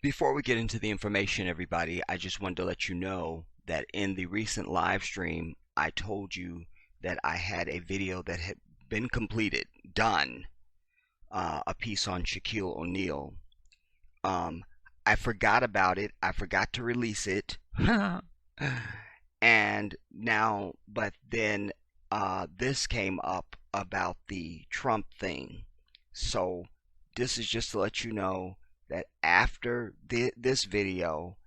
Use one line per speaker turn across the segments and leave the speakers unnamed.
Before we get into the information, everybody, I just wanted to let you know that in the recent live stream, I told you that I had a video that had been completed, done, a piece on Shaquille O'Neal. I forgot about it. I forgot to release it. And now, but then this came up about the Trump thing. So this is just to let you know that after this video,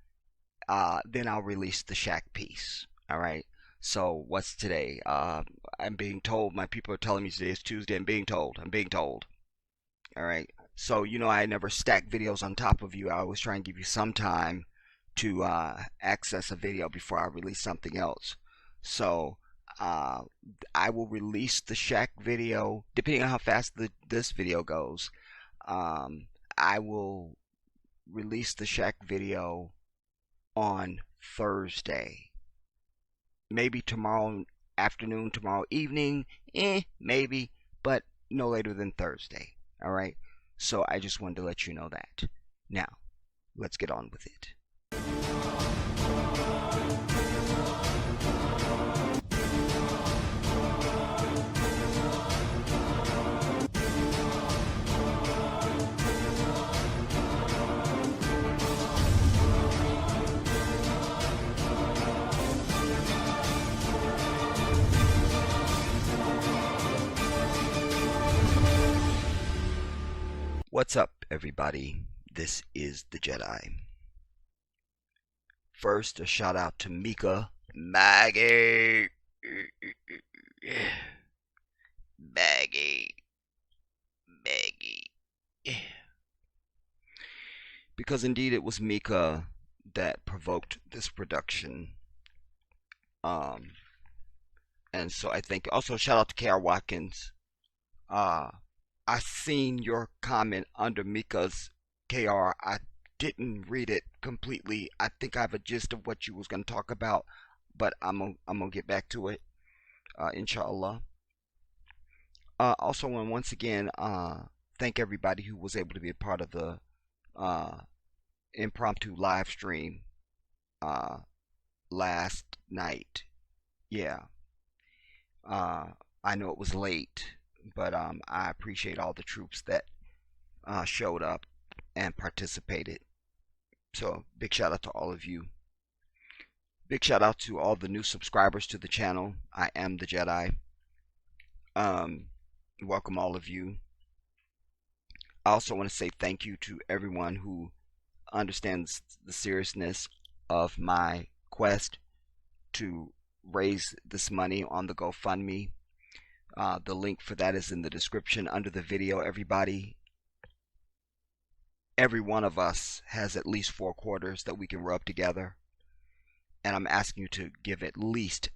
then I'll release the Shaq piece. All right. So what's today? I'm being told. My people are telling me today is Tuesday. I'm being told. I'm being told. All right. So I never stack videos on top of you. I always try and give you some time to access a video before I release something else. So I will release the Shaq video depending on how fast this video goes. I will release the Shaq video on Thursday. Maybe tomorrow afternoon, tomorrow evening, maybe, but no later than Thursday. All right. So I just wanted to let you know that. Now, let's get on with it. What's up, everybody? This is the Jedi. First, a shout out to Mika, Maggie, Maggie, because indeed it was Mika that provoked this production. And so I think also shout out to KR Watkins. I seen your comment under Mika's KR. I didn't read it completely. I think I have a gist of what you was gonna talk about, but I'm gonna get back to it, inshallah. Also, want once again thank everybody who was able to be a part of the impromptu live stream last night. Yeah, I know it was late, but I appreciate all the troops that showed up and participated. So big shout out to all of you. Big shout out to all the new subscribers to the channel. I am the Jedi. Welcome all of you. I also want to say thank you to everyone who understands the seriousness of my quest to raise this money on the GoFundMe. The link for that is in the description under the video. Everybody, every one of us has at least 4 quarters that we can rub together, and I'm asking you to give at least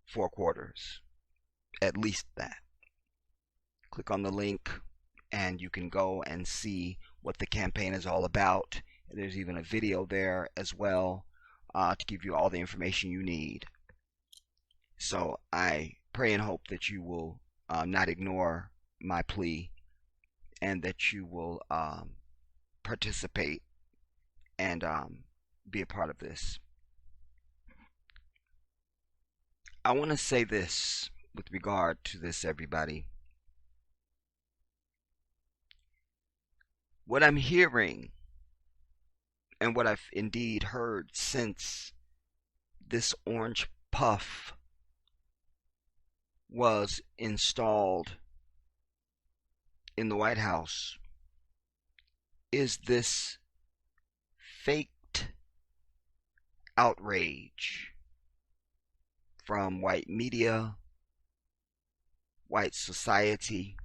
4 quarters, at least that. Click on the link and you can go and see what the campaign is all about. There's even a video there as well to give you all the information you need. So I pray and hope that you will not ignore my plea, and that you will participate and be a part of this. I want to say this with regard to this, everybody. What I'm hearing, and what I've indeed heard since this orange puff was installed in the White House, is this faked outrage from white media, white society,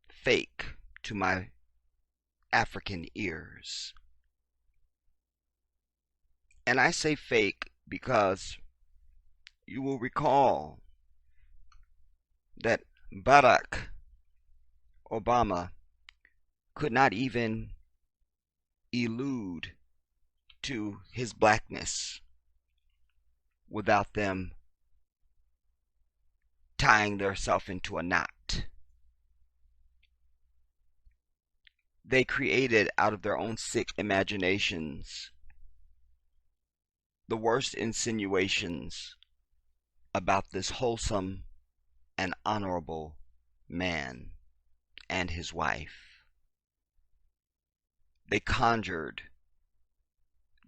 fake to my African ears. And I say fake because you will recall that Barack Obama could not even allude to his blackness without them tying themselves into a knot. they created out of their own sick imaginations the worst insinuations about this wholesome and honorable man and his wife. They conjured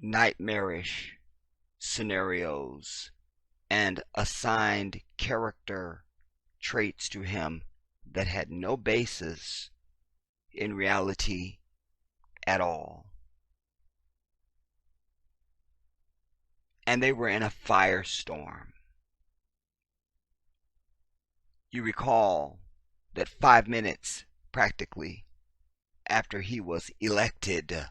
nightmarish scenarios and assigned character traits to him that had no basis in reality at all. And they were in a firestorm. You recall that 5 minutes, practically, after he was elected,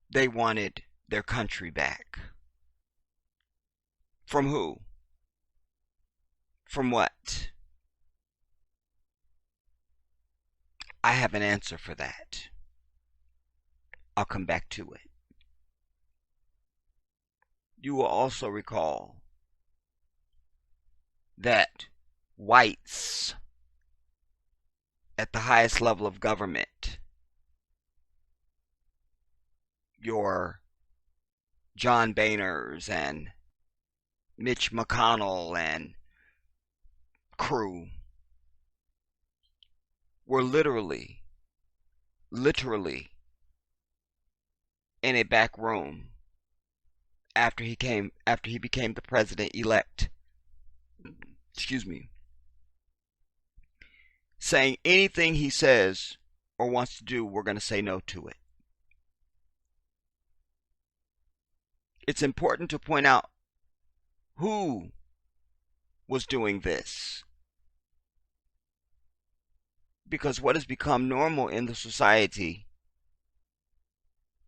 they wanted their country back. From who? From what? I have an answer for that. I'll come back to it. You will also recall that whites at the highest level of government, your John Boehners and Mitch McConnell and crew, were literally in a back room after he became the president-elect, saying anything he says or wants to do, we're going to say no to it. It's important to point out who was doing this, because what has become normal in the society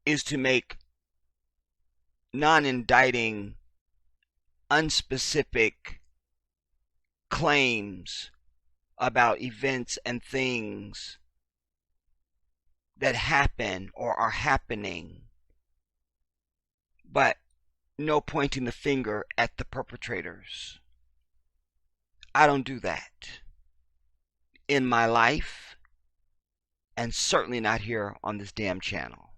is to make non-indicting, unspecific claims about events and things that happen or are happening, but no pointing the finger at the perpetrators. I don't do that in my life, and certainly not here on this damn channel.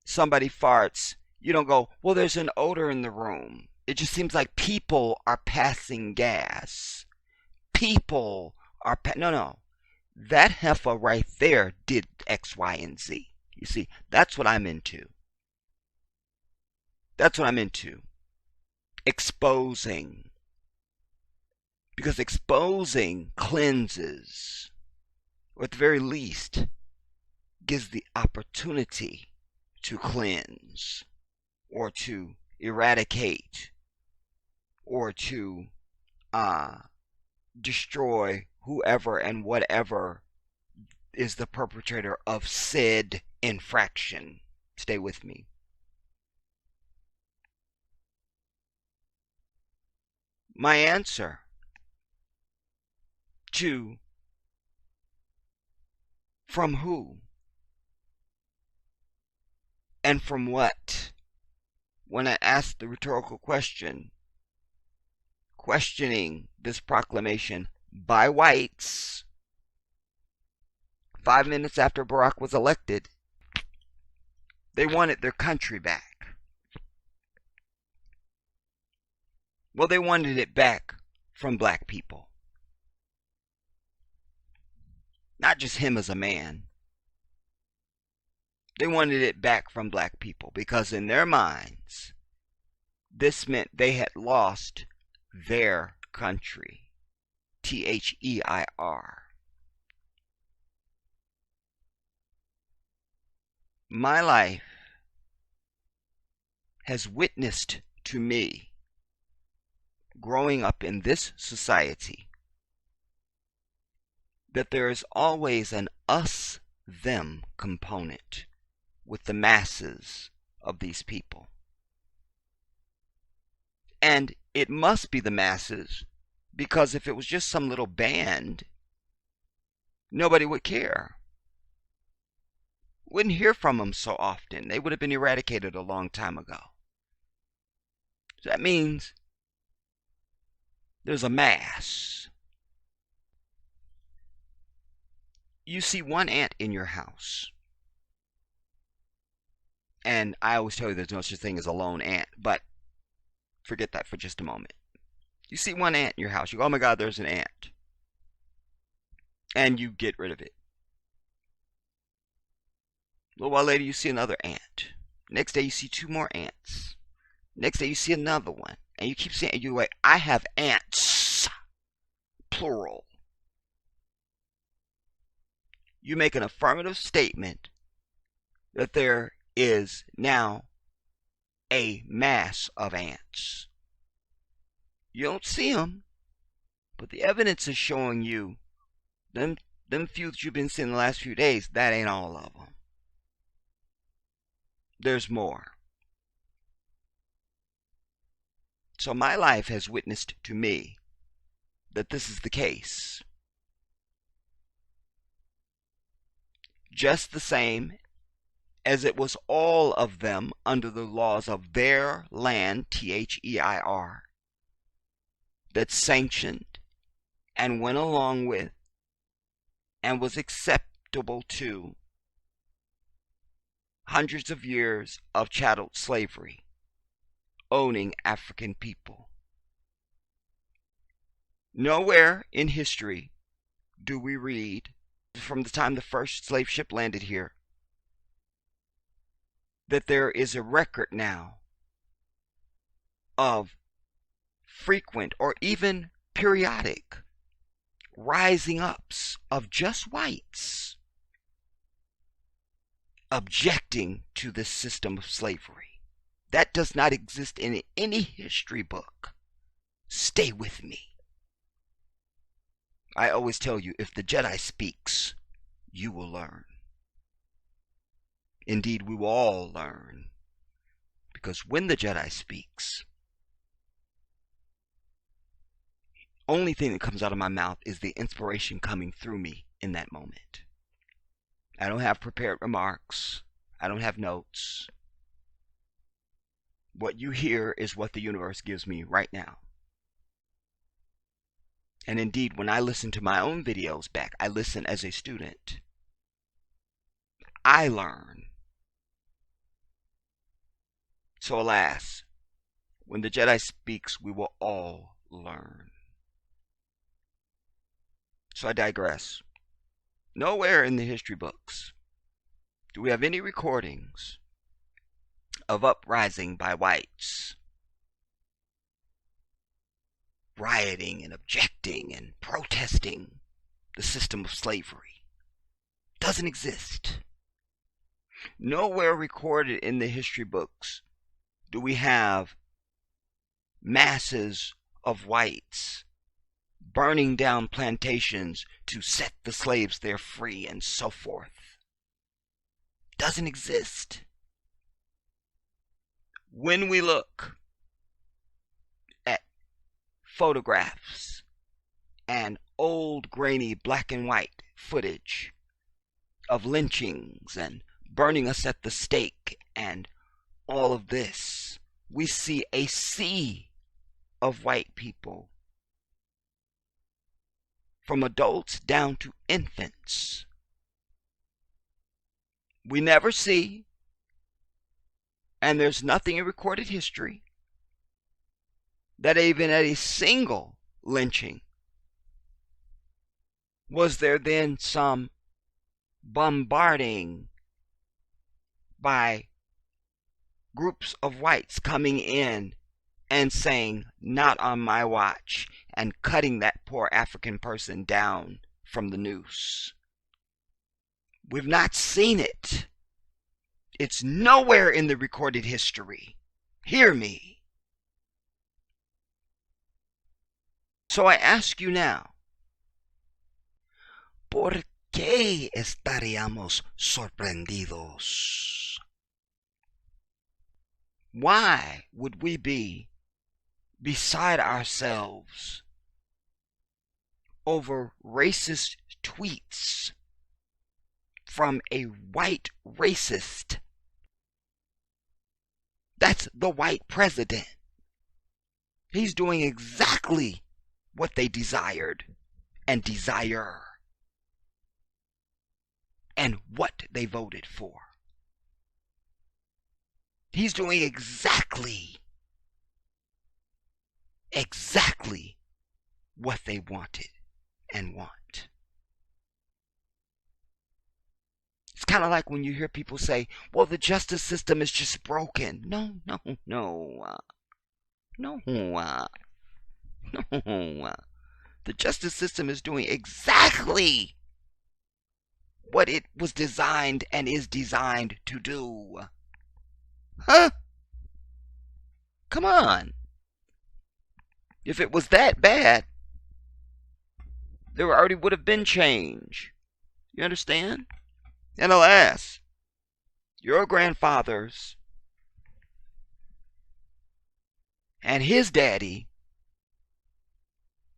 Somebody farts, you don't go, well, there's an odor in the room. It just seems like people are passing gas. People are no. That heifer right there did X, Y, and Z. You see, that's what I'm into. That's what I'm into. Exposing. Because exposing cleanses, or at the very least, gives the opportunity to cleanse, or to eradicate, or to destroy whoever and whatever is the perpetrator of said infraction. Stay with me. My answer to from who and from what, when I asked the rhetorical question, questioning this proclamation by whites 5 minutes after Barack was elected, they wanted their country back. Well, they wanted it back from black people. Not just him as a man. They wanted it back from black people because in their minds, this meant they had lost their country. T-H-E-I-R. My life has witnessed to me, growing up in this society, that there is always an us-them component with the masses of these people. And it must be the masses, because if it was just some little band, nobody would care. Wouldn't hear from them so often. They would have been eradicated a long time ago. So that means there's a mass. see one ant in your house, and I always tell you there's no such thing as a lone ant, but forget that for just a moment. You see one ant in your house, you go, oh my God, there's an ant. And you get rid of it. A little while later, you see another ant. Next day, you see two more ants. Next day, you see another one. And you keep saying, you wait, I have ants. Plural. You make an affirmative statement that there is now a mass of ants. You don't see them, but the evidence is showing you them few that you've been seeing the last few days, that ain't all of them. There's more. So my life has witnessed to me that this is the case. Just the same as it was all of them under the laws of their land, THEIR, that sanctioned and went along with and was acceptable to hundreds of years of chattel slavery, owning African people. Nowhere in history do we read, from the time the first slave ship landed here, that there is a record now of frequent or even periodic rising ups of just whites objecting to this system of slavery. That does not exist in any history book. Stay with me. I always tell you, if the Jedi speaks, you will learn. Indeed, we will all learn. Because when the Jedi speaks, only thing that comes out of my mouth is the inspiration coming through me in that moment. I don't have prepared remarks. I don't have notes. What you hear is what the universe gives me right now. And indeed, when I listen to my own videos back, I listen as a student. I learn. So alas, when the Jedi speaks, we will all learn. So I digress. Nowhere in the history books do we have any recordings of uprising by whites, rioting and objecting and protesting the system of slavery. Doesn't exist. Nowhere recorded in the history books do we have masses of whites burning down plantations to set the slaves there free and so forth. Doesn't exist. When we look at photographs and old grainy black and white footage of lynchings and burning us at the stake and all of this, we see a sea of white people, from adults down to infants. We never see, and there's nothing in recorded history, that even at a single lynching was there then some bombarding by groups of whites coming in and saying, not on my watch, and cutting that poor African person down from the noose. We've not seen it. It's nowhere in the recorded history. Hear me. So I ask you now, ¿por qué estaríamos sorprendidos? Why would we be beside ourselves over racist tweets from a white racist? That's the white president. He's doing exactly what they desired and desire. and what they voted for. He's doing exactly what they wanted and want. It's kind of like when you hear people say, well, the justice system is just broken. No. The justice system is doing exactly what it was designed and is designed to do. Huh? Come on. If it was that bad, there already would have been change. You understand? And alas, your grandfathers and his daddy,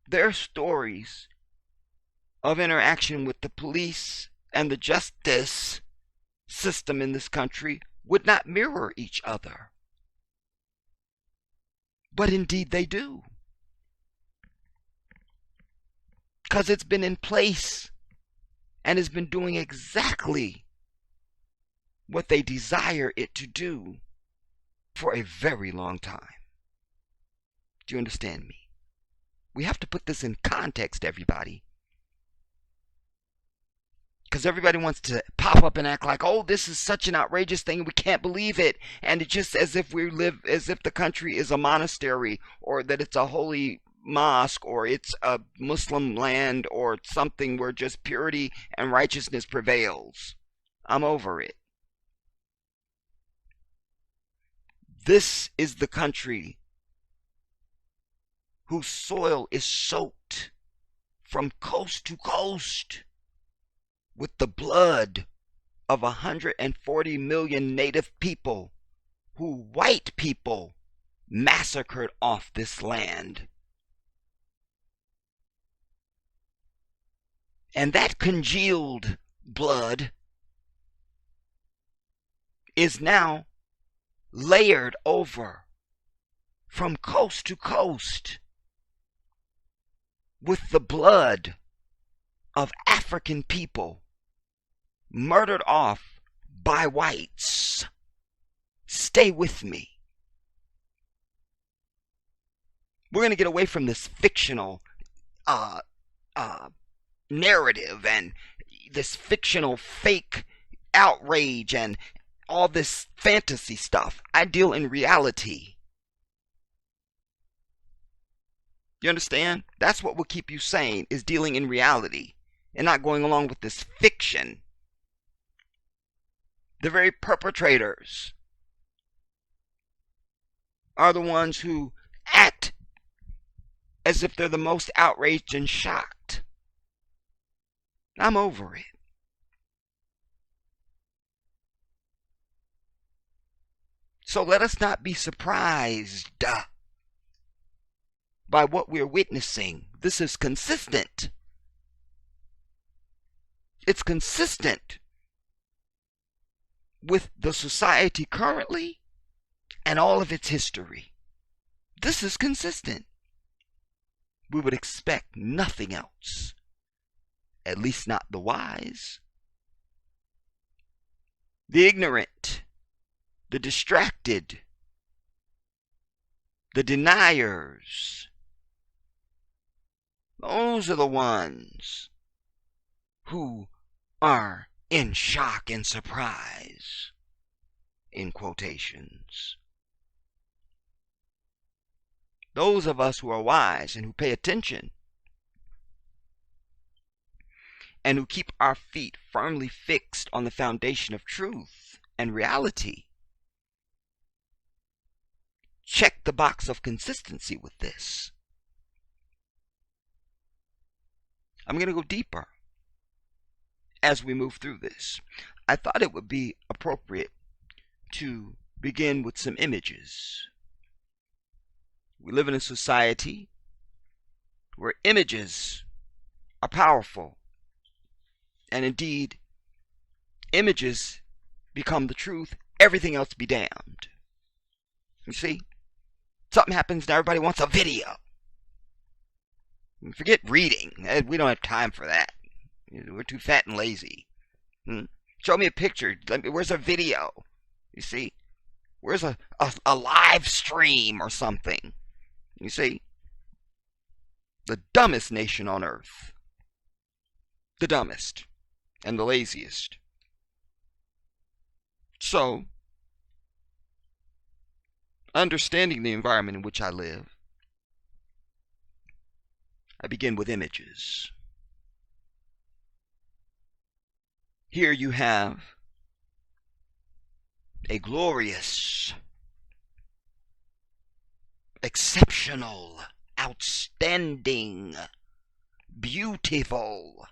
their stories of interaction with the police and the justice system in this country would not mirror each other. But indeed they do. Because it's been in place and has been doing exactly what they desire it to do for a very long time. Do you understand me? We have to put this in context, everybody. Because everybody wants to pop up and act like, oh, this is such an outrageous thing, we can't believe it. And it's just as if the country is a monastery, or that it's a holy mosque, or it's a Muslim land, or something where just purity and righteousness prevails. I'm over it. This is the country whose soil is soaked from coast to coast with the blood of 140 million native people who white people massacred off this land. And that congealed blood is now layered over from coast to coast with the blood of African people murdered off by whites. Stay with me. We're going to get away from this fictional narrative and this fictional fake outrage and all this fantasy stuff. I deal in reality. You understand? That's what will keep you sane, is dealing in reality and not going along with this fiction. The very perpetrators are the ones who act as if they're the most outraged and shocked. I'm over it. So let us not be surprised by what we're witnessing. This is consistent. It's consistent with the society currently and all of its history. This is consistent. We would expect nothing else. At least not the wise. The ignorant, the distracted, the deniers, those are the ones who are in shock and surprise, in quotations. Those of us who are wise and who pay attention and who keep our feet firmly fixed on the foundation of truth and reality, check the box of consistency with this. I'm going to go deeper as we move through this. I thought it would be appropriate to begin with some images. We live in a society where images are powerful. And indeed, images become the truth, everything else be damned. You see? Something happens and everybody wants a video. Forget reading. We don't have time for that. We're too fat and lazy. Hmm? Show me a picture. Where's a video? You see? Where's a live stream or something? You see? The dumbest nation on earth. The dumbest and the laziest. So, understanding the environment in which I live, I begin with images. Here you have a glorious, exceptional, outstanding, beautiful,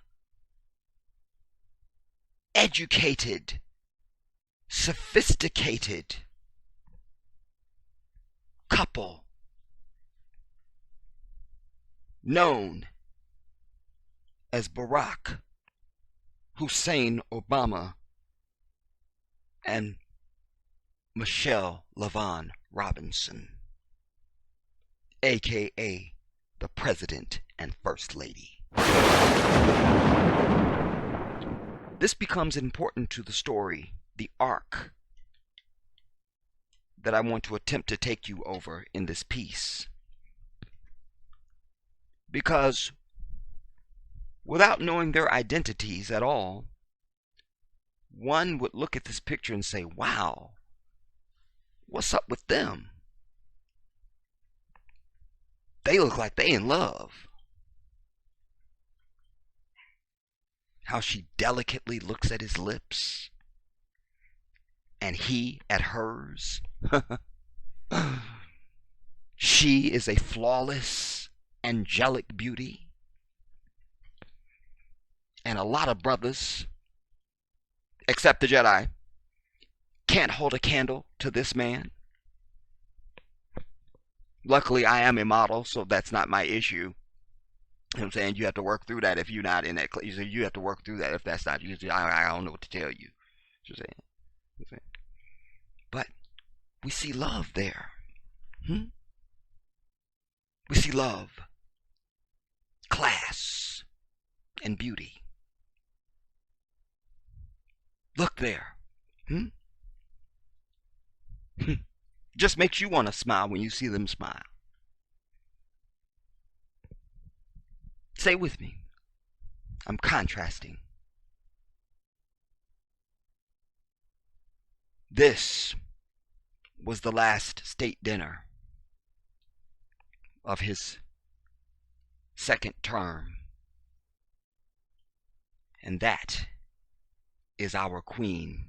educated, sophisticated couple known as Barack Hussein Obama and Michelle LaVaughn Robinson, aka the President and First Lady. This becomes important to the story, the arc that I want to attempt to take you over in this piece. Because without knowing their identities at all, one would look at this picture and say, wow, what's up with them? They look like they in love. How she delicately looks at his lips and he at hers. She is a flawless, angelic beauty. And a lot of brothers, except the Jedi, can't hold a candle to this man. Luckily, I am a model, so that's not my issue. You know what I'm saying? You have to work through that if you're not in that. You have to work through that if that's not you. I don't know what to tell you. You know what I'm saying? But we see love there. We see love, class, and beauty. Look there. Just makes you want to smile when you see them smile. Say with me. I'm contrasting. This was the last state dinner of his second term. And that is our queen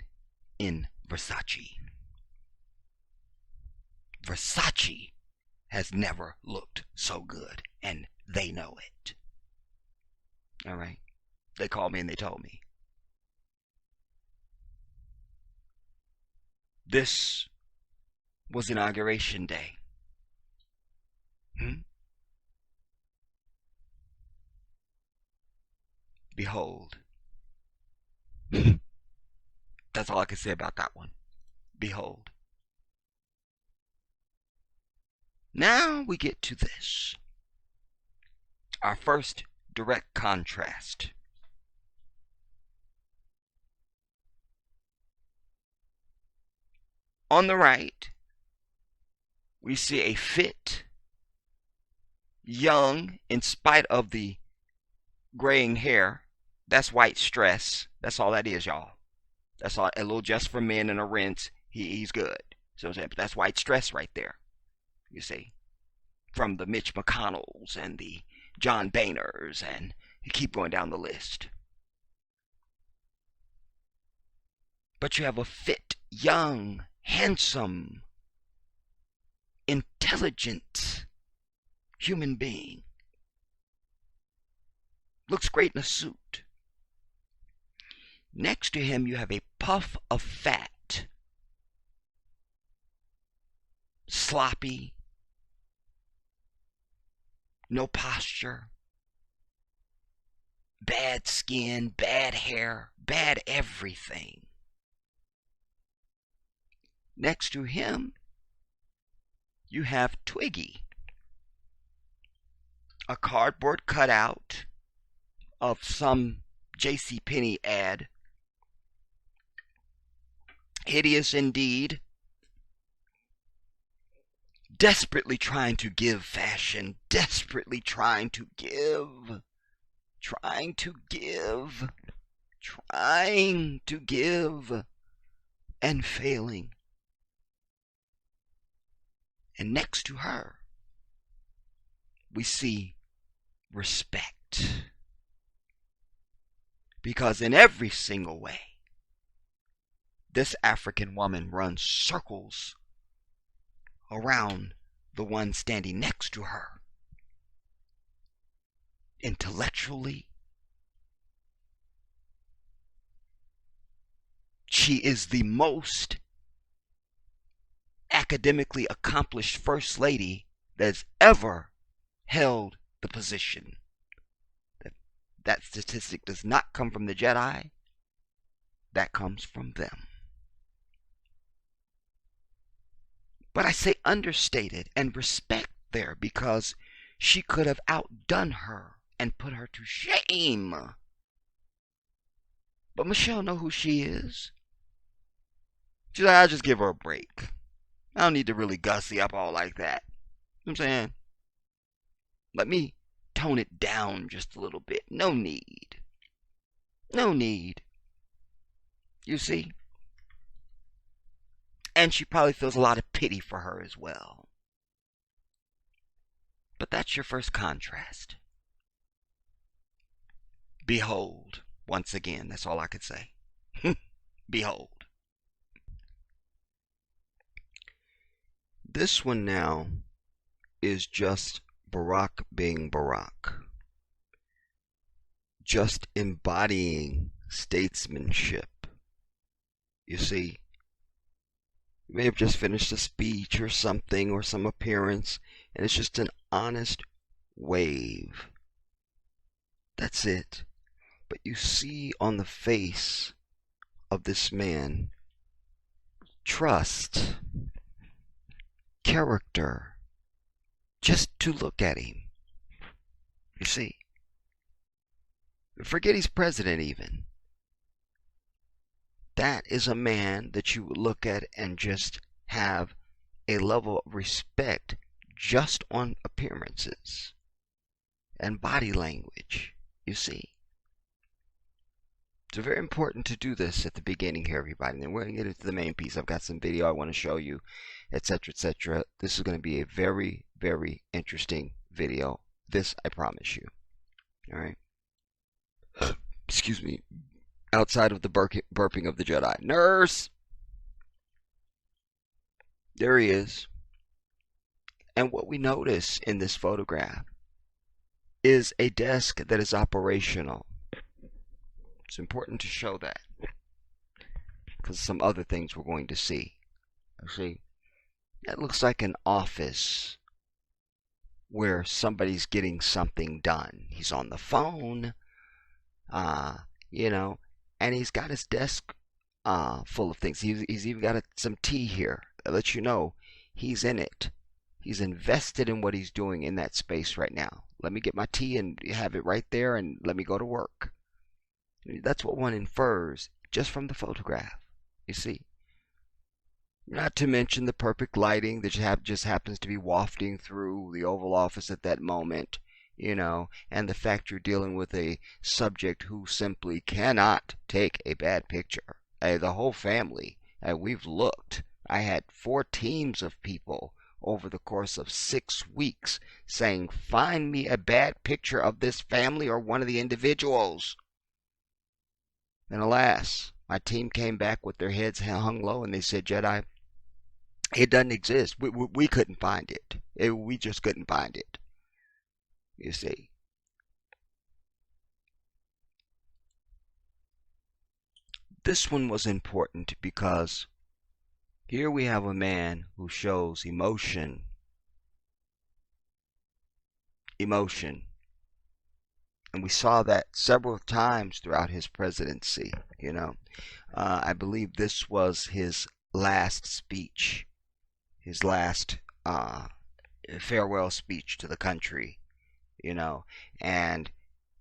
in Versace. Versace has never looked so good, and they know it. All right? They called me and they told me. This was Inauguration Day. Behold. That's all I can say about that one. Behold. Now we get to this. Our first direct contrast. On the right, we see a fit, young, in spite of the graying hair. That's white stress. That's all that is, y'all. That's all. A little just for men and a rinse. He's good. So that's white stress right there. You see, from the Mitch McConnells and the John Boehners, and you keep going down the list. But you have a fit, young, handsome, intelligent human being. Looks great in a suit. Next to him, you have a puff of fat. Sloppy. No posture. Bad skin, bad hair, bad everything. Next to him, you have Twiggy. A cardboard cutout of some JCPenney ad hideous indeed, desperately trying to give fashion, desperately trying to give, trying to give, trying to give, and failing. And next to her, we see respect. Because in every single way, this African woman runs circles around the one standing next to her. Intellectually, she is the most academically accomplished first lady that's ever held the position. That statistic does not come from the Jedi. That comes from them. But I say understated and respect there because she could have outdone her and put her to shame. But Michelle know who she is. She's like, I'll just give her a break. I don't need to really gussy up all like that. You know what I'm saying? Let me tone it down just a little bit. No need. No need. You see? And she probably feels a lot of pity for her as well. But that's your first contrast. Behold. Once again, that's all I could say. Behold. This one now is just Barack being Barack. Just embodying statesmanship. You see, you may have just finished a speech or something or some appearance, and it's just an honest wave. That's it. But you see on the face of this man trust, character, just to look at him. You see, forget he's president even. That is a man that you would look at and just have a level of respect just on appearances and body language, you see. It's very important to do this at the beginning here, everybody. And then we're going to get into the main piece. I've got some video I want to show you, etc., etc. This is going to be a very, very interesting video. This, I promise you. All right? Excuse me. Outside of the burping of the Jedi. Nurse! There he is. And what we notice in this photograph is a desk that is operational. It's important to show that because some other things we're going to see. See, that looks like an office where somebody's getting something done. He's on the phone, you know, and he's got his desk full of things. He's even got some tea here that lets you know he's in it. He's invested in what he's doing in that space right now. Let me get my tea and have it right there and let me go to work. That's what one infers just from the photograph, you see. Not to mention the perfect lighting that just happens to be wafting through the Oval Office at that moment, you know, and the fact you're dealing with a subject who simply cannot take a bad picture. The whole family, we've looked. I had 4 teams of people over the course of 6 weeks saying, find me a bad picture of this family or one of the individuals. And alas, my team came back with their heads hung low and they said, Jedi, it doesn't exist. We couldn't find it. We just couldn't find it. You see. This one was important because here we have a man who shows emotion. Emotion. And we saw that several times throughout his presidency, you know. I believe this was his last speech, his last farewell speech to the country, you know. And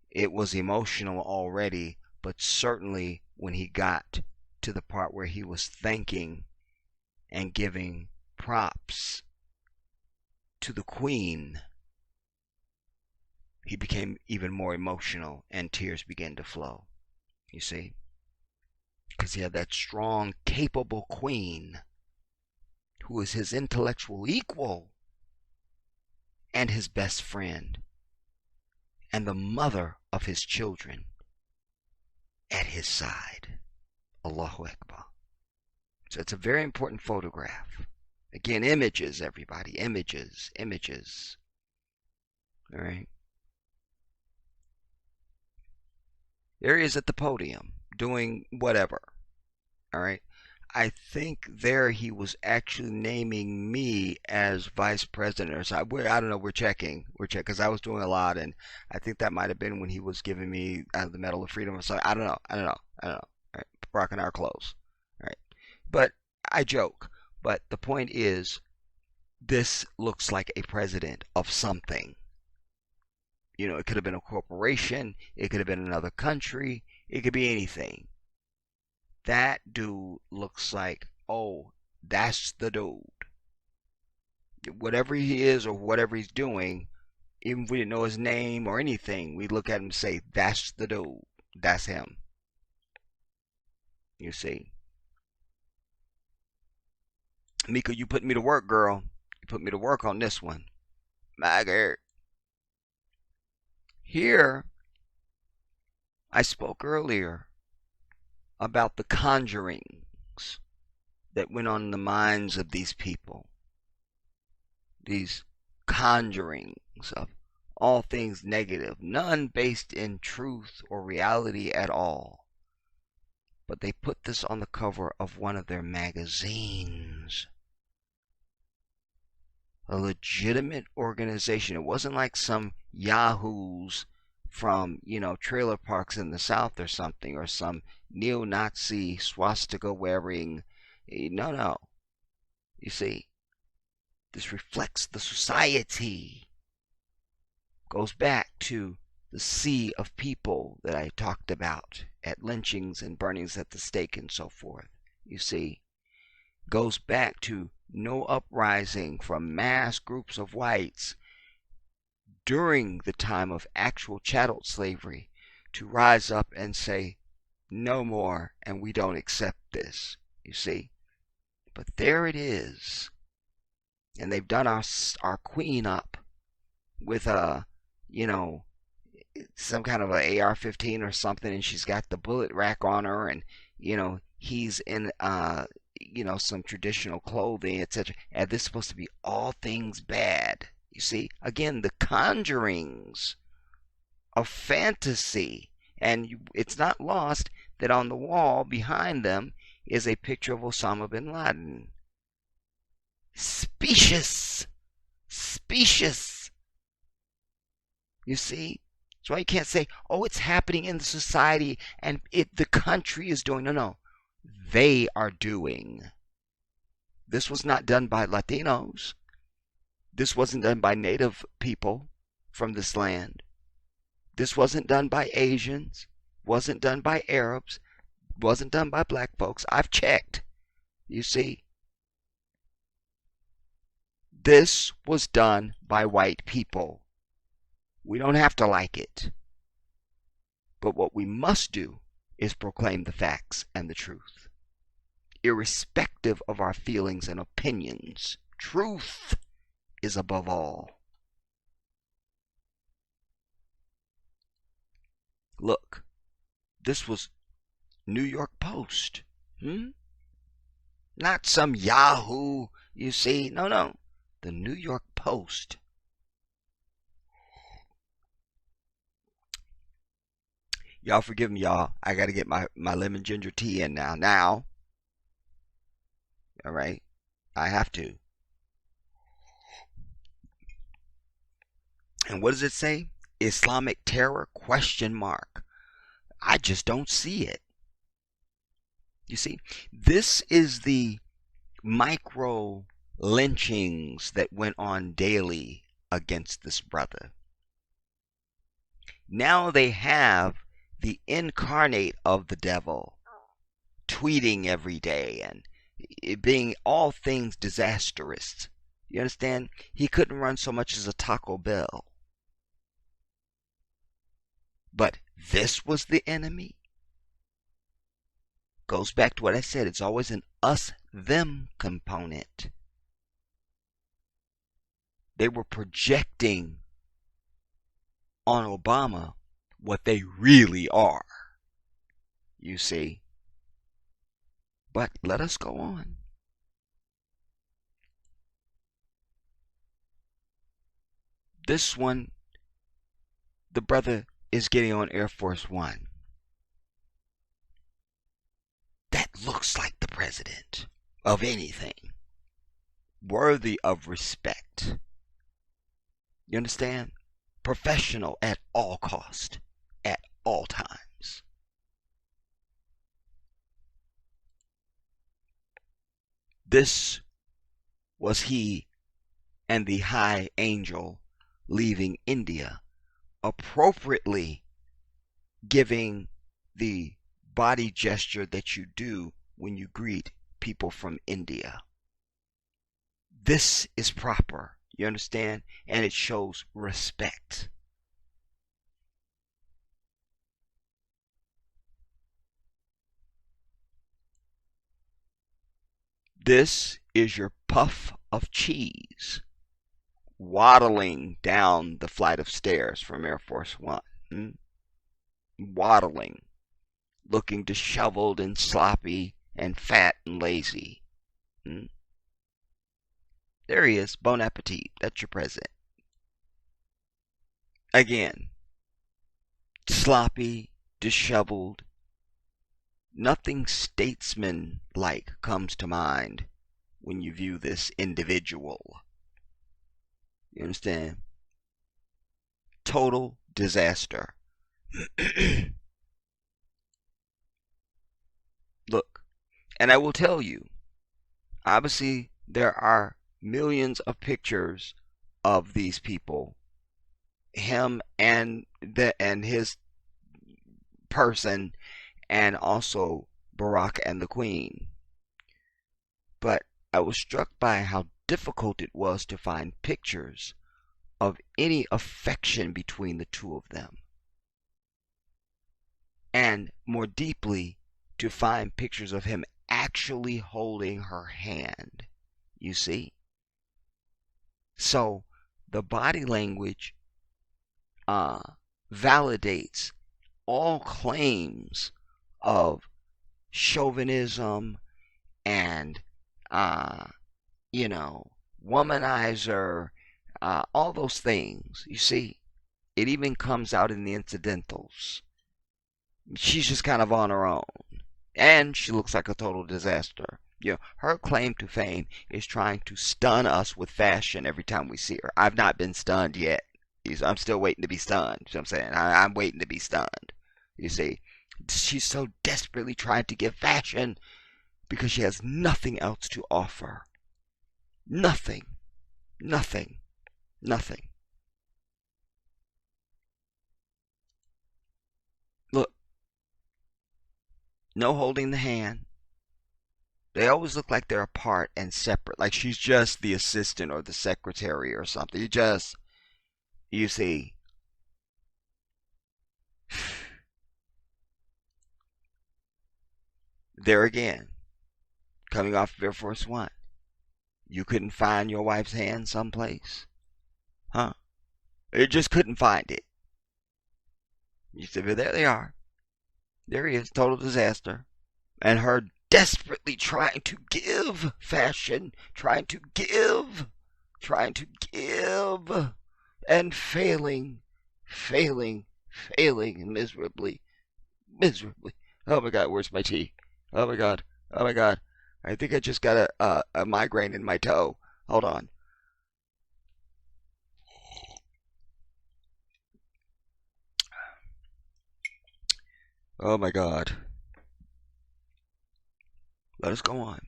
it was emotional already, but certainly when he got to the part where he was thanking and giving props to the Queen, he became even more emotional and tears began to flow. You see? Because he had that strong, capable Queen who is his intellectual equal and his best friend and the mother of his children at his side. Allahu Akbar. So it's a very important photograph. Again, images, everybody. Images. Images. All right. There he is at the podium doing whatever. All right. I think there he was actually naming me as vice president or something. I don't know. We're checking because I was doing a lot, and I think that might have been when he was giving me the Medal of Freedom or something. I don't know. All right. Rocking our clothes. All right. But I joke. But the point is, this looks like a president of something. You know, it could have been a corporation. It could have been another country. It could be anything. That dude looks like, oh, that's the dude. Whatever he is or whatever he's doing, even if we didn't know his name or anything, we look at him and say, that's the dude. That's him. You see. Mika, you put me to work, girl. You put me to work on this one. My girl. Here, I spoke earlier about the conjurings that went on in the minds of these people. These conjurings of all things negative, none based in truth or reality at all. But they put this on the cover of one of their magazines. A legitimate organization. It wasn't like some yahoos from, trailer parks in the South or something, or some neo-Nazi swastika wearing. No. You see, this reflects the society. Goes back to the sea of people that I talked about at lynchings and burnings at the stake and so forth. You see, goes back to no uprising from mass groups of whites during the time of actual chattel slavery to rise up and say, no more, and we don't accept this, you see. But there it is. And they've done our queen up with some kind of a AR-15 or something, and she's got the bullet rack on her, and, he's in some traditional clothing, etc. And this is supposed to be all things bad. You see, again, the conjurings of fantasy. And it's not lost that on the wall behind them is a picture of Osama bin Laden. Specious. You see? That's why you can't say, oh, it's happening in the society and the country is doing. No. They are doing. This was not done by Latinos. This wasn't done by native people from this land. This wasn't done by Asians. Wasn't done by Arabs. Wasn't done by black folks. I've checked. You see? This was done by white people. We don't have to like it. But what we must do is proclaim the facts and the truth. Irrespective of our feelings and opinions, truth is above all. Look, this was New York Post. Not some Yahoo, you see. No. The New York Post. Y'all forgive me, y'all. I got to get my lemon ginger tea in now. All right? I have to. And what does it say? Islamic terror? ? I just don't see it. You see, this is the micro lynchings that went on daily against this brother. Now they have the incarnate of the devil tweeting every day and it being all things disastrous. You understand? He couldn't run so much as a Taco Bell. But this was the enemy. Goes back to what I said. It's always an us-them component. They were projecting on Obama what they really are. You see. But let us go on. This one, the brother is getting on Air Force One. That looks like the president of anything. Worthy of respect. You understand? Professional at all cost, at all times. This was he and the high angel leaving India, appropriately giving the body gesture that you do when you greet people from India. This is proper, you understand? And it shows respect. This is your puff of cheese waddling down the flight of stairs from Air Force One. Waddling, looking disheveled and sloppy and fat and lazy. There he is, bon appetit. That's your president. Again, sloppy, disheveled. Nothing statesman-like comes to mind when you view this individual. You understand? Total disaster. Look, and I will tell you, obviously there are millions of pictures of these people, him and his person, and also Barack and the Queen. But I was struck by how difficult it was to find pictures of any affection between the two of them. And more deeply, to find pictures of him actually holding her hand. You see? So, the body language validates all claims of chauvinism and, womanizer, all those things. You see, it even comes out in the incidentals. She's just kind of on her own. And she looks like a total disaster. Her claim to fame is trying to stun us with fashion every time we see her. I've not been stunned yet. I'm still waiting to be stunned. You know what I'm saying? I'm waiting to be stunned. You see, she's so desperately trying to give fashion because she has nothing else to offer. Nothing. Nothing. Nothing. Look. No holding the hand. They always look like they're apart and separate. Like she's just the assistant or the secretary or something. You see. There again. Coming off of Air Force One. You couldn't find your wife's hand someplace? Huh? You just couldn't find it. You said, well, there they are. There he is, total disaster. And her desperately trying to give fashion, trying to give, and failing miserably. Oh my God, where's my tea? Oh my God. I think I just got a migraine in my toe. Hold on. Oh my God. Let us go on.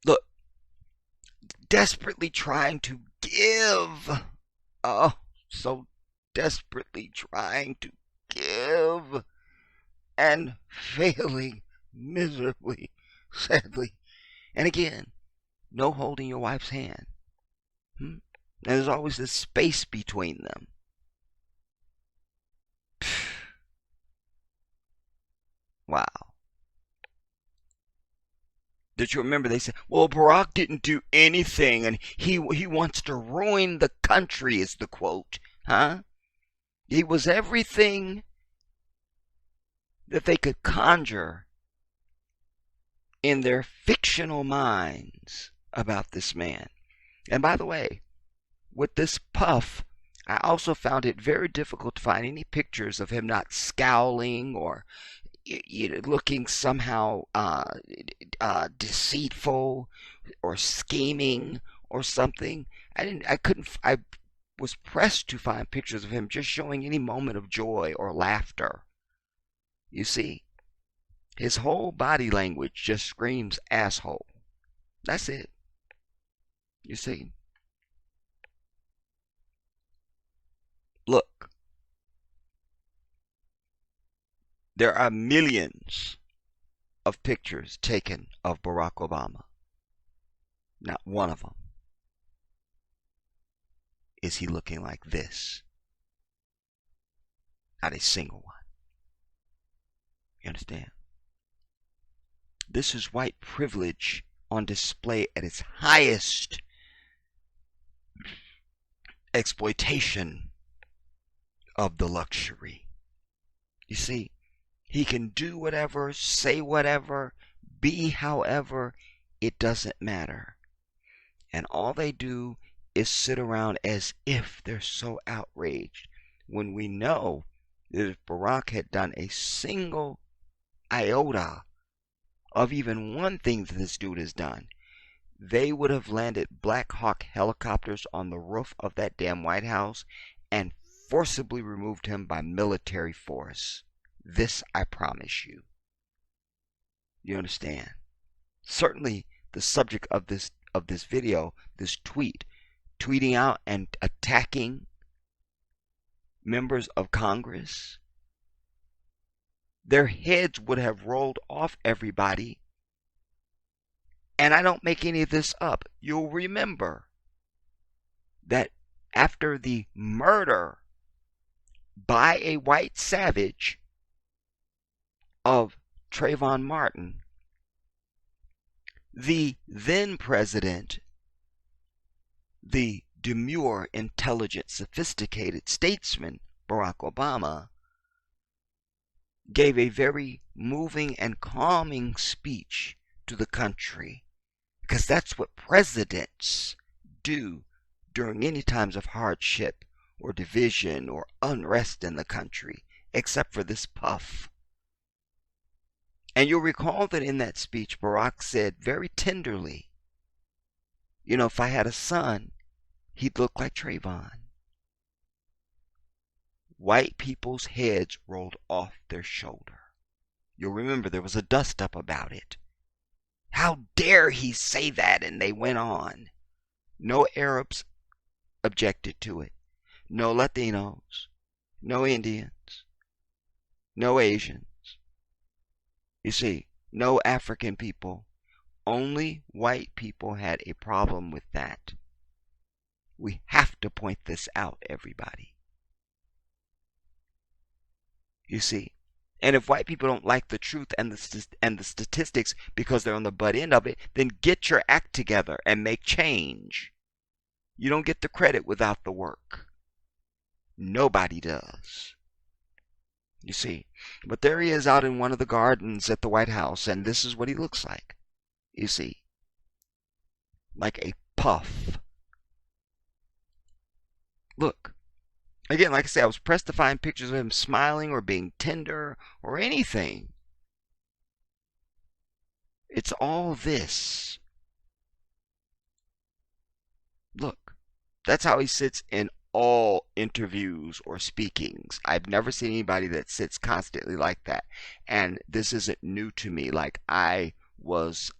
Look. Desperately trying to give. Oh, so desperately trying to give. And failing miserably, sadly. And again, no holding your wife's hand. Hmm? And there's always this space between them. Wow. Did you remember they said, well, Barack didn't do anything and he wants to ruin the country is the quote. Huh? He was everything that they could conjure in their fictional minds about this man. And by the way, with this puff, I also found it very difficult to find any pictures of him not scowling or looking somehow deceitful or scheming or something. I was pressed to find pictures of him just showing any moment of joy or laughter. You see, his whole body language just screams asshole. That's it. You see. Look, there are millions of pictures taken of Barack Obama. Not one of them is he looking like this. Not a single one. You understand? This is white privilege on display at its highest exploitation of the luxury. You see, he can do whatever, say whatever, be however, it doesn't matter. And all they do is sit around as if they're so outraged when we know that if Barack had done a single iota of even one thing that this dude has done, they would have landed Black Hawk helicopters on the roof of that damn White House and forcibly removed him by military force. This I promise you. You understand? Certainly the subject of this video, this tweeting out and attacking members of Congress, their heads would have rolled off everybody. And I don't make any of this up. You'll remember that after the murder by a white savage of Trayvon Martin, the then president, the demure, intelligent, sophisticated statesman Barack Obama, gave a very moving and calming speech to the country, because that's what presidents do during any times of hardship or division or unrest in the country, except for this puff. And you'll recall that in that speech, Barack said very tenderly, you know, if I had a son, he'd look like Trayvon. White people's heads rolled off their shoulder. You'll remember there was a dust-up about it. How dare he say that? And they went on. No Arabs objected to it. No Latinos. No Indians. No Asians. You see, no African people. Only white people had a problem with that. We have to point this out, everybody. You see, and if white people don't like the truth and the statistics because they're on the butt end of it, then get your act together and make change. You don't get the credit without the work. Nobody does. You see, but there he is out in one of the gardens at the White House, and this is what he looks like. You see, like a puff. Look. Again, like I said, I was pressed to find pictures of him smiling or being tender or anything. It's all this. Look, that's how he sits in all interviews or speakings. I've never seen anybody that sits constantly like that. And this isn't new to me. Like he was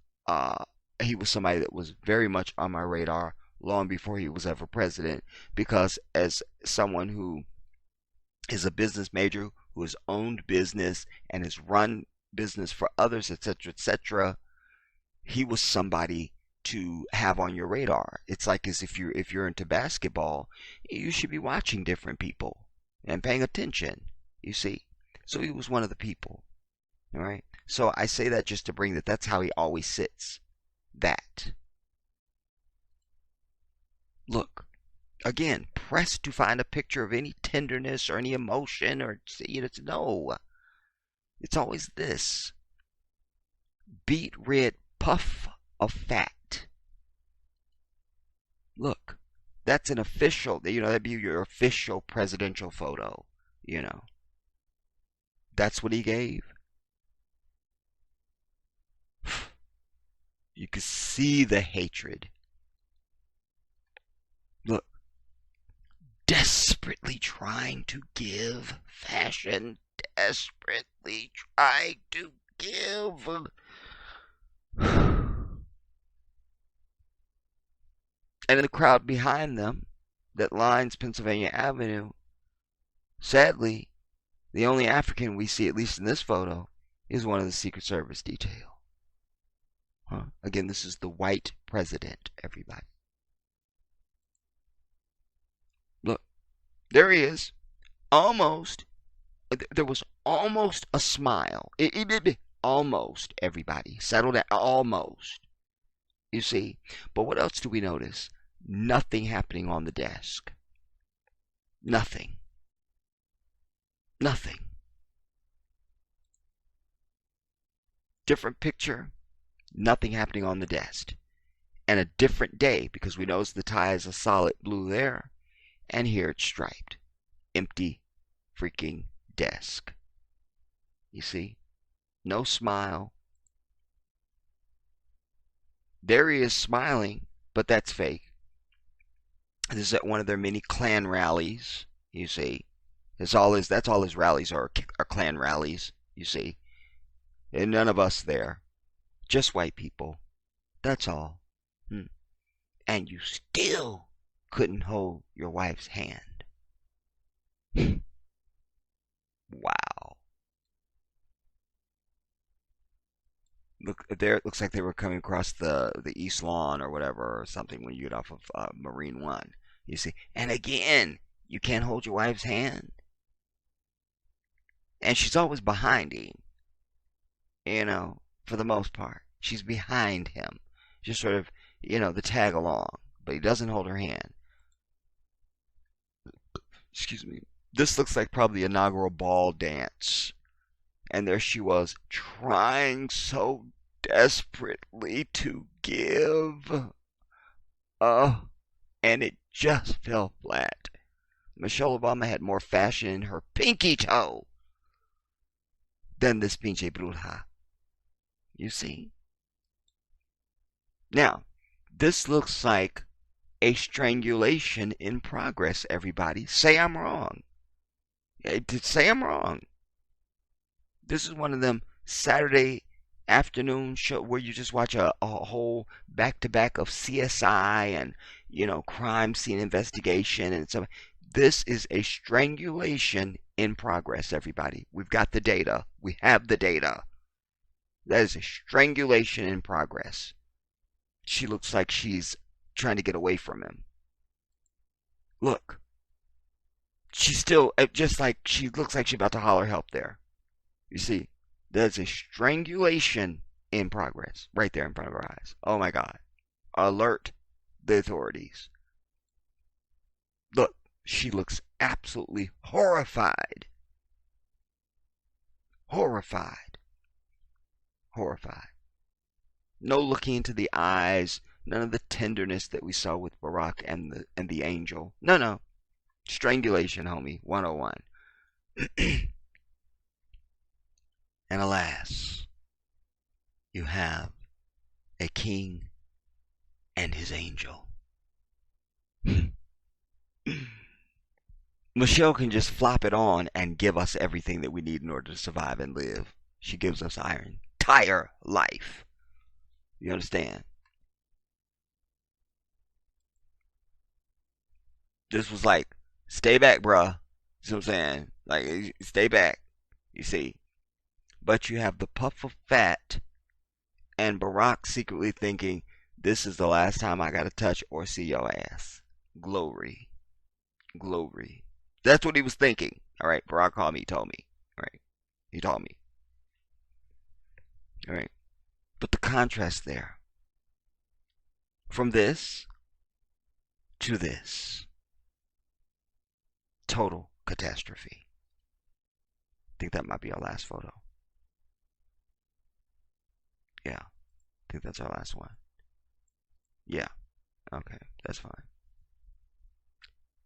somebody that was very much on my radar long before he was ever president, because as someone who is a business major who has owned business and has run business for others, etc., etc., he was somebody to have on your radar. It's like as if you're into basketball, you should be watching different people and paying attention. You see, so he was one of the people. All right. So I say that just to bring that. That's how he always sits. That. Look, again, press to find a picture of any tenderness or any emotion or no. It's always this beet red puff of fat. Look, that's an official, that'd be your official presidential photo, you know. That's what he gave. You could see the hatred. Look, desperately trying to give fashion, desperately trying to give. And in the crowd behind them that lines Pennsylvania Avenue, sadly, the only African we see, at least in this photo, is one of the Secret Service detail. Huh? Again, this is the white president, everybody. Look, there he is. Almost. There was almost a smile. Almost, everybody. Settle down. Almost. You see? But what else do we notice? Nothing happening on the desk. Nothing. Nothing. Different picture. Nothing happening on the desk. And a different day, because we notice the tie is a solid blue there. And here it's striped. Empty freaking desk. You see? No smile. There he is smiling, but that's fake. This is at one of their many Klan rallies, you see. That's all his rallies are Klan rallies, you see. And none of us there. Just white people. That's all. And you still couldn't hold your wife's hand. Wow. Look there, it looks like they were coming across the East Lawn or whatever or something when you get off of Marine One. You see, and again, you can't hold your wife's hand, and she's always behind him. For the most part, she's behind him, just sort of, the tag along, but he doesn't hold her hand. Excuse me. This looks like probably the inaugural ball dance. And there she was, trying so desperately to give. And it just fell flat. Michelle Obama had more fashion in her pinky toe than this pinche bruja. You see? Now, this looks like a strangulation in progress, everybody. Say I'm wrong. Say I'm wrong. This is one of them Saturday afternoon show where you just watch a whole back-to-back of CSI and, crime scene investigation and so. This is a strangulation in progress, everybody. We've got the data. We have the data. That is a strangulation in progress. She looks like she's trying to get away from him. Look. She's still, just like, she looks like she's about to holler help there. You see, there's a strangulation in progress right there in front of her eyes. Oh my God. Alert the authorities. Look, she looks absolutely horrified. Horrified. Horrified. No looking into the eyes, none of the tenderness that we saw with Barack and the angel. No. Strangulation, homie, 101. And alas, you have a king and his angel. Michelle can just flop it on and give us everything that we need in order to survive and live. She gives us our entire life. You understand? This was like, stay back, bruh. You see what I'm saying? Like, stay back. You see? But you have the puff of fat and Barack secretly thinking, this is the last time I got to touch or see your ass. Glory. Glory. That's what he was thinking. All right. Barack called me, told me. All right. He told me. All right. But the contrast there from this to this, total catastrophe. I think that might be our last photo. Yeah. I think that's our last one. Yeah. Okay. That's fine.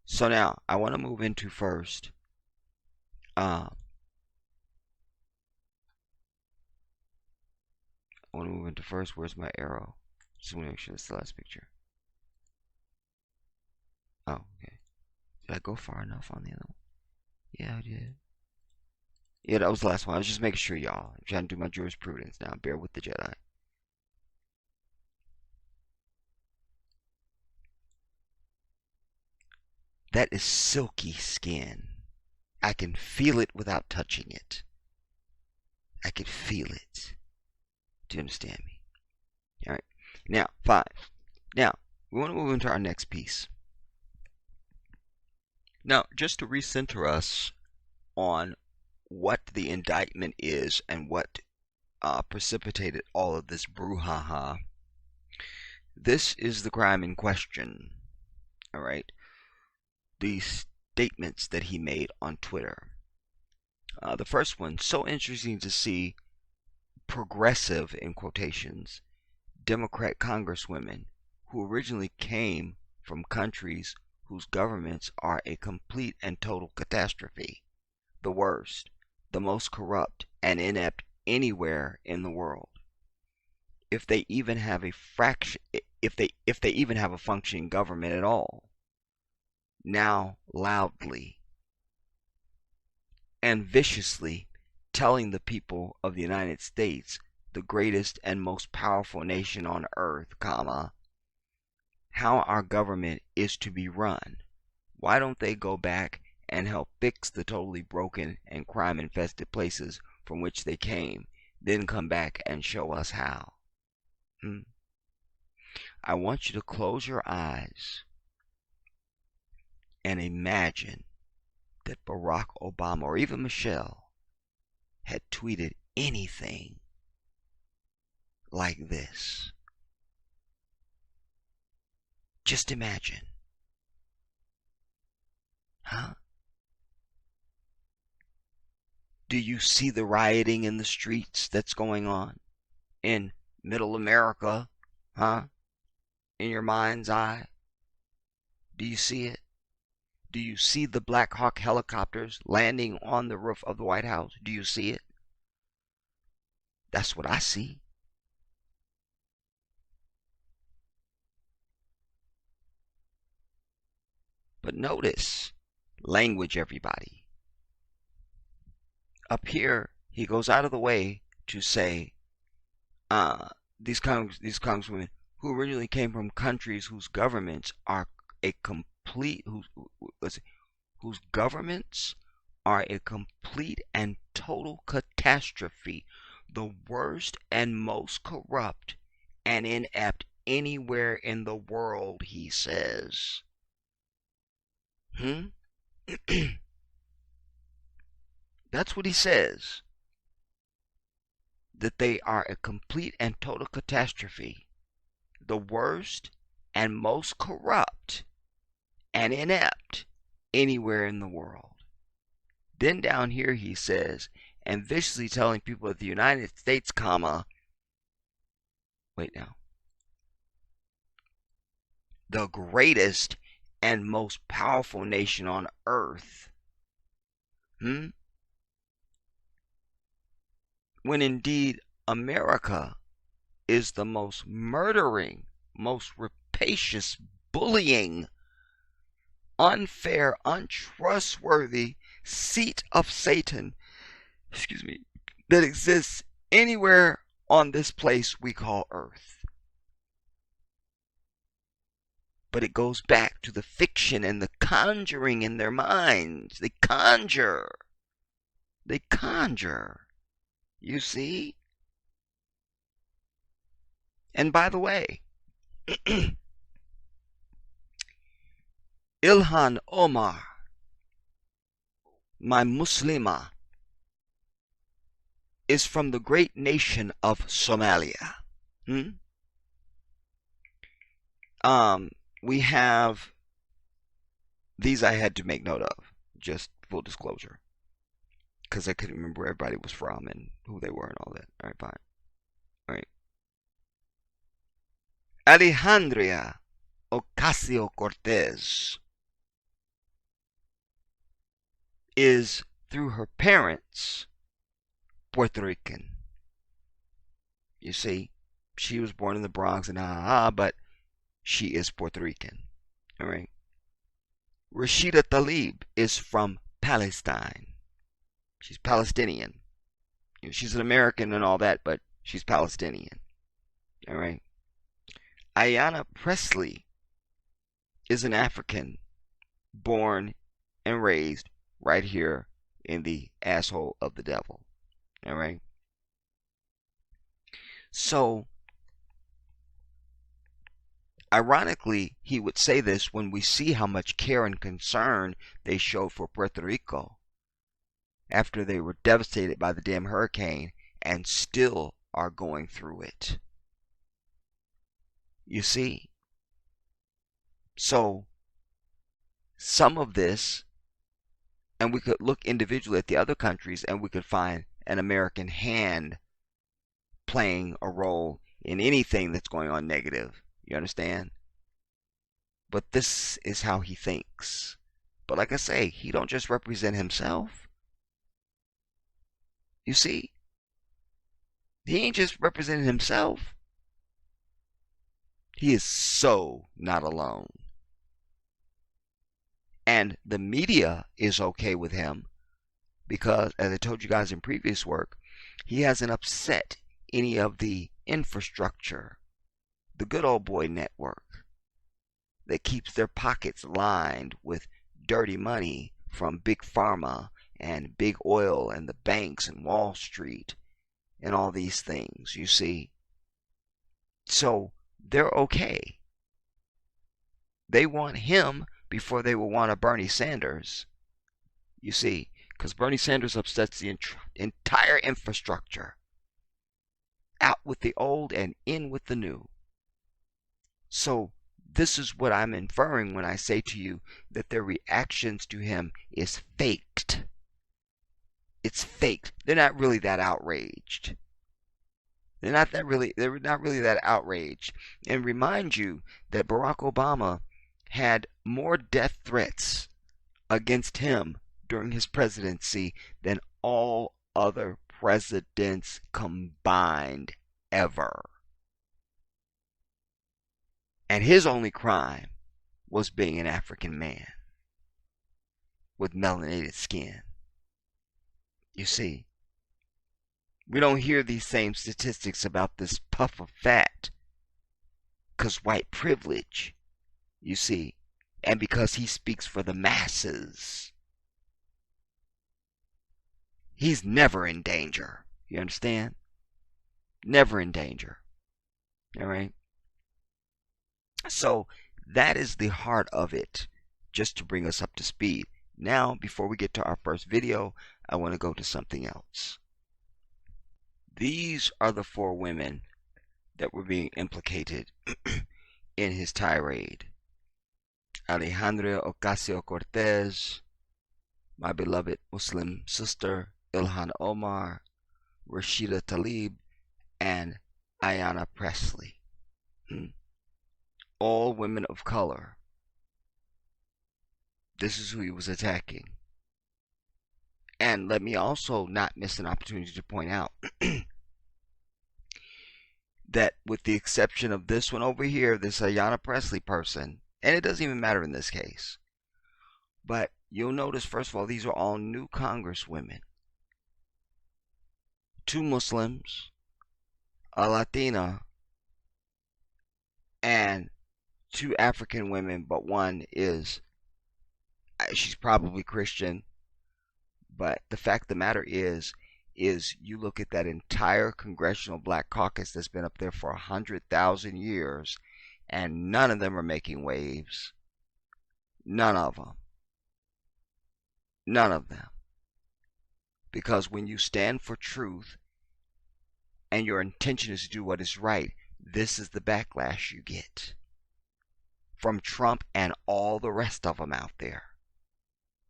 So now I want to move into first. I want to move into first. Where's my arrow? Just want to make sure that's the last picture. Oh, okay. Did I go far enough on the other one? Yeah, I did. Yeah, that was the last one. I was just making sure, y'all. I'm trying to do my jurisprudence now. Bear with the Jedi. That is silky skin. I can feel it without touching it. I can feel it. Do you understand me? All right. Now, fine. Now, we want to move into our next piece. Now, just to recenter us on what the indictment is and what precipitated all of this brouhaha. This is the crime in question. All right. The statements that he made on Twitter. The first one, so interesting to see progressive, in quotations, Democrat congresswomen who originally came from countries whose governments are a complete and total catastrophe, the worst, the most corrupt and inept anywhere in the world. If they even have a fraction, if they even have a functioning government at all, now loudly and viciously telling the people of the United States, the greatest and most powerful nation on earth, comma, how our government is to be run. Why don't they go back and help fix the totally broken and crime-infested places from which they came, then come back and show us how? I want you to close your eyes and imagine that Barack Obama or even Michelle had tweeted anything like this. Just imagine. Huh? Do you see the rioting in the streets that's going on in middle America? Huh? In your mind's eye? Do you see it? Do you see the Black Hawk helicopters landing on the roof of the White House? Do you see it? That's what I see. But notice language, everybody. Up here, he goes out of the way to say these congresswomen who originally came from countries whose governments are a complete whose governments are a complete and total catastrophe, the worst and most corrupt and inept anywhere in the world, he says. That's what he says. That they are a complete and total catastrophe, the worst and most corrupt and inept anywhere in the world. Then down here he says, and viciously telling people that the United States, comma, wait now, the greatest and most powerful nation on earth. When indeed America is the most murdering, most rapacious, bullying, unfair, untrustworthy seat of Satan, that exists anywhere on this place we call Earth. But it goes back to the fiction and the conjuring in their minds. They conjure. You see? And by the way, Ilhan Omar, my Muslima, is from the great nation of Somalia. Hmm? We have these I had to make note of, just full disclosure, because I couldn't remember where everybody was from and who they were and all that. All right, fine. All right. Alejandria Ocasio-Cortez is, through her parents, Puerto Rican. You see, she was born in the Bronx and but she is Puerto Rican. All right. Rashida Tlaib is from Palestine. She's Palestinian. You know, she's an American and all that, but she's Palestinian. All right. Ayanna Pressley is an African born and raised right here in the asshole of the devil. All right. So, ironically, he would say this when we see how much care and concern they showed for Puerto Rico after they were devastated by the damn hurricane and still are going through it. You see? So, some of this, and we could look individually at the other countries and we could find an American hand playing a role in anything that's going on negative. You understand? But this is how he thinks. But like I say, he don't just represent himself. You see? He ain't just representing himself. He is so not alone. And the media is okay with him because, as I told you guys in previous work, he hasn't upset any of the infrastructure, the good old boy network that keeps their pockets lined with dirty money from big pharma and big oil and the banks and Wall Street and all these things, you see. So they're okay. They want him before they will want a Bernie Sanders, you see, because Bernie Sanders upsets the entire infrastructure. Out with the old and in with the new. So this is what I'm inferring when I say to you that their reactions to him is faked. It's faked. They're not really that outraged. They're not really that outraged. And remind you that Barack Obama had more death threats against him during his presidency than all other presidents combined ever. And his only crime was being an African man with melanated skin. You see, we don't hear these same statistics about this puff of fat because white privilege, you see, and because he speaks for the masses. He's never in danger. You understand? Never in danger. All right? So that is the heart of it, just to bring us up to speed. Now, before we get to our first video, I want to go to something else. These are the 4 women that were being implicated in his tirade. Alejandra Ocasio-Cortez, my beloved Muslim sister Ilhan Omar, Rashida Tlaib, and Ayanna Pressley. All women of color. This is who he was attacking. And let me also not miss an opportunity to point out that with the exception of this one over here, this Ayanna Pressley person, and it doesn't even matter in this case, but you'll notice, first of all, these are all new congresswomen. 2 Muslims, a Latina, and 2 African women, but one is, she's probably Christian, but the fact of the matter is, is you look at that entire congressional black caucus that's been up there for 100,000 years, and none of them are making waves. None of them. None of them. Because when you stand for truth and your intention is to do what is right, this is the backlash you get from Trump and all the rest of them out there.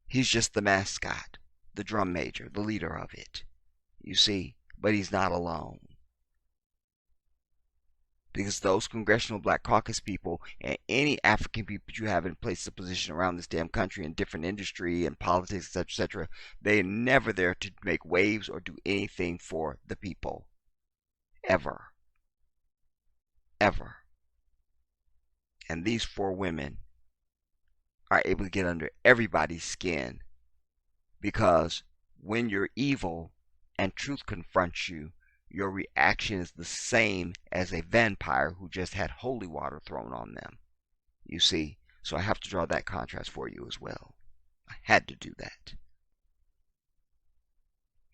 He's just the mascot, the drum major, the leader of it. You see? But he's not alone. Because those Congressional Black Caucus people and any African people you have in place of position around this damn country in different industry and politics, etc., etc., they're never there to make waves or do anything for the people. Ever. Ever. And these four women are able to get under everybody's skin, because when you're evil and truth confronts you, your reaction is the same as a vampire who just had holy water thrown on them. You see? So I have to draw that contrast for you as well. I had to do that.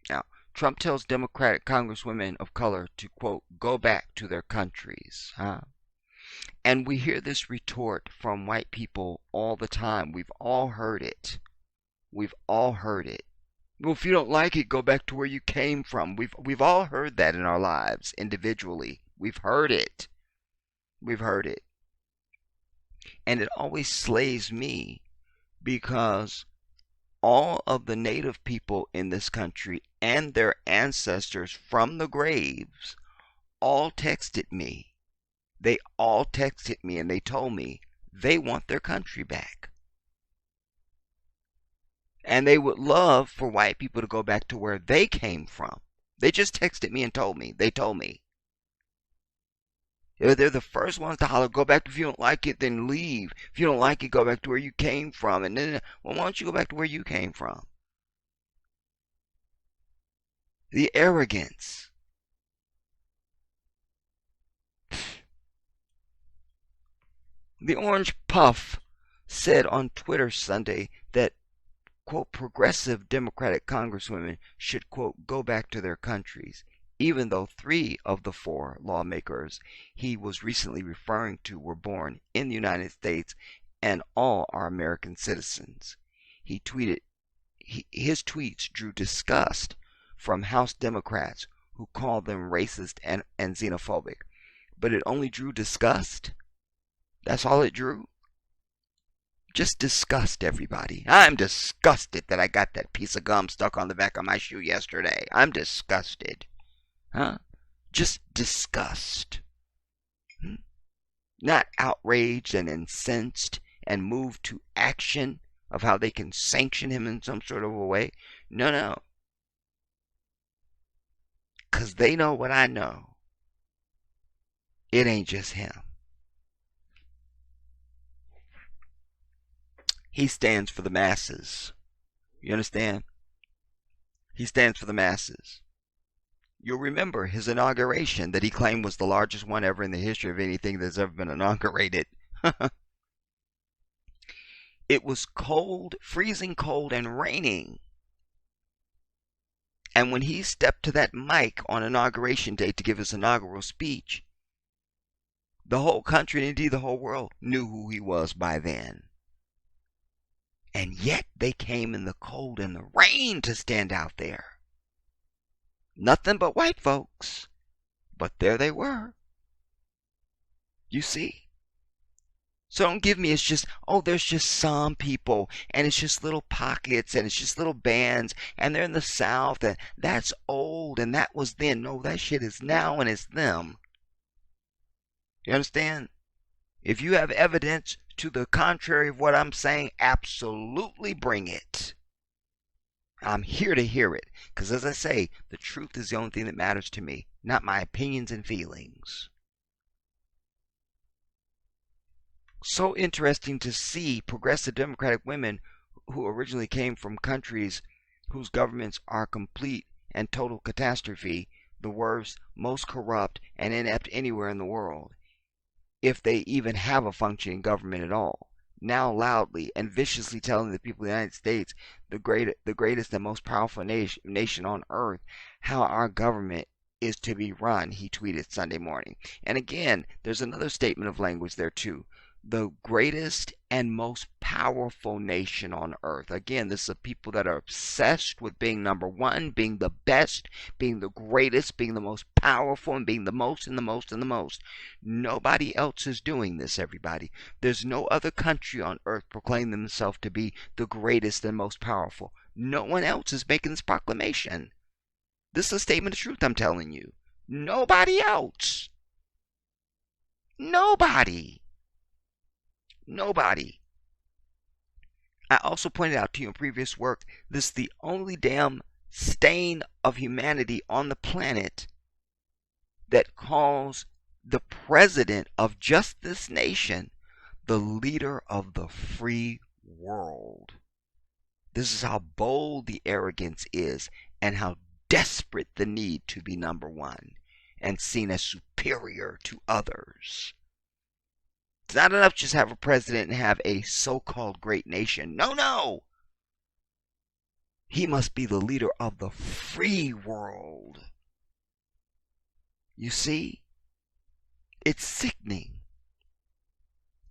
Now, Trump tells Democratic Congresswomen of color to, quote, go back to their countries. And we hear this retort from white people all the time. We've all heard it. We've all heard it. Well, if you don't like it, go back to where you came from. We've all heard that in our lives individually. We've heard it. We've heard it. And it always slays me, because all of the native people in this country and their ancestors from the graves all texted me. They all texted me and they told me they want their country back. And they would love for white people to go back to where they came from. They just texted me and told me. They told me. They're the first ones to holler, go back. If you don't like it, then leave. If you don't like it, go back to where you came from. And then, well, why don't you go back to where you came from? The arrogance. The Orange Puff said on Twitter Sunday that, quote, progressive Democratic Congresswomen should, quote, go back to their countries, even though 3 of the 4 lawmakers he was recently referring to were born in the United States and all are American citizens. He tweeted, his tweets drew disgust from House Democrats who called them racist and xenophobic. But it only drew disgust. That's all it drew. Just disgust, everybody. I'm disgusted that I got that piece of gum stuck on the back of my shoe yesterday. I'm disgusted. Just disgust. Not outraged and incensed and moved to action of how they can sanction him in some sort of a way. No. Because they know what I know. It ain't just him. He stands for the masses. You understand? He stands for the masses. You'll remember his inauguration that he claimed was the largest one ever in the history of anything that's ever been inaugurated. It was cold, freezing cold, and raining. And when he stepped to that mic on Inauguration Day to give his inaugural speech, the whole country, and indeed the whole world, knew who he was by then. And yet they came in the cold and the rain to stand out there. Nothing but white folks. But there they were. You see? So don't give me, it's just, oh, there's just some people, and it's just little pockets, and it's just little bands, and they're in the South, and that's old, and that was then. No, that shit is now, and it's them. You understand? If you have evidence to the contrary of what I'm saying, absolutely bring it. I'm here to hear it. Because as I say, the truth is the only thing that matters to me, not my opinions and feelings. So interesting to see progressive Democratic women who originally came from countries whose governments are complete and total catastrophe, the worst, most corrupt, and inept anywhere in the world, if they even have a functioning government at all. now loudly and viciously telling the people of the United States, the greatest and most powerful nation on earth, how our government is to be run, he tweeted Sunday morning. And again, there's another statement of language there too. The greatest and most powerful nation on earth. Again, this is a people that are obsessed with being number one, being the best, being the greatest, being the most powerful, and being the most and the most and the most. Nobody else is doing this, everybody. There's no other country on earth proclaiming themselves to be the greatest and most powerful. No one else is making this proclamation. This is a statement of truth, I'm telling you. Nobody else. Nobody. Nobody. I also pointed out to you in previous work, this is the only damn stain of humanity on the planet that calls the president of just this nation the leader of the free world. This is how bold the arrogance is and how desperate the need to be number one and seen as superior to others. It's not enough just have a president and have a so-called great nation. No, no! He must be the leader of the free world. You see? It's sickening.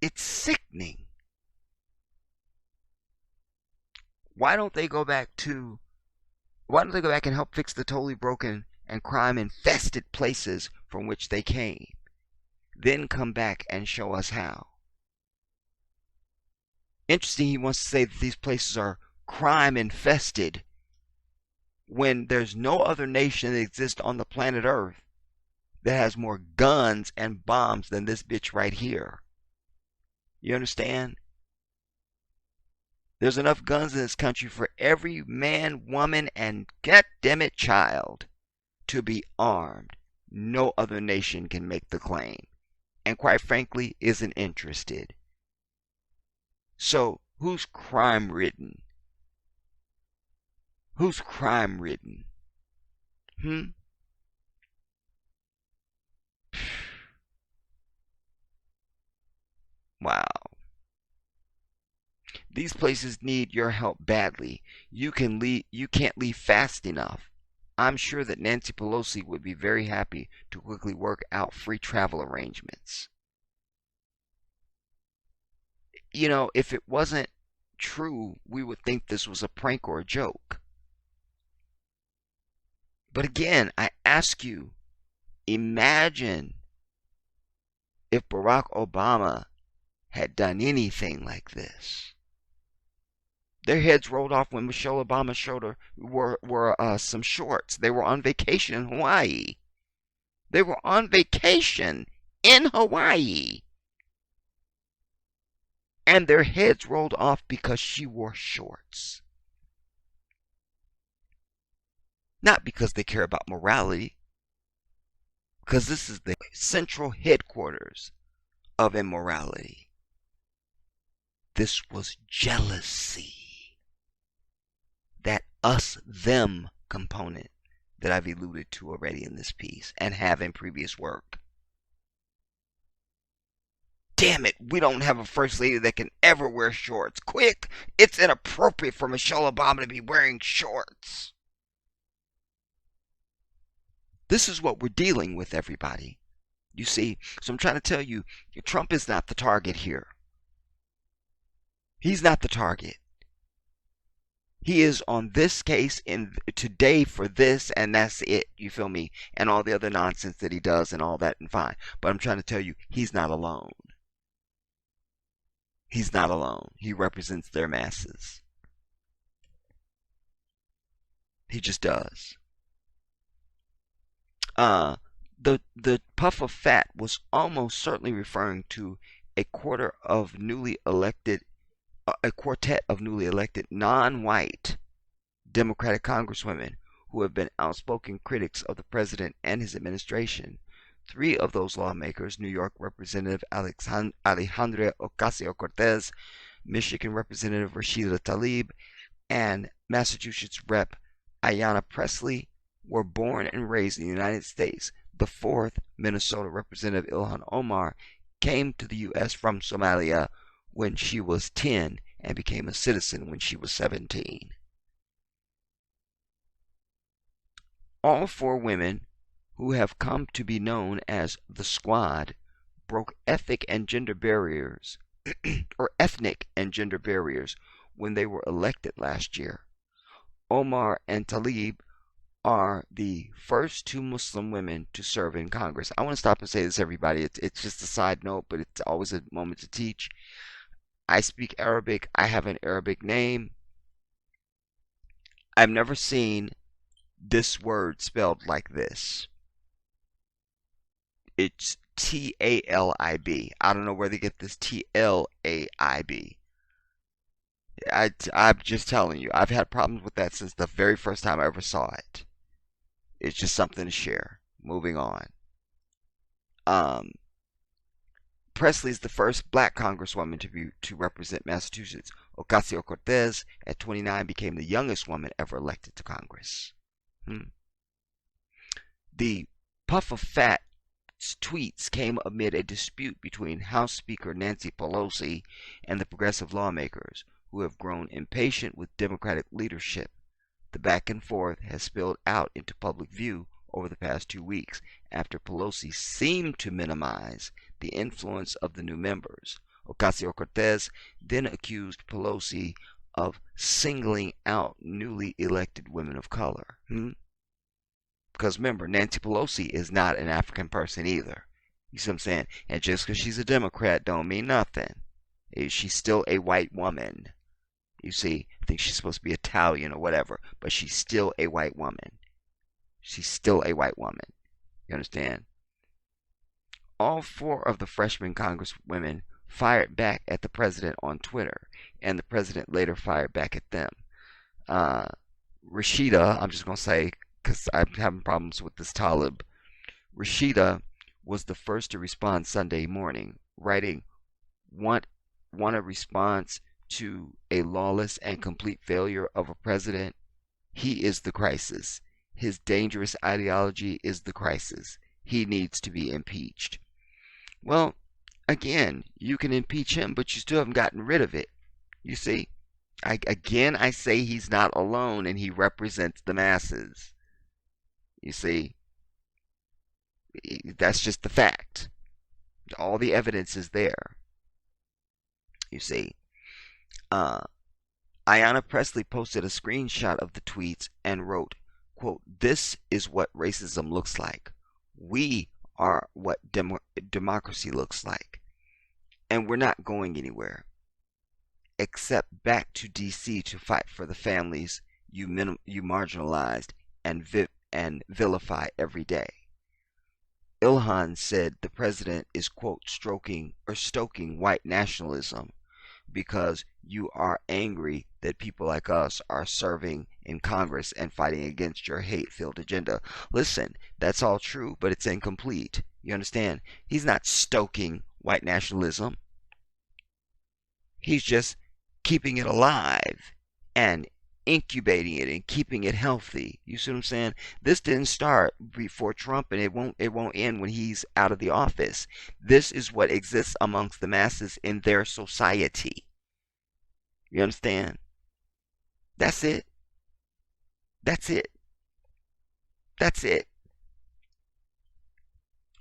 It's sickening. Why don't they go back and help fix the totally broken and crime-infested places from which they came? Then come back and show us how. Interesting, he wants to say that these places are crime-infested when there's no other nation that exists on the planet Earth that has more guns and bombs than this bitch right here. You understand? There's enough guns in this country for every man, woman, and goddammit child to be armed. No other nation can make the claim. And quite frankly, isn't interested. So, who's crime-ridden? Who's crime-ridden? Wow. These places need your help badly. You can't leave fast enough. I'm sure that Nancy Pelosi would be very happy to quickly work out free travel arrangements. You know, if it wasn't true, we would think this was a prank or a joke. But again, I ask you, imagine if Barack Obama had done anything like this. Their heads rolled off when Michelle Obama showed her were some shorts. They were on vacation in Hawaii. They were on vacation in Hawaii. And their heads rolled off because she wore shorts. Not because they care about morality. Because this is the central headquarters of immorality. This was jealousy. That us-them component that I've alluded to already in this piece and have in previous work. Damn it, we don't have a first lady that can ever wear shorts. Quick, it's inappropriate for Michelle Obama to be wearing shorts. This is what we're dealing with, everybody. You see, so I'm trying to tell you, Trump is not the target here. He's not the target. He is on this case in today for this, and that's it. You feel me? And all the other nonsense that he does and all that, and fine. But I'm trying to tell you, he's not alone. He's not alone. He represents their masses. He just does. The puff of fat was almost certainly referring to a quartet of newly elected non-white Democratic congresswomen who have been outspoken critics of the president and his administration. 3 of those lawmakers, New York Representative Alejandra Ocasio-Cortez, Michigan Representative Rashida Tlaib, and Massachusetts Rep. Ayanna Pressley, were born and raised in the United States. The 4th, Minnesota Representative Ilhan Omar, came to the U.S. from Somalia when she was 10 and became a citizen when she was 17. All four women, who have come to be known as the Squad, broke ethnic and gender barriers when they were elected last year. Omar and Talib are the first two Muslim women to serve in Congress. I want to stop and say this, everybody. It's just a side note, but it's always a moment to teach. I speak Arabic. I have an Arabic name. I've never seen this word spelled like this. It's Talib. I don't know where they get this Tlaib. I'm just telling you, I've had problems with that since the very first time I ever saw it. It's just something to share. Moving on. Presley is the first black congresswoman to represent Massachusetts. Ocasio-Cortez, at 29, became the youngest woman ever elected to Congress. The puff of fat tweets came amid a dispute between House Speaker Nancy Pelosi and the progressive lawmakers, who have grown impatient with Democratic leadership. The back and forth has spilled out into public view over the past 2 weeks after Pelosi seemed to minimize the influence of the new members. Ocasio-Cortez then accused Pelosi of singling out newly elected women of color. Because remember, Nancy Pelosi is not an African person either. You see what I'm saying? And just because she's a Democrat don't mean nothing. She's still a white woman. You see, I think she's supposed to be Italian or whatever, but she's still a white woman. She's still a white woman. You understand? All four of the freshman congresswomen fired back at the president on Twitter, and the president later fired back at them. Rashida, I'm just going to say, because I'm having problems with this Talib. Rashida was the first to respond Sunday morning, writing, want a response to a lawless and complete failure of a president? He is the crisis. His dangerous ideology is the crisis. He needs to be impeached. Well, again, you can impeach him, but you still haven't gotten rid of it. You see, I say he's not alone, and he represents the masses. You see, that's just the fact. All the evidence is there. You see, Ayanna Pressley posted a screenshot of the tweets and wrote, quote, "This is what racism looks like. We are what democracy looks like. And we're not going anywhere, except back to D.C. to fight for the families you marginalized and vilify every day." Ilhan said the president is, quote, stoking white nationalism because you are angry that people like us are serving in Congress and fighting against your hate-filled agenda. Listen, that's all true, but it's incomplete. You understand? He's not stoking white nationalism. He's just keeping it alive and incubating it and keeping it healthy. You see what I'm saying? This didn't start before Trump, and it won't end when he's out of the office. This is what exists amongst the masses in their society. You understand? That's it. That's it. That's it.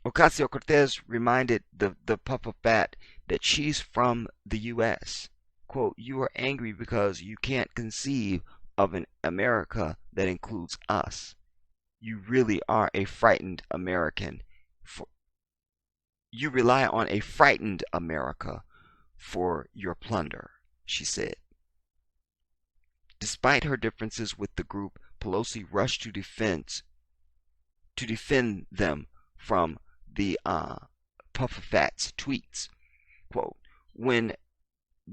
Ocasio-Cortez reminded the puff of fat that she's from the U.S. Quote, "You are angry because you can't conceive of an America that includes us. You really are a frightened American. You rely on a frightened America for your plunder," she said. Despite her differences with the group, Pelosi rushed to defend them from the puff of fat's tweets. Quote, "When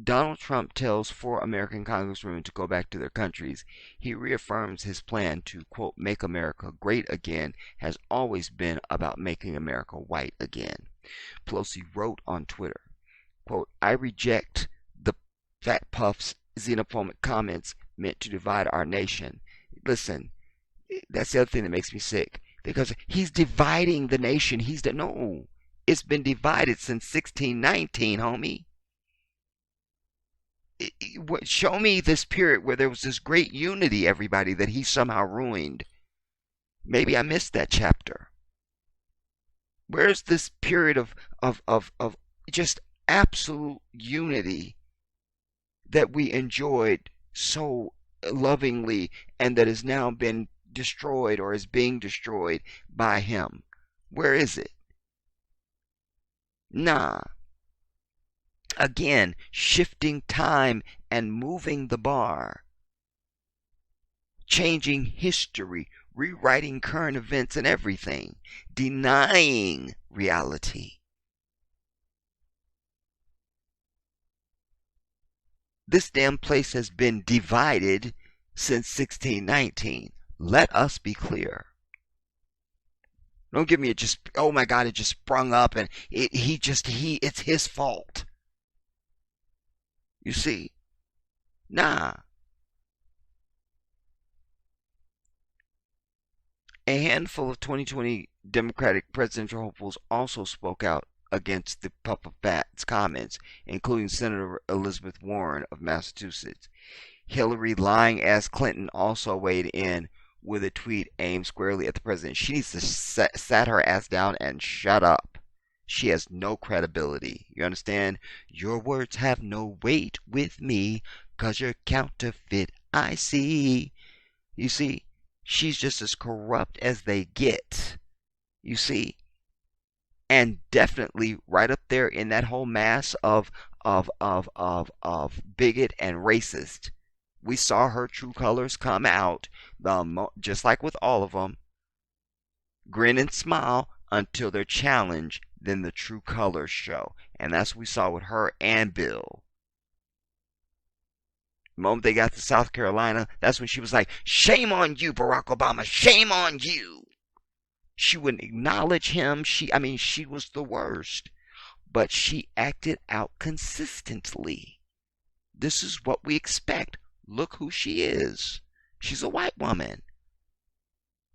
Donald Trump tells 4 American congresswomen to go back to their countries, he reaffirms his plan to, quote, make America great again has always been about making America white again." Pelosi wrote on Twitter, quote, "I reject the fat puff's xenophobic comments meant to divide our nation." Listen, that's the other thing that makes me sick, because he's dividing the nation. No, it's been divided since 1619, homie. Show me this period where there was this great unity, everybody, that he somehow ruined. Maybe I missed that chapter. Where's this period of just absolute unity that we enjoyed so lovingly and that has now been destroyed or is being destroyed by him? Where is it? Nah. Again, shifting time and moving the bar, changing history, rewriting current events and everything, denying reality. This damn place has been divided since 1619. Let us be clear. Don't give me it just, oh my God, it just sprung up and it's his fault. You see? Nah. A handful of 2020 Democratic presidential hopefuls also spoke out against the puff of Pat's comments, including Senator Elizabeth Warren of Massachusetts. Hillary lying ass Clinton also weighed in with a tweet aimed squarely at the president. She needs to sat her ass down and shut up. She has no credibility. You understand? Your words have no weight with me, 'cause you're counterfeit, I see. You see? She's just as corrupt as they get. You see? And definitely right up there in that whole mass of bigot and racist. We saw her true colors come out, just like with all of them. Grin and smile until they're challenged, then the true colors show. And that's what we saw with her and Bill. The moment they got to South Carolina, that's when she was like, shame on you, Barack Obama, shame on you. She wouldn't acknowledge him. She was the worst. But she acted out consistently. This is what we expect. Look who she is. She's a white woman.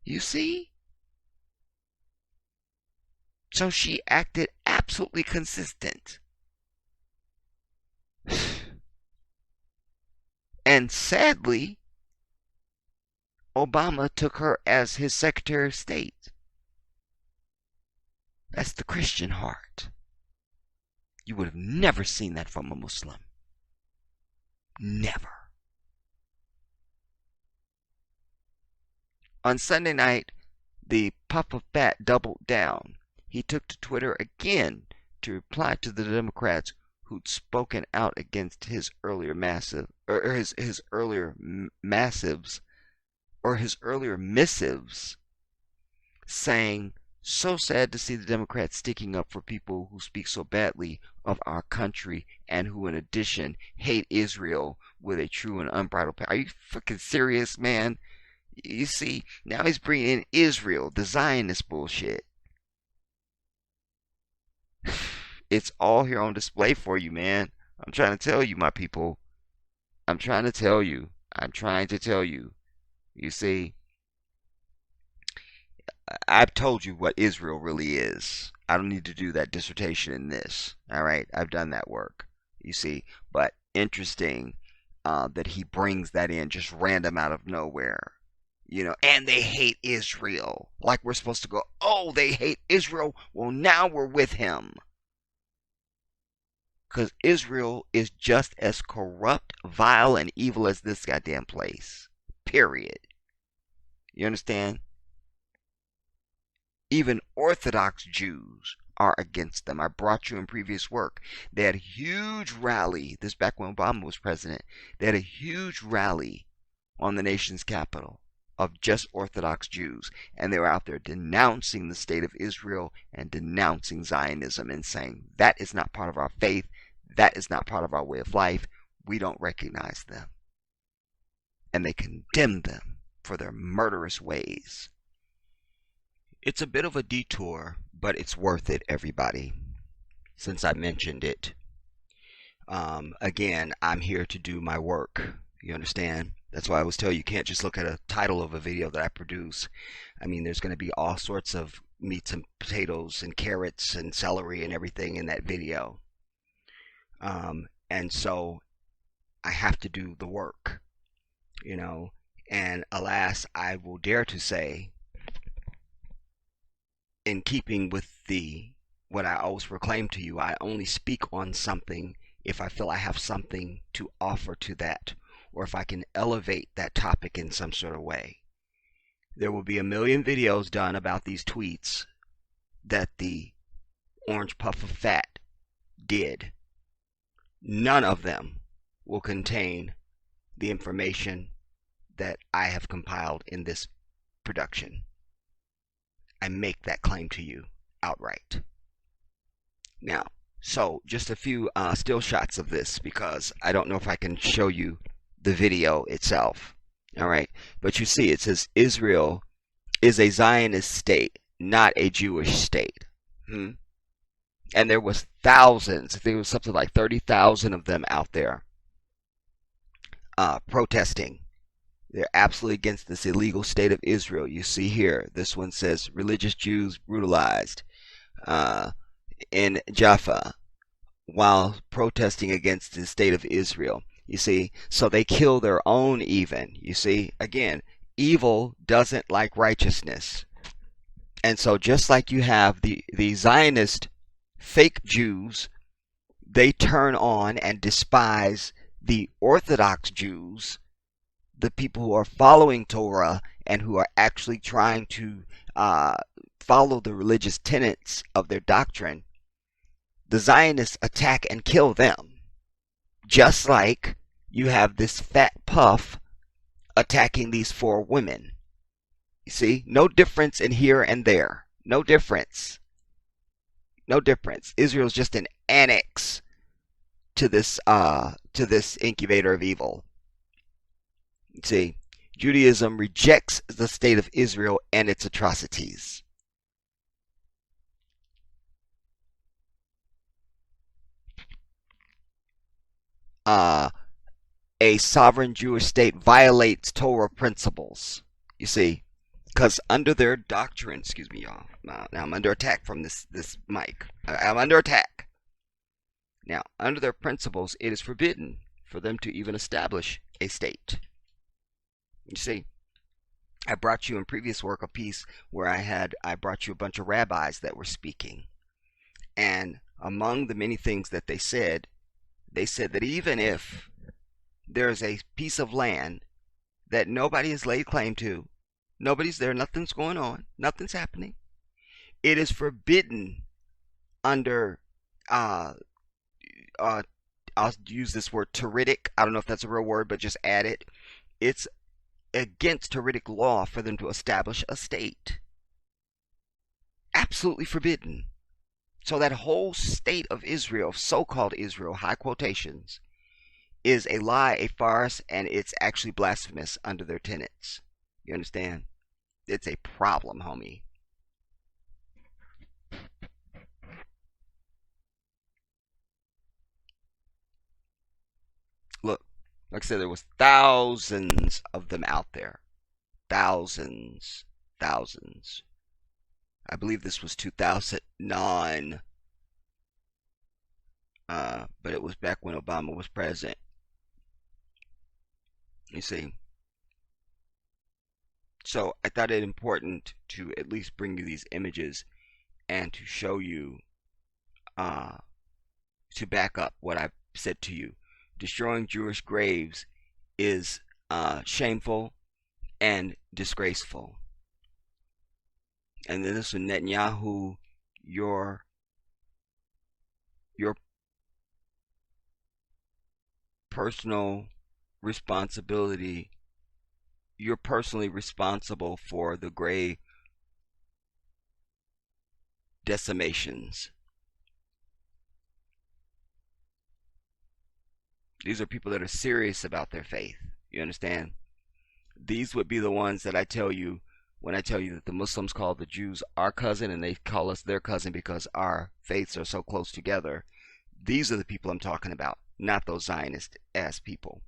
You see? So she acted absolutely consistent. And sadly, Obama took her as his Secretary of State. That's the Christian heart. You would have never seen that from a Muslim. Never. On Sunday night, the puff of fat doubled down. He took to Twitter again to reply to the Democrats who'd spoken out against his earlier missives, saying, so sad to see the Democrats sticking up for people who speak so badly of our country and who in addition hate Israel with a true and unbridled power. Are you fucking serious, man? You see, now he's bringing in Israel, the Zionist bullshit. It's all here on display for you, man. I'm trying to tell you, my people. I'm trying to tell you. You see, I've told you what Israel really is. I don't need to do that dissertation in this. All right, I've done that work. You see, but interesting that he brings that in just random out of nowhere. You know, and they hate Israel. Like we're supposed to go, oh, they hate Israel. Well, now we're with him. Because Israel is just as corrupt, vile, and evil as this goddamn place. Period. You understand? Even Orthodox Jews are against them. I brought you in previous work. They had a huge rally, this back when Obama was president. They had a huge rally on the nation's capital of just Orthodox Jews. And they were out there denouncing the state of Israel and denouncing Zionism and saying, that is not part of our faith. That is not part of our way of life. We don't recognize them. And they condemned them for their murderous ways. It's a bit of a detour, but it's worth it, everybody, since I mentioned it. Again, I'm here to do my work. You understand? That's why I always tell you, you can't just look at a title of a video that I produce. I mean, there's going to be all sorts of meats and potatoes and carrots and celery and everything in that video. And so I have to do the work, you know. And alas, I will dare to say, in keeping with the what I always proclaim to you, I only speak on something if I feel I have something to offer to that, or if I can elevate that topic in some sort of way. There will be a million videos done about these tweets that the orange puff of fat did. None of them will contain the information that I have compiled in this production. I make that claim to you outright. Now, so just a few still shots of this because I don't know if I can show you the video itself. All right, but you see it says Israel is a Zionist state, not a Jewish state. Hmm? And there was thousands, I think it was something like 30,000 of them out there protesting. They're absolutely against this illegal state of Israel. You see here, this one says religious Jews brutalized in Jaffa while protesting against the state of Israel. You see, so they kill their own even. You see, again, evil doesn't like righteousness. And so just like you have the Zionist fake Jews, they turn on and despise the Orthodox Jews, the people who are following Torah and who are actually trying to follow the religious tenets of their doctrine. The Zionists attack and kill them, just like you have this fat puff attacking these four women. You see, no difference in here and there. No difference. No difference. Israel's just an annex to this incubator of evil. You see, Judaism rejects the state of Israel and its atrocities. A sovereign Jewish state violates Torah principles. You see, because under their doctrine, excuse me, y'all. Now I'm under attack from this mic. I'm under attack. Now, under their principles, it is forbidden for them to even establish a state. You see, I brought you in previous work a piece where I brought you a bunch of rabbis that were speaking. And among the many things that they said that even if there's a piece of land that nobody has laid claim to, nobody's there, nothing's going on, nothing's happening, it is forbidden under I'll use this word Tauritic. I don't know if that's a real word, but just add it. It's against Tauritic law for them to establish a state. Absolutely forbidden. So that whole state of Israel, so-called Israel, high quotations, is a lie, a farce, and it's actually blasphemous under their tenets. You understand? It's a problem, homie. Look, like I said, there was thousands of them out there. Thousands. Thousands. I believe this was 2009. But it was back when Obama was president. You see. So I thought it important to at least bring you these images and to show you, to back up what I've said to you. Destroying Jewish graves is shameful and disgraceful. And then this is Netanyahu, your personal responsibility. You're personally responsible for the grave decimations. These are people that are serious about their faith. You understand? These would be the ones that I tell you when I tell you that the Muslims call the Jews our cousin and they call us their cousin because our faiths are so close together. These are the people I'm talking about, not those Zionist ass people.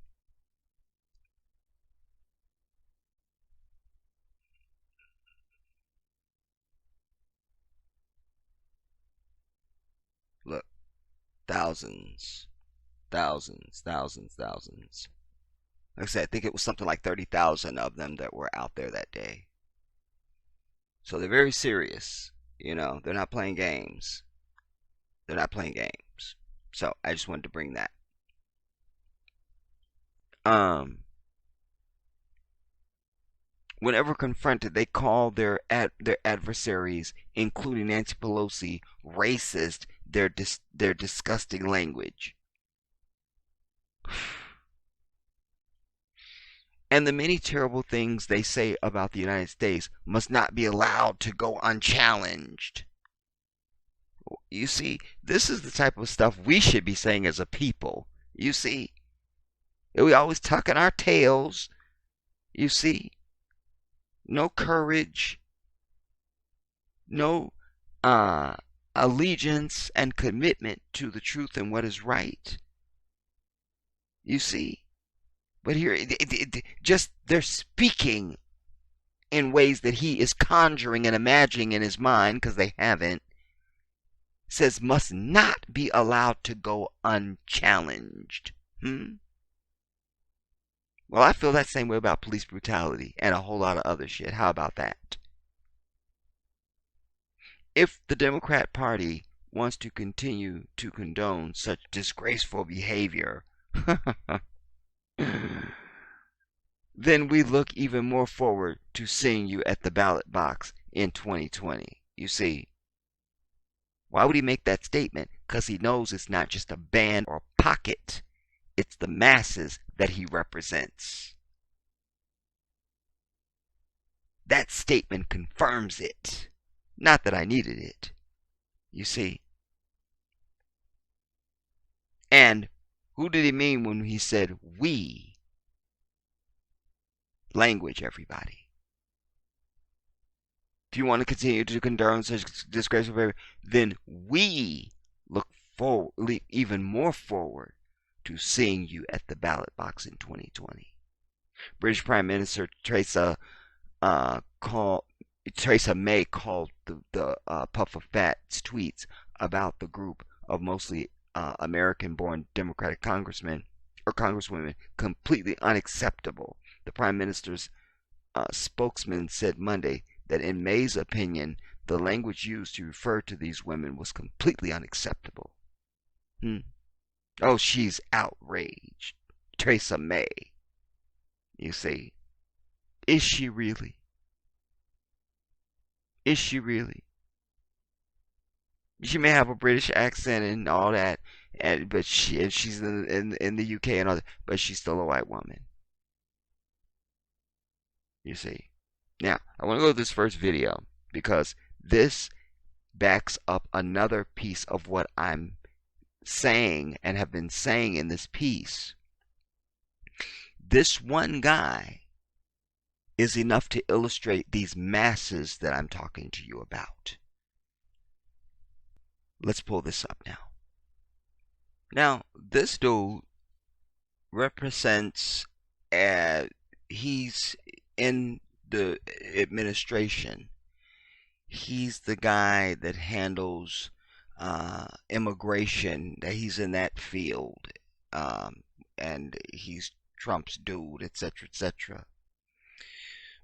Look, thousands, thousands. Like I said, I think it was something like 30,000 of them that were out there that day. So they're very serious. They're not playing games. They're not playing games. So I just wanted to bring that. Whenever confronted, they call their adversaries, including Nancy Pelosi, racist. Their disgusting language. And the many terrible things they say about the United States must not be allowed to go unchallenged. You see, this is the type of stuff we should be saying as a people. You see, we always tucking our tails. You see, no courage, no allegiance and commitment to the truth and what is right. You see, but here, just they're speaking in ways that he is conjuring and imagining in his mind, because they haven't. Says must not be allowed to go unchallenged. Well, I feel that same way about police brutality and a whole lot of other shit. How about that? If the Democrat Party wants to continue to condone such disgraceful behavior, then we look even more forward to seeing you at the ballot box in 2020. You see, why would he make that statement? Because he knows it's not just a band or a pocket. It's the masses that he represents. That statement confirms it. Not that I needed it. You see. And who did he mean when he said we? Language, everybody. If you want to continue to condone such disgraceful behavior, then we look forward, even more forward, to seeing you at the ballot box in 2020. British Prime Minister Theresa May called the puff of fat's tweets about the group of mostly American-born Democratic congressmen or congresswomen completely unacceptable. The Prime Minister's spokesman said Monday that in May's opinion, the language used to refer to these women was completely unacceptable. Oh, she's outraged. Theresa May. You see. Is she really? Is she really? She may have a British accent and all that, but she's in the UK and all that, but she's still a white woman. You see. Now, I want to go to this first video because this backs up another piece of what I'm saying and have been saying in this piece. This one guy is enough to illustrate these masses that I'm talking to you about. Let's pull this up now. Now, this dude represents, he's in the administration. He's the guy that handles immigration. That he's in that field, and he's Trump's dude, etc., etc.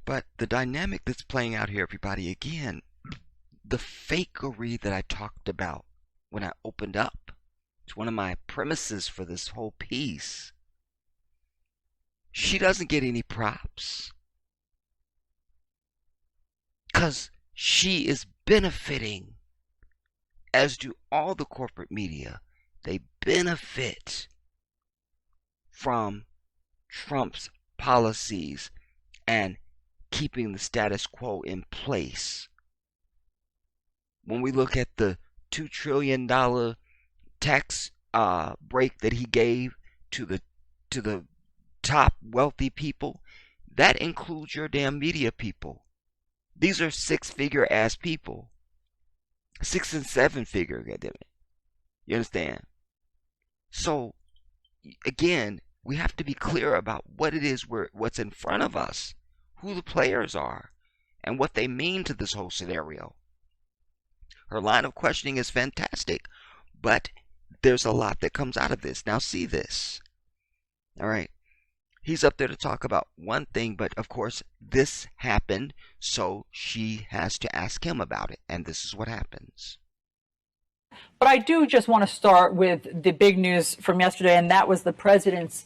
But the dynamic that's playing out here, everybody, again, the fakery that I talked about when I opened up, it's one of my premises for this whole piece. She doesn't get any props because she is benefiting, as do all the corporate media. They benefit from Trump's policies and keeping the status quo in place. When we look at the $2 trillion tax break that he gave to the top wealthy people, that includes your damn media people. These are six-figure ass people. 6 and 7 figure, goddammit. You understand? So, again, we have to be clear about what it is, what's in front of us, who the players are, and what they mean to this whole scenario. Her line of questioning is fantastic, but there's a lot that comes out of this. Now, see this. All right. He's up there to talk about one thing, but of course, this happened, so she has to ask him about it. And this is what happens.
But I do just want to start with the big news from yesterday, and that was the president's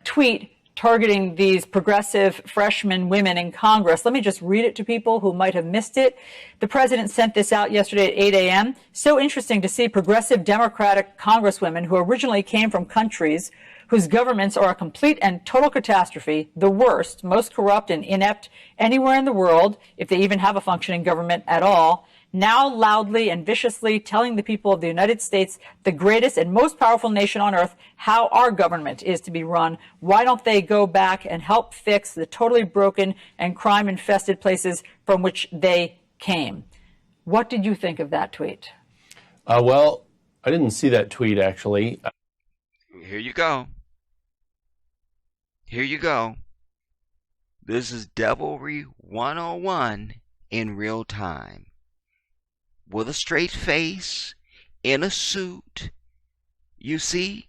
tweet targeting these progressive freshman women in Congress. Let me just read it to people who might have missed it. The president sent this out yesterday at 8 a.m. So interesting to see progressive Democratic congresswomen who originally came from countries whose governments are a complete and total catastrophe, the worst, most corrupt and inept anywhere in the world, if they even have a functioning government at all, now loudly and viciously telling the people of the United States, the greatest and most powerful nation on earth, how our government is to be run. Why don't they go back and help fix the totally broken and crime-infested places from which they came? What did you think of that tweet?
Well, I didn't see that tweet, actually.
Here you go. Here you go. This is Devilry 101 in real time. With a straight face, in a suit. You see,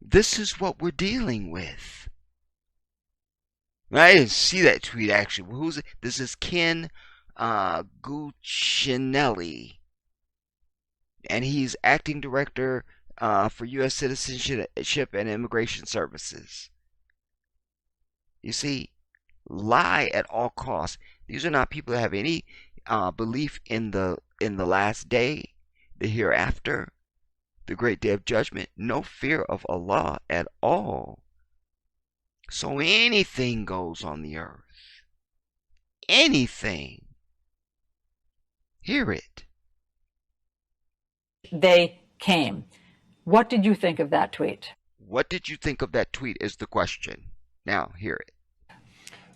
this is what we're dealing with. I didn't see that tweet, actually. Who's it? This is Ken Guccinelli. And he's acting director for U.S. Citizenship and Immigration Services. You see, lie at all costs. These are not people that have any belief in the last day, the hereafter, the great day of judgment. No fear of Allah at all. So anything goes on the earth. Anything. Hear it.
They came. What did you think of that tweet?
What did you think of that tweet is the question. Now, hear it.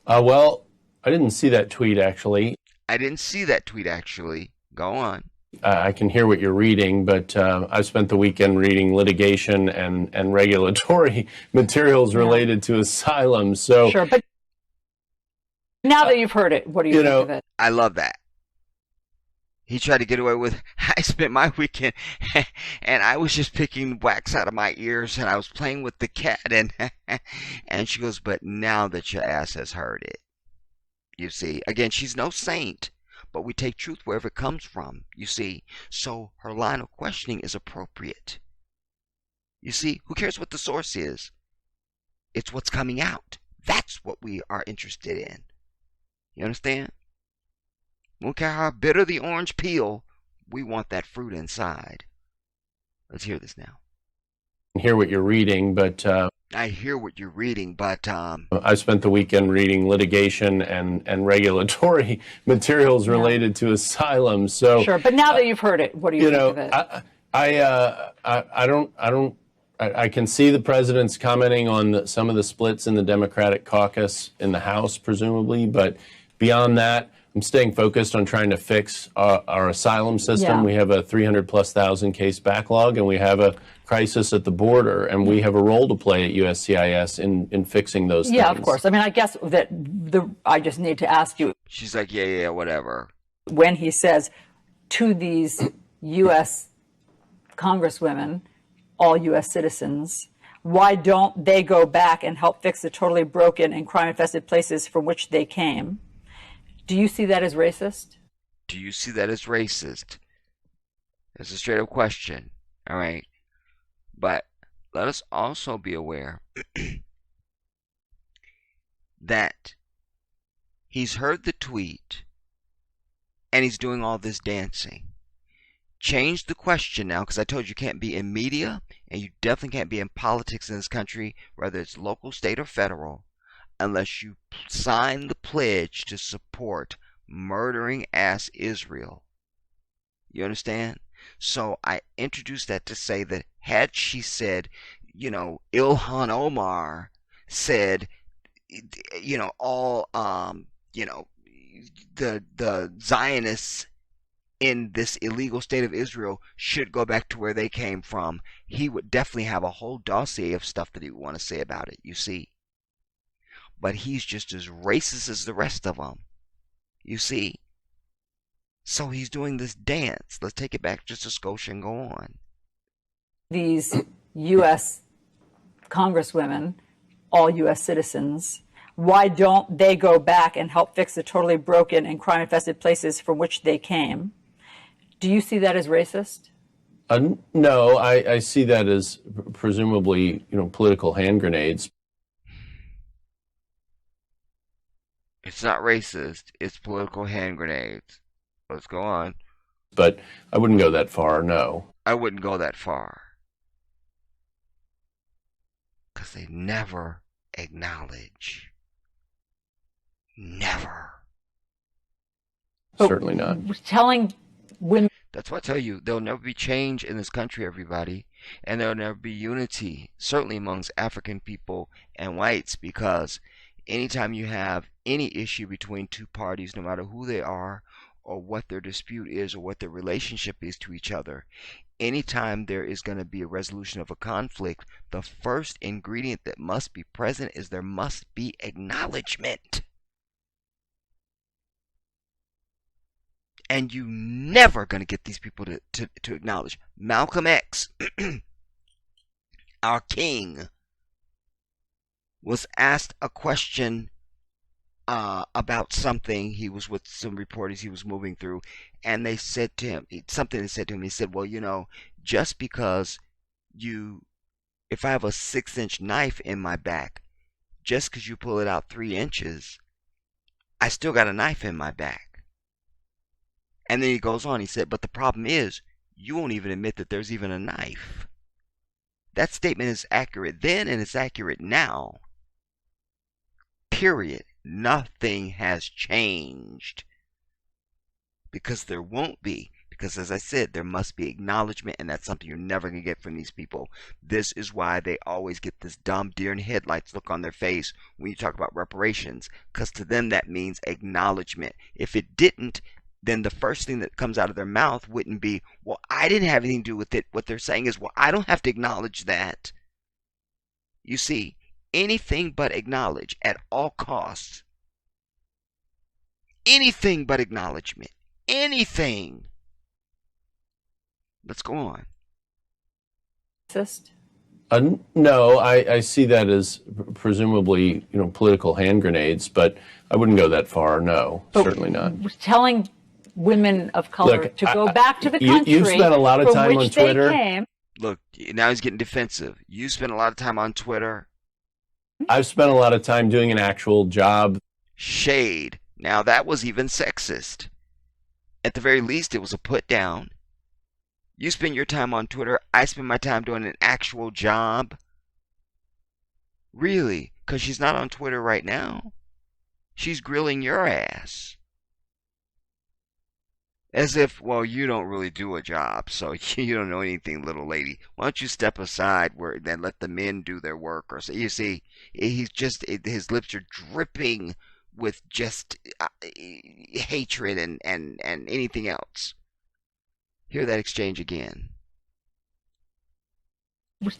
Well, I didn't see that tweet, actually.
I didn't see that tweet, actually. Go on.
I can hear what you're reading, but I've spent the weekend reading litigation and regulatory materials related to asylum. So
sure, but now that you've heard it, what do you think of it?
I love that. He tried to get away with, I spent my weekend and I was just picking wax out of my ears and I was playing with the cat and she goes, but now that your ass has heard it. You see, again, she's no saint, but we take truth wherever it comes from, you see. So her line of questioning is appropriate. You see, who cares what the source is? It's what's coming out. That's what we are interested in. You understand? We don't care how bitter the orange peel, we want that fruit inside. Let's hear this now.
I can hear what you're reading, but
I hear what you're reading, but
I spent the weekend reading litigation and regulatory materials related to asylum. So
sure, but now that you've heard it, what do you think of it?
I can see the president's commenting on some of the splits in the Democratic caucus in the House, presumably, but beyond that, I'm staying focused on trying to fix our asylum system.
Yeah.
We have a 300,000+ case backlog, and we have a crisis at the border, and we have a role to play at USCIS in fixing those things.
Yeah, of course. I mean, I guess that I just need to ask you.
She's like, yeah, whatever.
When he says to these U.S. congresswomen, all U.S. citizens, why don't they go back and help fix the totally broken and crime-infested places from which they came? Do you see that as racist?
Do you see that as racist? That's a straight up question. All right. But let us also be aware that he's heard the tweet and he's doing all this dancing. Change the question now, because I told you you can't be in media and you definitely can't be in politics in this country, whether it's local, state, or federal, unless you sign the pledge to support murdering ass Israel. You understand? So I introduced that to say that had she said, Ilhan Omar said, all, the Zionists in this illegal state of Israel should go back to where they came from, he would definitely have a whole dossier of stuff that he would want to say about it, you see. But he's just as racist as the rest of them, you see. So he's doing this dance. Let's take it back just a skosh and go on.
these U.S. congresswomen, all U.S. citizens, why don't they go back and help fix the totally broken and crime-infested places from which they came? Do you see that as racist?
No, I see that as presumably, political hand grenades.
It's not racist. It's political hand grenades. Let's go on.
But I wouldn't go that far, no.
I wouldn't go that far. Because they never acknowledge. Never.
Certainly not.
Telling women.
That's why I tell you, there'll never be change in this country, everybody. And there'll never be unity, certainly amongst African people and whites, because anytime you have any issue between two parties, no matter who they are, or what their dispute is, or what their relationship is to each other, anytime there is going to be a resolution of a conflict, the first ingredient that must be present is there must be acknowledgement. And you never going to get these people to acknowledge. Malcolm X, our king, was asked a question about something. He was with some reporters he was moving through, and they said to him, he said, well, just because if I have a 6-inch knife in my back, just because you pull it out 3 inches, I still got a knife in my back. And then he goes on, he said, but the problem is, you won't even admit that there's even a knife. That statement is accurate then and it's accurate now. Period. Nothing has changed. Because there won't be. Because as I said, there must be acknowledgement, and that's something you're never going to get from these people. This is why they always get this dumb deer in headlights look on their face when you talk about reparations. Because to them that means acknowledgement. If it didn't, then the first thing that comes out of their mouth wouldn't be, well, I didn't have anything to do with it. What they're saying is, well, I don't have to acknowledge that. You see, anything but acknowledge at all costs. Anything but acknowledgement. Anything. Let's go on.
No, I see that as presumably, political hand grenades, but I wouldn't go that far, no, certainly not.
Telling women of color to go back to the country
you've spent a lot of time on Twitter.
Came.
Look, now he's getting defensive. You spend a lot of time on Twitter.
I've spent a lot of time doing an actual job.
Shade. Now that was even sexist. At the very least, it was a put down. You spend your time on Twitter. I spend my time doing an actual job. Really? Because she's not on Twitter right now. She's grilling your ass. As if, well, you don't really do a job, so you don't know anything, little lady. Why don't you step aside then let the men do their work? Or so you see, his lips are dripping with just hatred and anything else. Hear that exchange again.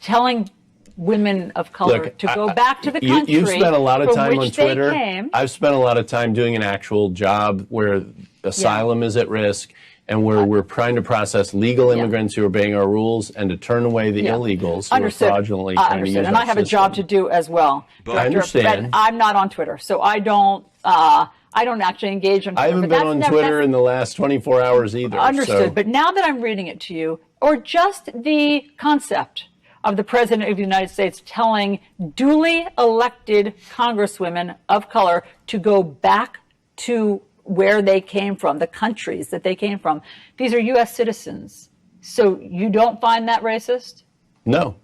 Telling women of color to go back to the country.
You've spent a lot of time on Twitter.
Came.
I've spent a lot of time doing an actual job where asylum is at risk and where we're trying to process legal immigrants who are obeying our rules and to turn away the illegals who are fraudulently trying to use
and I have a job to do as well.
I understand.
But I'm not on Twitter, so I don't actually engage on Twitter.
I haven't been on Twitter in the last 24 hours either.
Understood.
So.
But now that I'm reading it to you, or just the concept of the President of the United States telling duly elected congresswomen of color to go back to where they came from, the countries that they came from. These are U.S. citizens. So you don't find that racist?
No.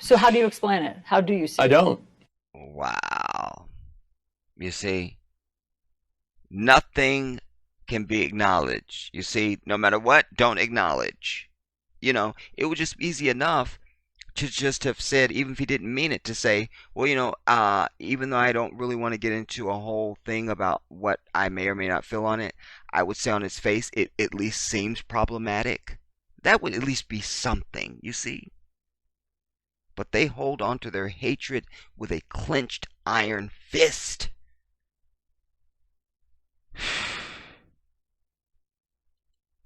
So how do you explain it? How do you see it?
I don't.
Wow. You see, nothing can be acknowledged. You see, no matter what, don't acknowledge. It was just easy enough to just have said, even if he didn't mean it, to say, well, even though I don't really want to get into a whole thing about what I may or may not feel on it, I would say on its face, it at least seems problematic. That would at least be something, you see. But they hold on to their hatred with a clenched iron fist.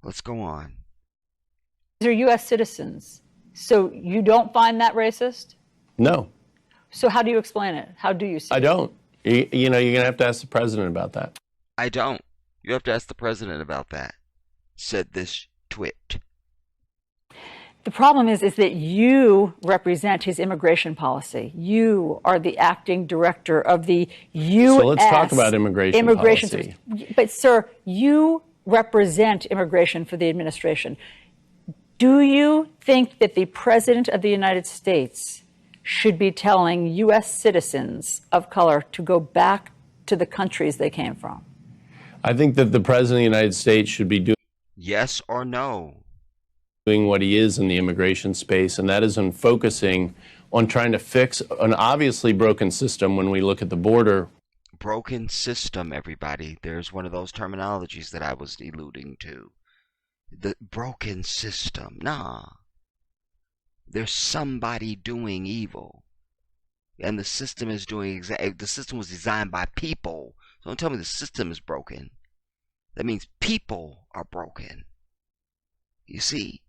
Let's go on.
These are U.S. citizens. So you don't find that racist?
No,
So how do you explain it? How do you see
I
it?
don't. You know, you're going to have to ask the president about that.
I don't. You have to ask the president about that, said this twit.
The problem is that you represent his immigration policy. You are the acting director of the U.S.
So let's talk about immigration policy.
But, sir, you represent immigration for the administration. Do you think that the president of the United States should be telling U.S. citizens of color to go back to the countries they came from?
I think that the president of the United States should be
Yes or no?
doing what he is in the immigration space, and that is on focusing on trying to fix an obviously broken system when we look at the border.
Broken system, everybody. There's one of those terminologies that I was alluding to. The broken system. Nah. There's somebody doing evil. And the system is doing the system was designed by people. So don't tell me the system is broken. That means people are broken. You see,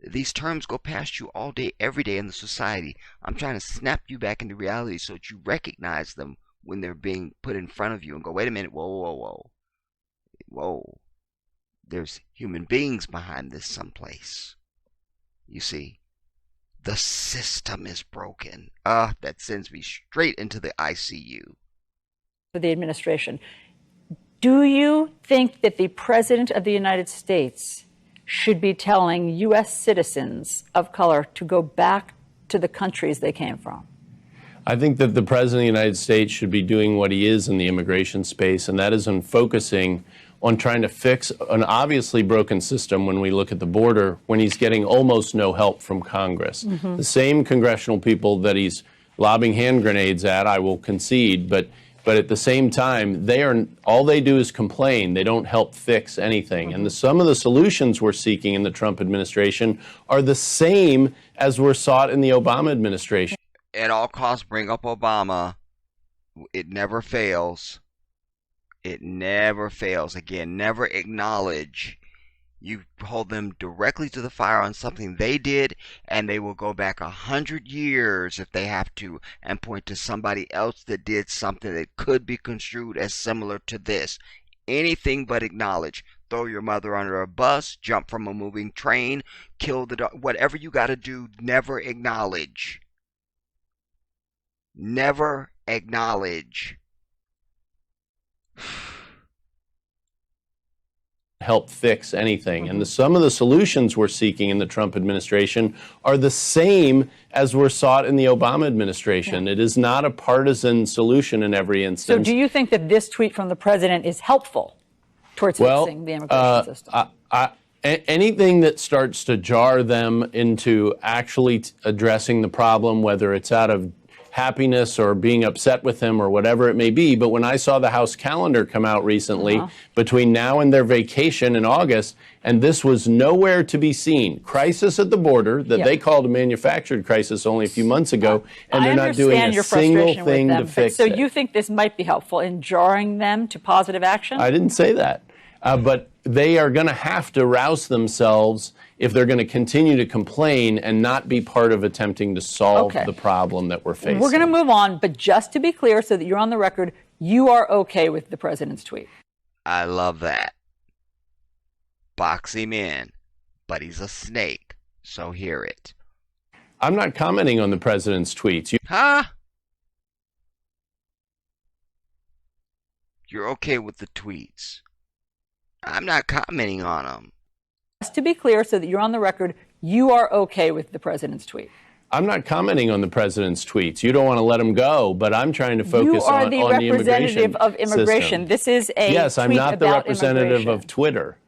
these terms go past you all day, every day in the society. I'm trying to snap you back into reality so that you recognize them when they're being put in front of you and go, wait a minute, whoa, whoa, whoa. Whoa. There's human beings behind this someplace. You see, the system is broken. That sends me straight into the ICU.
For the administration. Do you think that the president of the United States should be telling U.S. citizens of color to go back to the countries they came from?
I think that the president of the United States should be doing what he is in the immigration space, and that is on focusing on trying to fix an obviously broken system when we look at the border, when he's getting almost no help from Congress. The same congressional people that he's lobbing hand grenades at, I will concede, but at the same time, all they do is complain. They don't help fix anything. And some of the solutions we're seeking in the Trump administration are the same as were sought in the Obama administration.
At all costs, bring up Obama. It never fails. It never fails. Again, never acknowledge. You hold them directly to the fire on something they did, and they will go back 100 years if they have to and point to somebody else that did something that could be construed as similar to this. Anything but acknowledge. Throw your mother under a bus, jump from a moving train, kill the dog. Whatever you got to do, never acknowledge. Never acknowledge.
Help fix anything. And some of the solutions we're seeking in the Trump administration are the same as were sought in the Obama administration. It is not a partisan solution in every instance.
So do you think that this tweet from the president is helpful towards fixing the immigration system?
Anything that starts to jar them into actually addressing the problem, whether it's out of happiness or being upset with him or whatever it may be. But when I saw the House calendar come out recently, between now and their vacation in August, and this was nowhere to be seen. Crisis at the border that they called a manufactured crisis only a few months ago, and they're not doing a single thing to fix it.
So you think this might be helpful in jarring them to positive action?
I didn't say that. But they are going to have to rouse themselves if they're going to continue to complain and not be part of attempting to solve the problem that we're facing.
We're going to move on, but just to be clear so that you're on the record, you are okay with the president's tweet.
I love that. Box him in, but he's a snake, so hear it.
I'm not commenting on the president's tweets.
You're okay with the tweets. I'm not commenting on them.
Just to be clear so that you're on the record, you are okay with the president's tweet.
I'm not commenting on the president's tweets. You don't want to let him go, but I'm trying to focus on the immigration
You are the representative of immigration.
system.
This is a
Yes, I'm
tweet
not the
about
representative of Twitter.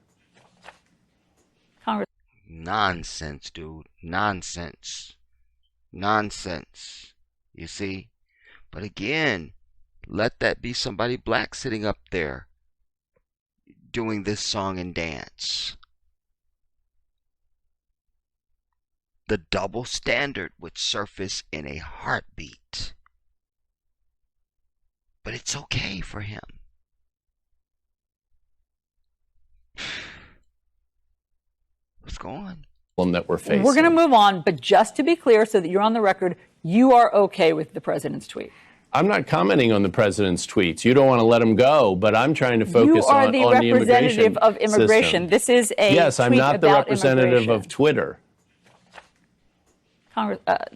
Congress.
Nonsense, dude. Nonsense. Nonsense. You see? But again, let that be somebody black sitting up there doing this song and dance. The double standard would surface in a heartbeat. But it's okay for him. Let's go on.
that we're facing.
We're going to move on, but just to be clear so that you're on the record, you are okay with the president's tweet.
I'm not commenting on the president's tweets. You don't want to let him go, but I'm trying to focus on the immigration
You are the representative of immigration.
system.
This is a
Yes, I'm
tweet
not the
about
representative of Twitter.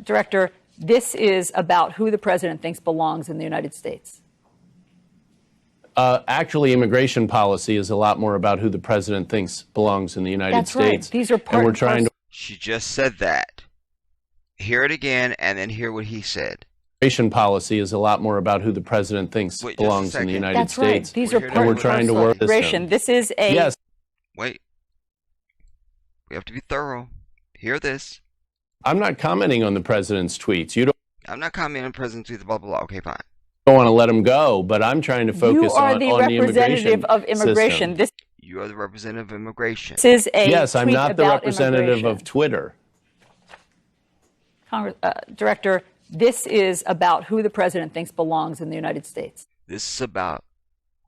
Director, this is about who the president thinks belongs in the United States.
Actually, immigration policy is a lot more about who the president thinks belongs in the United States.
Right. These are part
and we're
and
trying to.
She just said that. Hear it again, and then hear what he said.
Immigration policy is a lot more about who the president thinks belongs in the United
That's right.
States.
These are
And
part
we're
and
trying to
parcel
work
of immigration. This is a
Yes.
Wait. We have to be thorough. Hear this.
I'm not commenting on the president's tweets. You don't
I'm not commenting on President Tweet, blah, blah, blah. Okay, fine.
want to let him go, but I'm trying to focus on the
representative of immigration.
system.
You are the representative of immigration.
This is a
Yes, I'm
tweet
not the
about
representative
immigration.
of Twitter.
Director, this is about who the president thinks belongs in the United States.
This is about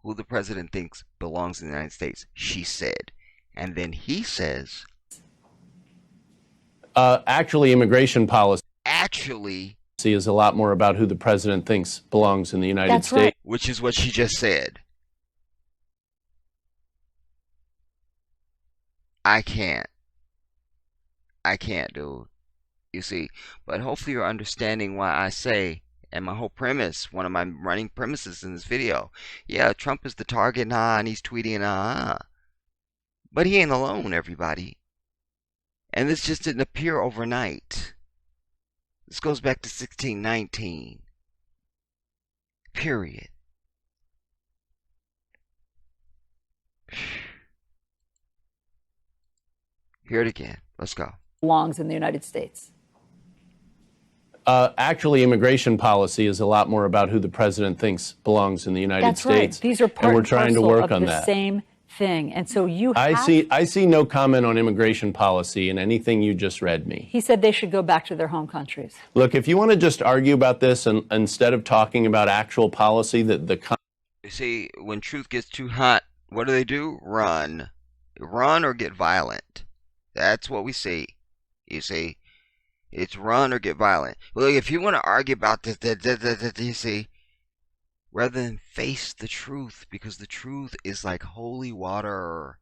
who the president thinks belongs in the United States, she said. And then he says,
Actually, immigration policy
actually,
is a lot more about who the president thinks belongs in the United
That's
States.
right.
which is what she just said. I can't, dude. You see, but hopefully you're understanding why I say, and my whole premise, one of my running premises in this video, yeah, Trump is the target, and he's tweeting, but he ain't alone, everybody. And this just didn't appear overnight. This goes back to 1619. Period. Hear it again. Let's go.
Belongs in the United States.
Actually, immigration policy is a lot more about who the president thinks belongs in the United
That's
States.
right. These are part
and we're
and
trying to
parcel
work
of
on
the
that.
same thing. And so you
I
have,
see no comment on immigration policy in anything you just read me.
he said they should go back to their home countries.
Look, if you want to just argue about this and instead of talking about actual policy, that the
You see, when truth gets too hot, what do? Run. Run or get violent. That's what we see. You see, it's run or get violent. Well, if you want to argue about this, you see, rather than face the truth, because the truth is like holy water.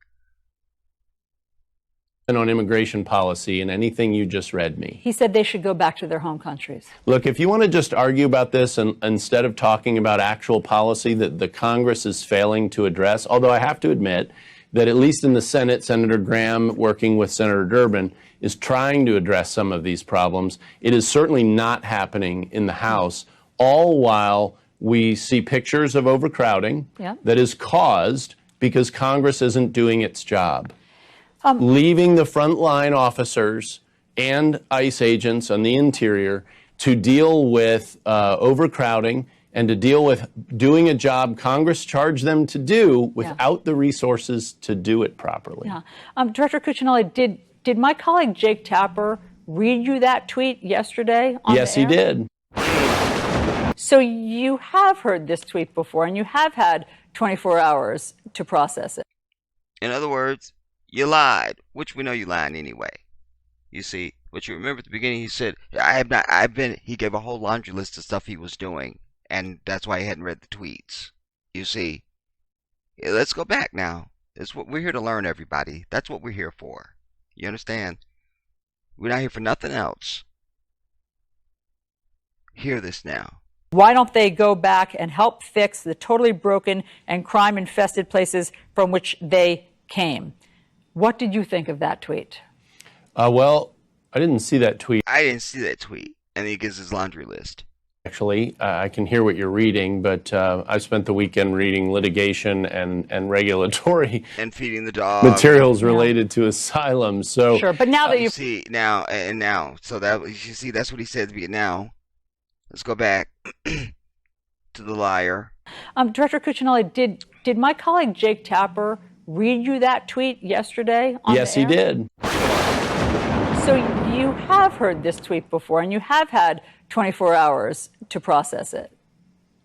on immigration policy in anything you just read me.
He said they should go back to their home countries.
Look, if you want to just argue about this and instead of talking about actual policy that the Congress is failing to address, although I have to admit that at least in the Senate, Senator Graham, working with Senator Durbin, is trying to address some of these problems. It is certainly not happening in the House, all while we see pictures of overcrowding that is caused because Congress isn't doing its job. Leaving the frontline officers and ICE agents on the interior to deal with overcrowding and to deal with doing a job Congress charged them to do without the resources to do it properly.
Director Cuccinelli, did my colleague Jake Tapper read you that tweet yesterday on
Yes,
the
he
air?
did.
So you have heard this tweet before, and you have had 24 hours to process it.
In other words, you lied, which we know you lied anyway. You see, but you remember at the beginning he said, he gave a whole laundry list of stuff he was doing, and that's why he hadn't read the tweets. You see, let's go back now. That's what we're here to learn, everybody. That's what we're here for. You understand? We're not here for nothing else. Hear this now.
Why don't they go back and help fix the totally broken and crime-infested places from which they came? What did you think of that tweet?
Well, I didn't see that tweet.
I didn't see that tweet. And he gives his laundry list.
Actually, I can hear what you're reading, but I spent the weekend reading litigation and regulatory
and feeding the dog
materials related to asylum. So
sure, but now that
you see now, so that you see that's what he said. Now, let's go back to the liar.
Director Cuccinelli, did my colleague Jake Tapper read you that tweet yesterday on
Yes,
the air?
he did.
So you have heard this tweet before, and you have had 24 hours to process it.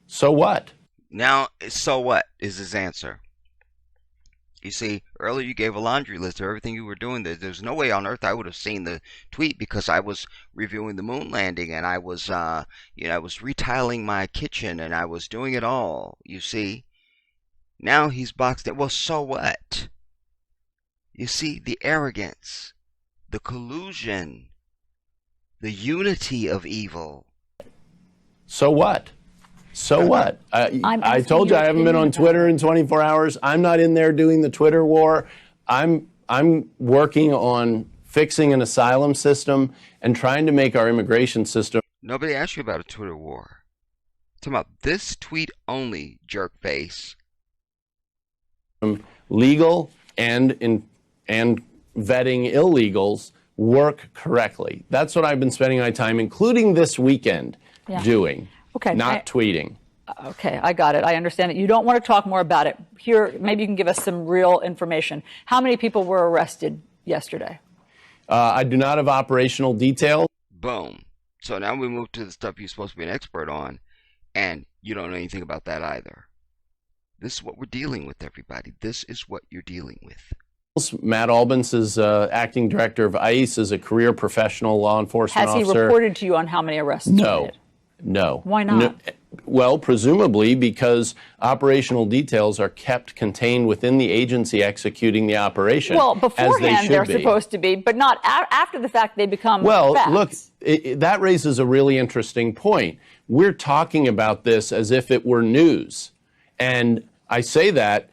So what?
Now, so what is his answer? You see, earlier you gave a laundry list of everything you were doing. There's no way on earth I would have seen the tweet because I was reviewing the moon landing and I was, I was retiling my kitchen and I was doing it all. You see, now he's boxed in. Well, so what? You see, the arrogance, the collusion, the unity of evil.
So what? So what? I told you I haven't been on Twitter in 24 hours. I'm not in there doing the Twitter war. I'm working on fixing an asylum system and trying to make our immigration system.
Nobody asked you about a Twitter war. I'm talking about this tweet only, jerk face.
Legal and vetting illegals work correctly. That's what I've been spending my time, including this weekend, doing.
Okay.
Not tweeting.
Okay, I got it. I understand it. You don't want to talk more about it. Here, maybe you can give us some real information. How many people were arrested yesterday?
I do not have operational details.
Boom. So now we move to the stuff you're supposed to be an expert on, and you don't know anything about that either. This is what we're dealing with, everybody. This is what you're dealing with.
Matt Albence is acting director of ICE, is a career professional law enforcement officer.
Has he reported to you on how many arrests were made?
No.
Why not?
No, well, presumably because operational details are kept contained within the agency executing the operation.
Well, beforehand they're supposed to be, but not after the fact they become facts.
Look, that raises a really interesting point. We're talking about this as if it were news. And I say that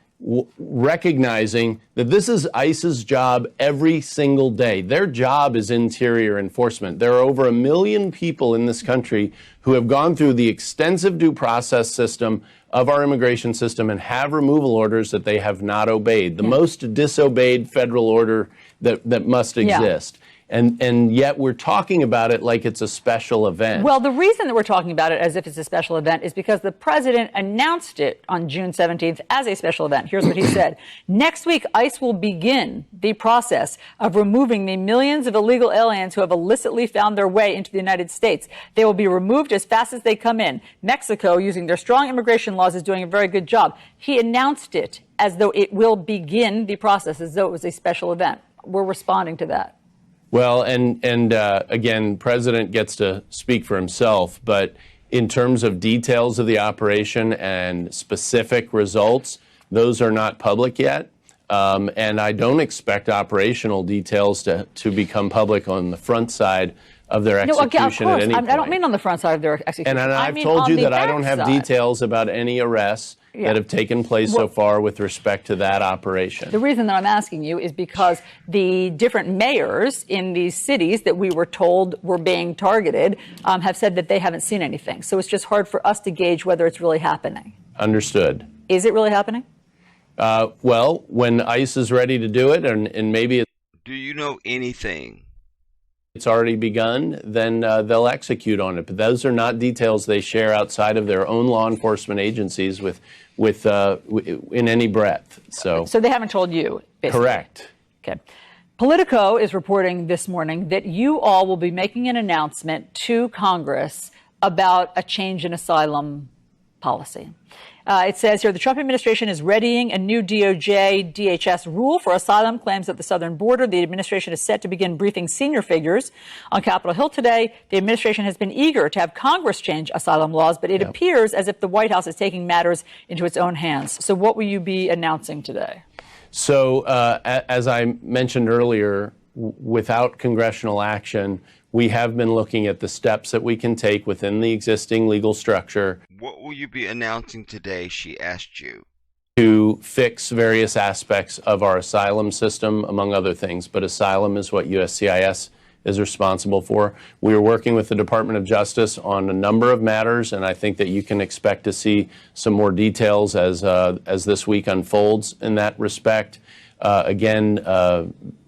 recognizing that this is ICE's job every single day. Their job is interior enforcement. There are over 1 million people in this country who have gone through the extensive due process system of our immigration system and have removal orders that they have not obeyed. The most disobeyed federal order that must exist. And yet we're talking about it like it's a special event.
Well, the reason that we're talking about it as if it's a special event is because the president announced it on June 17th as a special event. Here's what he said. Next week, ICE will begin the process of removing the millions of illegal aliens who have illicitly found their way into the United States. They will be removed as fast as they come in. Mexico, using their strong immigration laws, is doing a very good job. He announced it as though it will begin the process, as though it was a special event. We're responding to that.
Well, and again, President gets to speak for himself, but in terms of details of the operation and specific results, those are not public yet. And I don't expect operational details to become public on the front side of their execution at any point.
I don't mean on the front side of their execution.
And I've told you that I don't have details about any arrests that have taken place so far with respect to that operation.
The reason that I'm asking you is because the different mayors in these cities that we were told were being targeted have said that they haven't seen anything. So it's just hard for us to gauge whether it's really happening.
Understood.
Is it really happening?
Well, when ICE is ready to do it, and maybe
do you know anything?
It's already begun, then they'll execute on it. But those are not details they share outside of their own law enforcement agencies with in any breadth. So
they haven't told you, basically.
Correct.
Okay. Politico is reporting this morning that you all will be making an announcement to Congress about a change in asylum policy. It says here, the Trump administration is readying a new DOJ DHS rule for asylum claims at the southern border. The administration is set to begin briefing senior figures on Capitol Hill today. The administration has been eager to have Congress change asylum laws, but it appears as if the White House is taking matters into its own hands. So what will you be announcing today?
So as I mentioned earlier, without congressional action, we have been looking at the steps that we can take within the existing legal structure.
What will you be announcing today, she asked you?
To fix various aspects of our asylum system, among other things, but asylum is what USCIS is responsible for. We are working with the Department of Justice on a number of matters, and I think that you can expect to see some more details as this week unfolds in that respect. Again,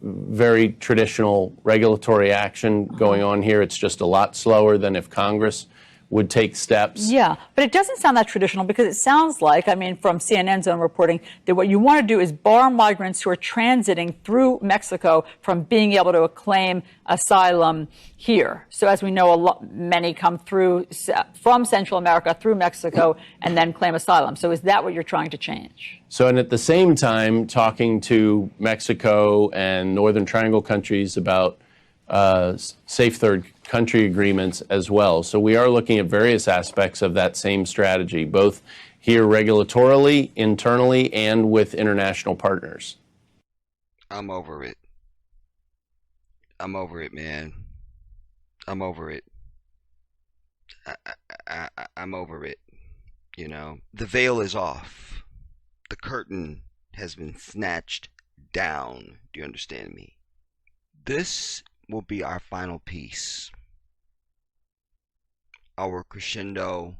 very traditional regulatory action going on here. It's just a lot slower than if Congress would take steps.
Yeah, but it doesn't sound that traditional, because it sounds like, I mean, from CNN's own reporting, that what you want to do is bar migrants who are transiting through Mexico from being able to claim asylum here. So as we know, many come through from Central America through Mexico and then claim asylum. So is that what you're trying to change?
So, and at the same time, talking to Mexico and Northern Triangle countries about safe third country agreements as well. So we are looking at various aspects of that same strategy, both here regulatorily, internally, and with international partners.
I'm over it. I'm over it, man. I'm over it. I'm over it. You know, the veil is off. The curtain has been snatched down. Do you understand me? This will be our final piece. Our crescendo.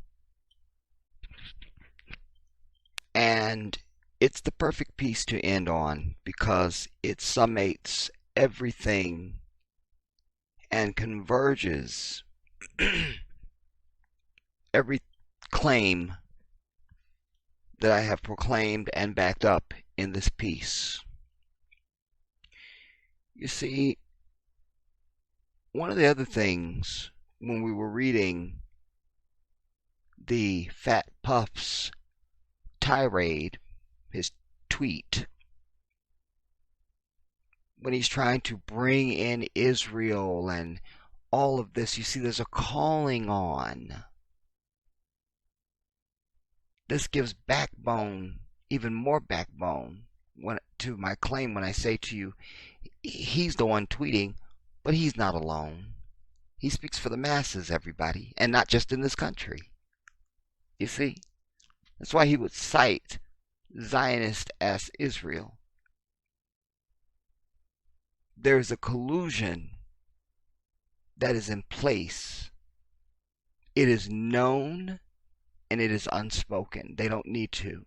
And it's the perfect piece to end on, because it summates everything and converges every claim that I have proclaimed and backed up in this piece. You see, one of the other things, when we were reading the Fat Puff's tirade, his tweet, when he's trying to bring in Israel and all of this, you see there's a calling on. This gives backbone, even more backbone, to my claim when I say to you, he's the one tweeting, but he's not alone. He speaks for the masses, everybody, and not just in this country. You see? That's why he would cite Zionist as Israel. There is a collusion that is in place. It is known and it is unspoken. They don't need to.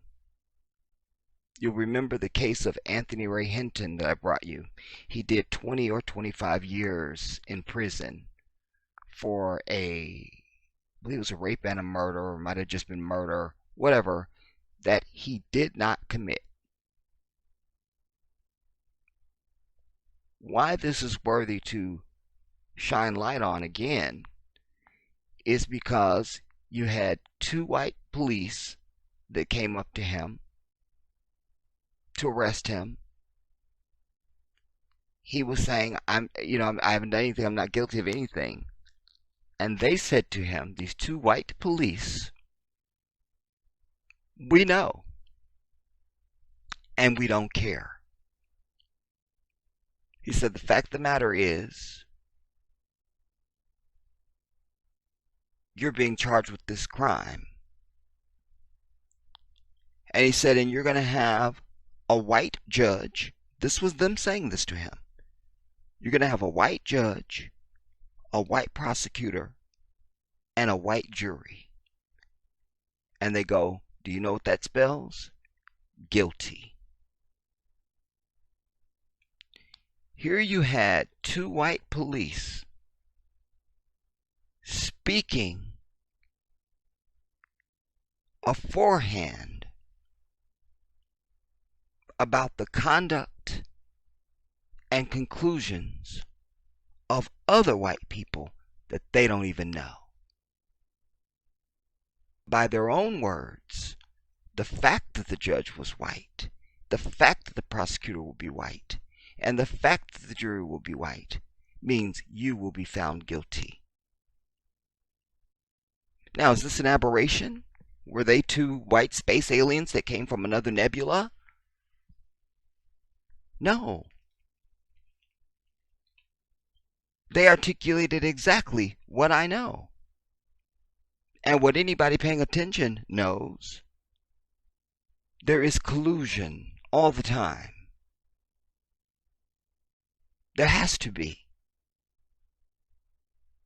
You'll remember the case of Anthony Ray Hinton that I brought you. He did 20 or 25 years in prison for I believe it was a rape and a murder, or it might have just been murder, whatever, that he did not commit. Why this is worthy to shine light on again is because you had two white police that came up to him to arrest him. He was saying, I haven't done anything, I'm not guilty of anything. And they said to him, these two white police, we know, and we don't care. He said, the fact of the matter is, you're being charged with this crime. And he said, and you're going to have a white judge. This was them saying this to him. You're going to have a white judge, a white prosecutor, and a white jury. And they go, do you know what that spells? Guilty. Here you had two white police speaking aforehand about the conduct and conclusions of other white people that they don't even know. By their own words, the fact that the judge was white, the fact that the prosecutor will be white, and the fact that the jury will be white means you will be found guilty. Now, is this an aberration? Were they two white space aliens that came from another nebula? No. They articulated exactly what I know. And what anybody paying attention knows. There is collusion all the time. There has to be.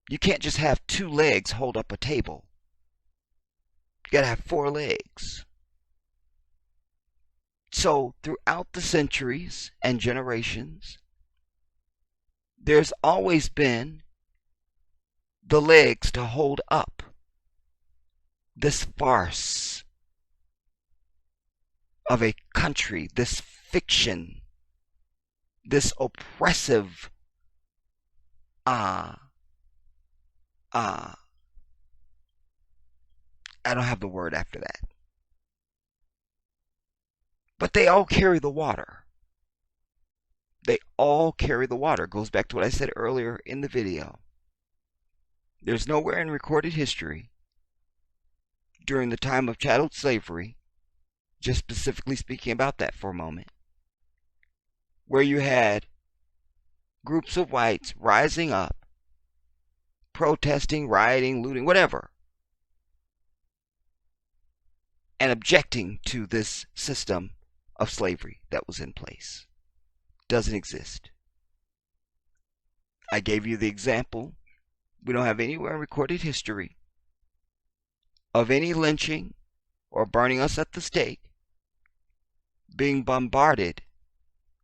You can't just have two legs hold up a table. You gotta have four legs. So throughout the centuries and generations, there's always been the legs to hold up this farce of a country, this fiction, this oppressive uh uh I don't have the word after that. But they all carry the water. They all carry the water. It goes back to what I said earlier in the video. There's nowhere in recorded history during the time of chattel slavery, just specifically speaking about that for a moment, where you had groups of whites rising up, protesting, rioting, looting, whatever, and objecting to this system of slavery that was in place. Doesn't exist. I gave you the example. We don't have anywhere in recorded history of any lynching or burning us at the stake being bombarded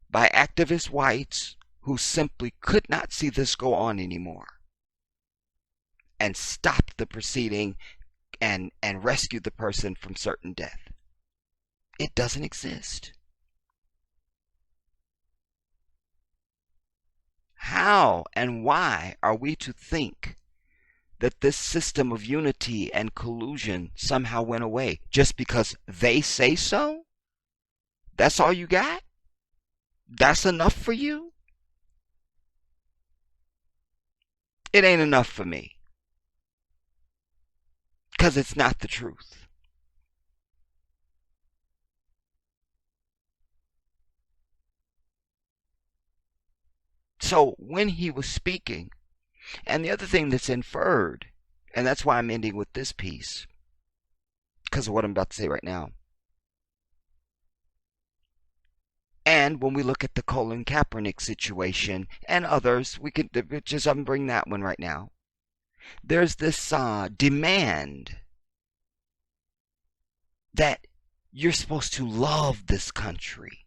by activist whites who simply could not see this go on anymore and stopped the proceeding and rescued the person from certain death. It doesn't exist. How and why are we to think that this system of unity and collusion somehow went away just because they say so? That's all you got? That's enough for you? It ain't enough for me. Because it's not the truth. So when he was speaking, and the other thing that's inferred, and that's why I'm ending with this piece, because of what I'm about to say right now. And when we look at the Colin Kaepernick situation and others, we could just bring that one right now. There's this demand that you're supposed to love this country.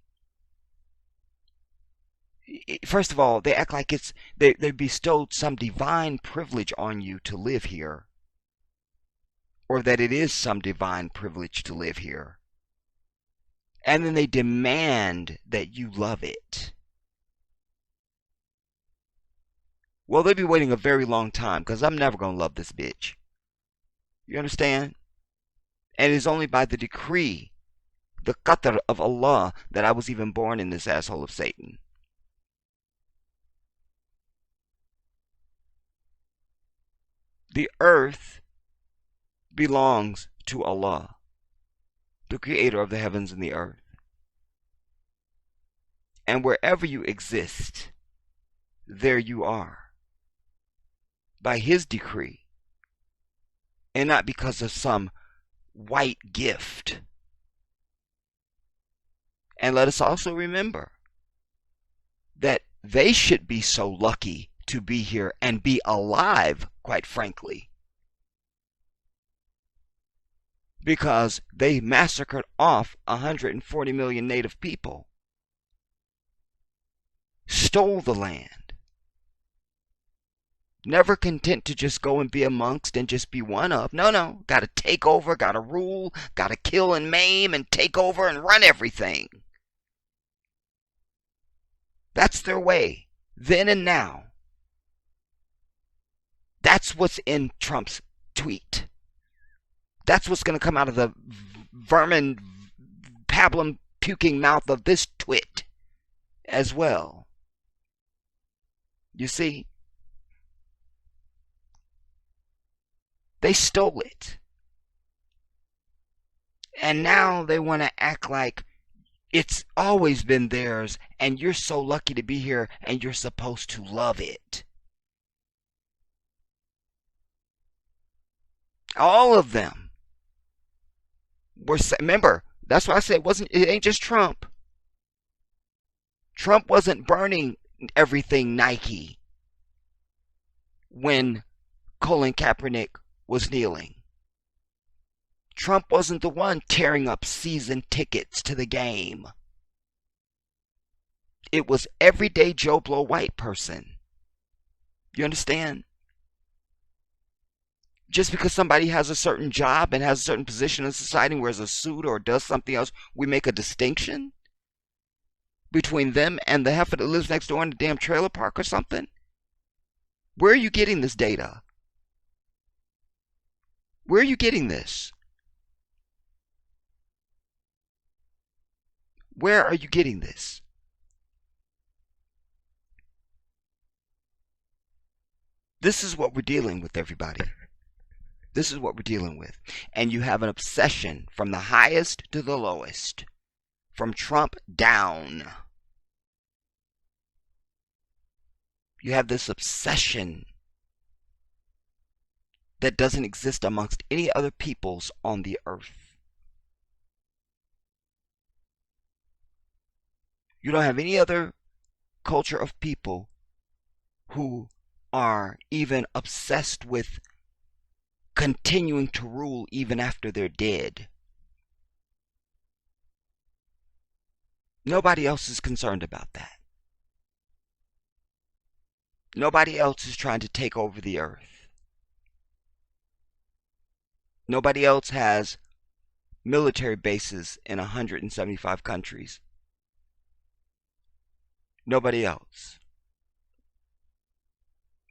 First of all, they act like they bestowed some divine privilege on you to live here, or that it is some divine privilege to live here. And then they demand that you love it. Well, they'll be waiting a very long time, because I'm never going to love this bitch. You understand? And it is only by the decree, the qadr of Allah, that I was even born in this asshole of Satan. The earth belongs to Allah, the creator of the heavens and the earth. And wherever you exist, there you are, by his decree, and not because of some white gift. And let us also remember that they should be so lucky to be here and be alive, quite frankly, because they massacred off 140 million native people, stole the land, never content to just go and be amongst and just be one of. No, got to take over, got to rule, got to kill and maim and take over and run everything. That's their way, then and now. That's what's in Trump's tweet. That's what's going to come out of the vermin, pablum puking mouth of this twit as well. You see? They stole it. And now they want to act like it's always been theirs and you're so lucky to be here and you're supposed to love it. All of them were, remember, that's why I said it ain't just Trump. Trump wasn't burning everything Nike when Colin Kaepernick was kneeling. Trump wasn't the one tearing up season tickets to the game. It was everyday Joe Blow white person. You understand? Just because somebody has a certain job and has a certain position in society, wears a suit or does something else, we make a distinction between them and the heifer that lives next door in the damn trailer park or something? Where are you getting this data? Where are you getting this? Where are you getting this? This is what we're dealing with, everybody. This is what we're dealing with. And you have an obsession from the highest to the lowest, from Trump down. You have this obsession that doesn't exist amongst any other peoples on the earth. You don't have any other culture of people who are even obsessed with continuing to rule even after they're dead. Nobody else is concerned about that. Nobody else is trying to take over the earth. Nobody else has military bases in 175 countries. Nobody else.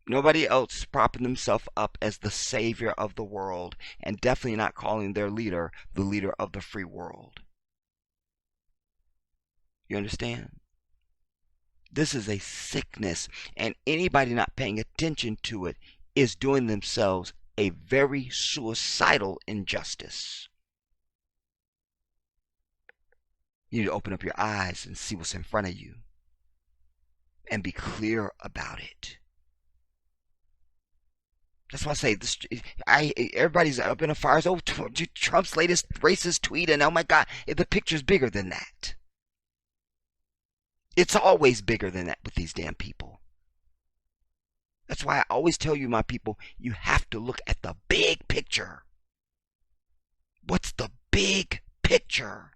Nobody else is propping themselves up as the savior of the world, and definitely not calling their leader the leader of the free world. You understand? This is a sickness, and anybody not paying attention to it is doing themselves a very suicidal injustice. You need to open up your eyes and see what's in front of you and be clear about it. That's why I say this. Everybody's up in a fire. Oh, Trump's latest racist tweet, and oh my God, the picture's bigger than that. It's always bigger than that with these damn people. That's why I always tell you, my people, you have to look at the big picture. What's the big picture?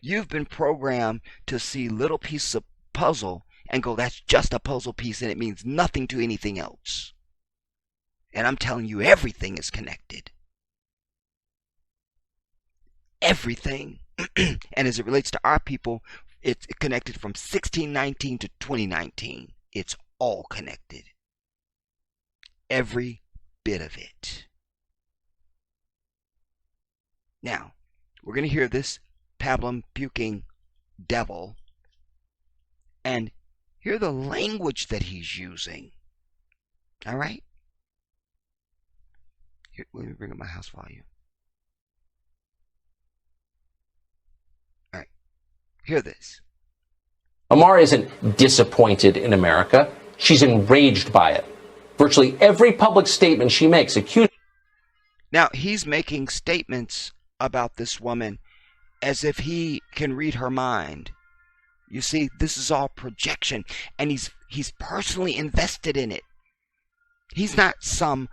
You've been programmed to see little pieces of puzzle and go, that's just a puzzle piece and it means nothing to anything else. And I'm telling you, everything is connected. Everything. And as it relates to our people, it's connected from 1619 to 2019. It's all connected. Every bit of it. Now, we're going to hear this pablum puking devil and hear the language that he's using. All right? Here, let me bring up my house volume. All right. Hear this.
Amara isn't disappointed in America. She's enraged by it. Virtually every public statement she makes accuses.
Now, he's making statements about this woman as if he can read her mind. You see, this is all projection, and he's personally invested in it. He's not some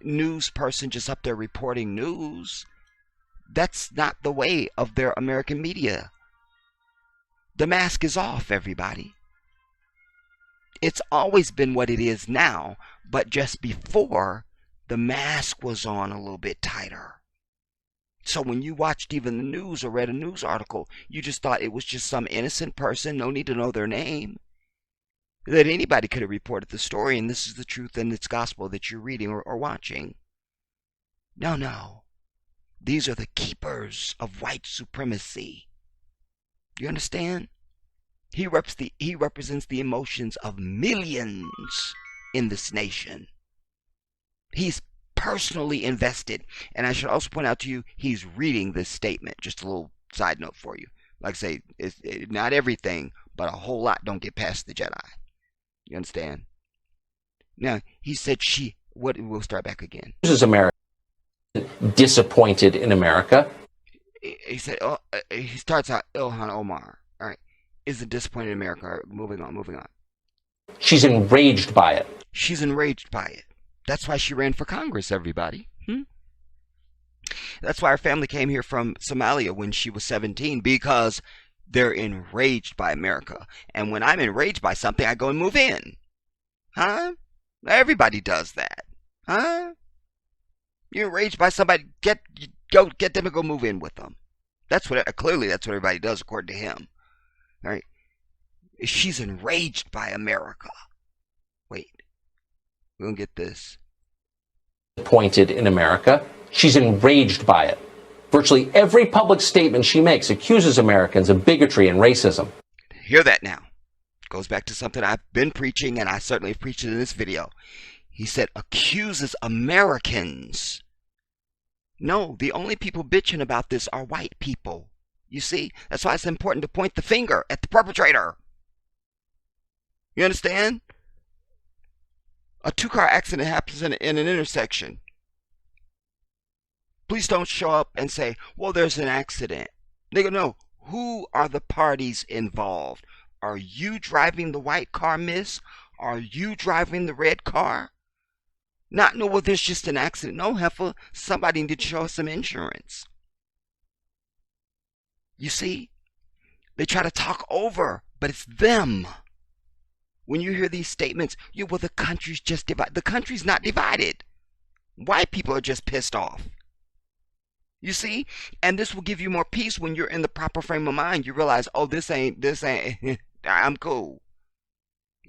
news person just up there reporting news. That's not the way of their American media. The mask is off, everybody. It's always been what it is now, but just before, the mask was on a little bit tighter. So when you watched even the news or read a news article, you just thought it was just some innocent person, no need to know their name, that anybody could have reported the story, and this is the truth and it's gospel that you're reading or watching. No. These are the keepers of white supremacy. You understand? He represents the emotions of millions in this nation. He's personally invested. And I should also point out to you, he's reading this statement. Just a little side note for you. Like I say, it's not everything, but a whole lot don't get past the Jedi. You understand? Now, he said we'll start back again.
This is America. Disappointed in America.
He said, he starts out, Ilhan Omar. All right. Isn't disappointed in America. All right, moving on.
She's enraged by it.
She's enraged by it. That's why she ran for Congress, everybody. That's why her family came here from Somalia when she was 17, because they're enraged by America. And when I'm enraged by something, I go and move in. Huh? Everybody does that. Huh? You're enraged by somebody, get them to go move in with them. That's what clearly that's what everybody does according to him. All right? She's enraged by America. Wait. We're going to get this.
Appointed in America. She's enraged by it. Virtually every public statement she makes accuses Americans of bigotry and racism.
Hear that now. Goes back to something I've been preaching, and I certainly have preached it in this video. He said accuses Americans. No, the only people bitching about this are white people. You see? That's why it's important to point the finger at the perpetrator. You understand? A two-car accident happens in an intersection. Please don't show up and say, well, there's an accident. Nigga, no. Who are the parties involved? Are you driving the white car, miss? Are you driving the red car? Not, no, well, there's just an accident. No, heifer, somebody need to show us some insurance. You see? They try to talk over, but it's them. When you hear these statements, well, the country's just divided. The country's not divided. White people are just pissed off. You see? And this will give you more peace when you're in the proper frame of mind. You realize, oh, this ain't, I'm cool.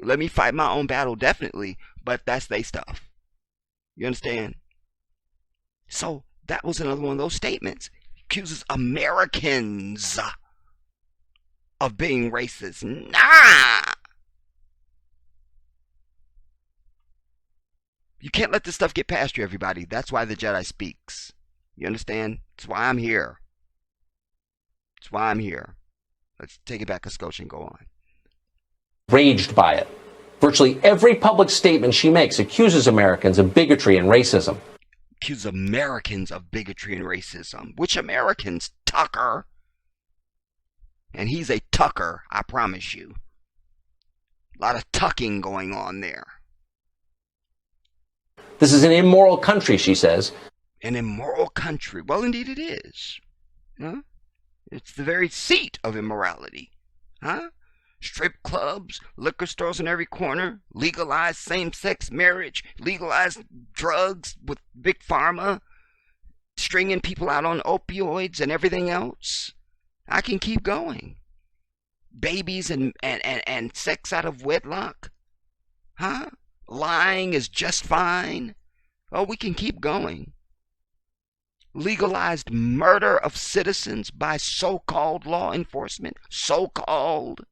Let me fight my own battle, definitely, but that's they stuff. You understand? So that was another one of those statements. Accuses Americans of being racist. Nah! You can't let this stuff get past you, everybody. That's why the Jedi speaks. You understand? That's why I'm here. That's why I'm here. Let's take it back a scotch and go on.
Raged by it. Virtually every public statement she makes accuses Americans of bigotry and racism.
Accuses Americans of bigotry and racism. Which Americans? Tucker. And he's a tucker, I promise you. A lot of tucking going on there.
This is an immoral country, she says.
An immoral country. Well, indeed it is. Huh? It's the very seat of immorality. Huh? Strip clubs, liquor stores in every corner, legalized same-sex marriage, legalized drugs with big pharma, stringing people out on opioids and everything else. I can keep going. Babies and sex out of wedlock. Huh? Lying is just fine. Oh, we can keep going. Legalized murder of citizens by so-called law enforcement. So-called.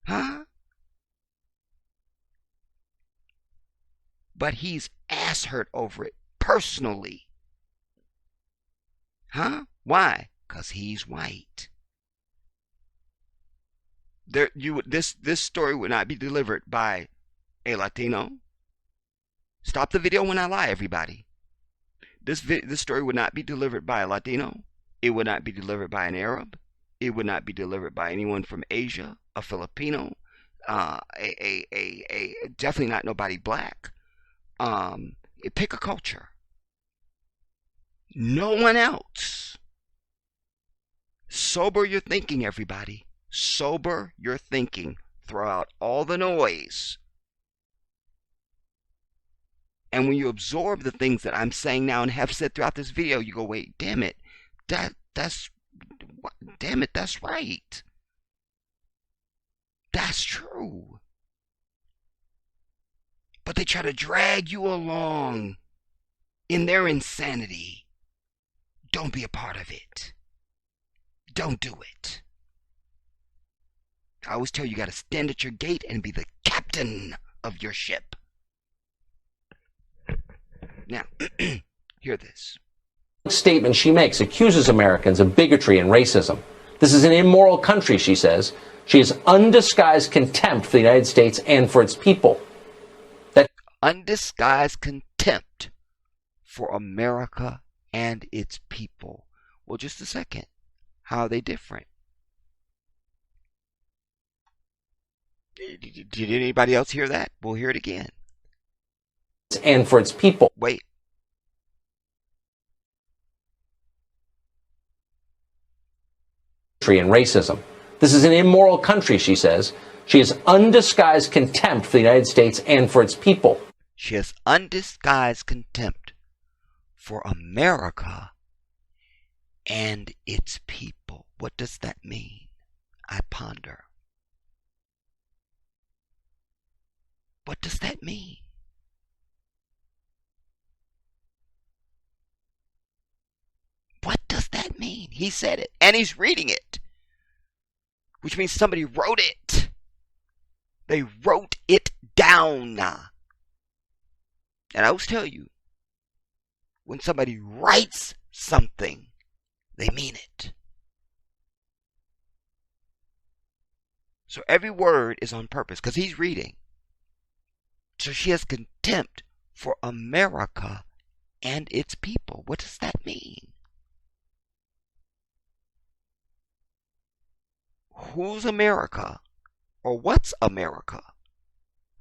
Huh? But he's ass hurt over it personally. Huh? Why? 'Cause he's white. This story would not be delivered by a Latino. Stop the video when I lie, everybody. This story would not be delivered by a Latino. It would not be delivered by an Arab. It would not be delivered by anyone from Asia, a Filipino, definitely not nobody black. Pick a culture. No one else. Sober your thinking, everybody. Sober your thinking. Throw out all the noise. And when you absorb the things that I'm saying now and have said throughout this video, you go, wait, damn it. That's right. That's true. But they try to drag you along in their insanity. Don't be a part of it. Don't do it. I always tell you, you got to stand at your gate and be the captain of your ship. Now, hear this.
Statement she makes accuses Americans of bigotry and racism. This is an immoral country, she says. She has undisguised contempt for the United States and for its people. That statement she makes accuses Americans of bigotry and racism. This is an immoral country, she says. She has undisguised contempt for the United States and for its people. This is an immoral country, she says. This is an immoral country, she says. She has undisguised contempt for the United States and for its people. That
Undisguised contempt for America and its people. Well, just a second. How are they different? Did anybody else hear that? We'll hear it again.
and for its people.
Wait.
And racism. This is an immoral country, she says. She has undisguised contempt for the United States and for its people.
She has undisguised contempt for America and its people. What does that mean? I ponder. What does that mean? What does that mean? He said it, and he's reading it, which means somebody wrote it. They wrote it down. And I always tell you, when somebody writes something, they mean it. So every word is on purpose because he's reading. So she has contempt for America and its people. What does that mean? Who's America? Or what's America?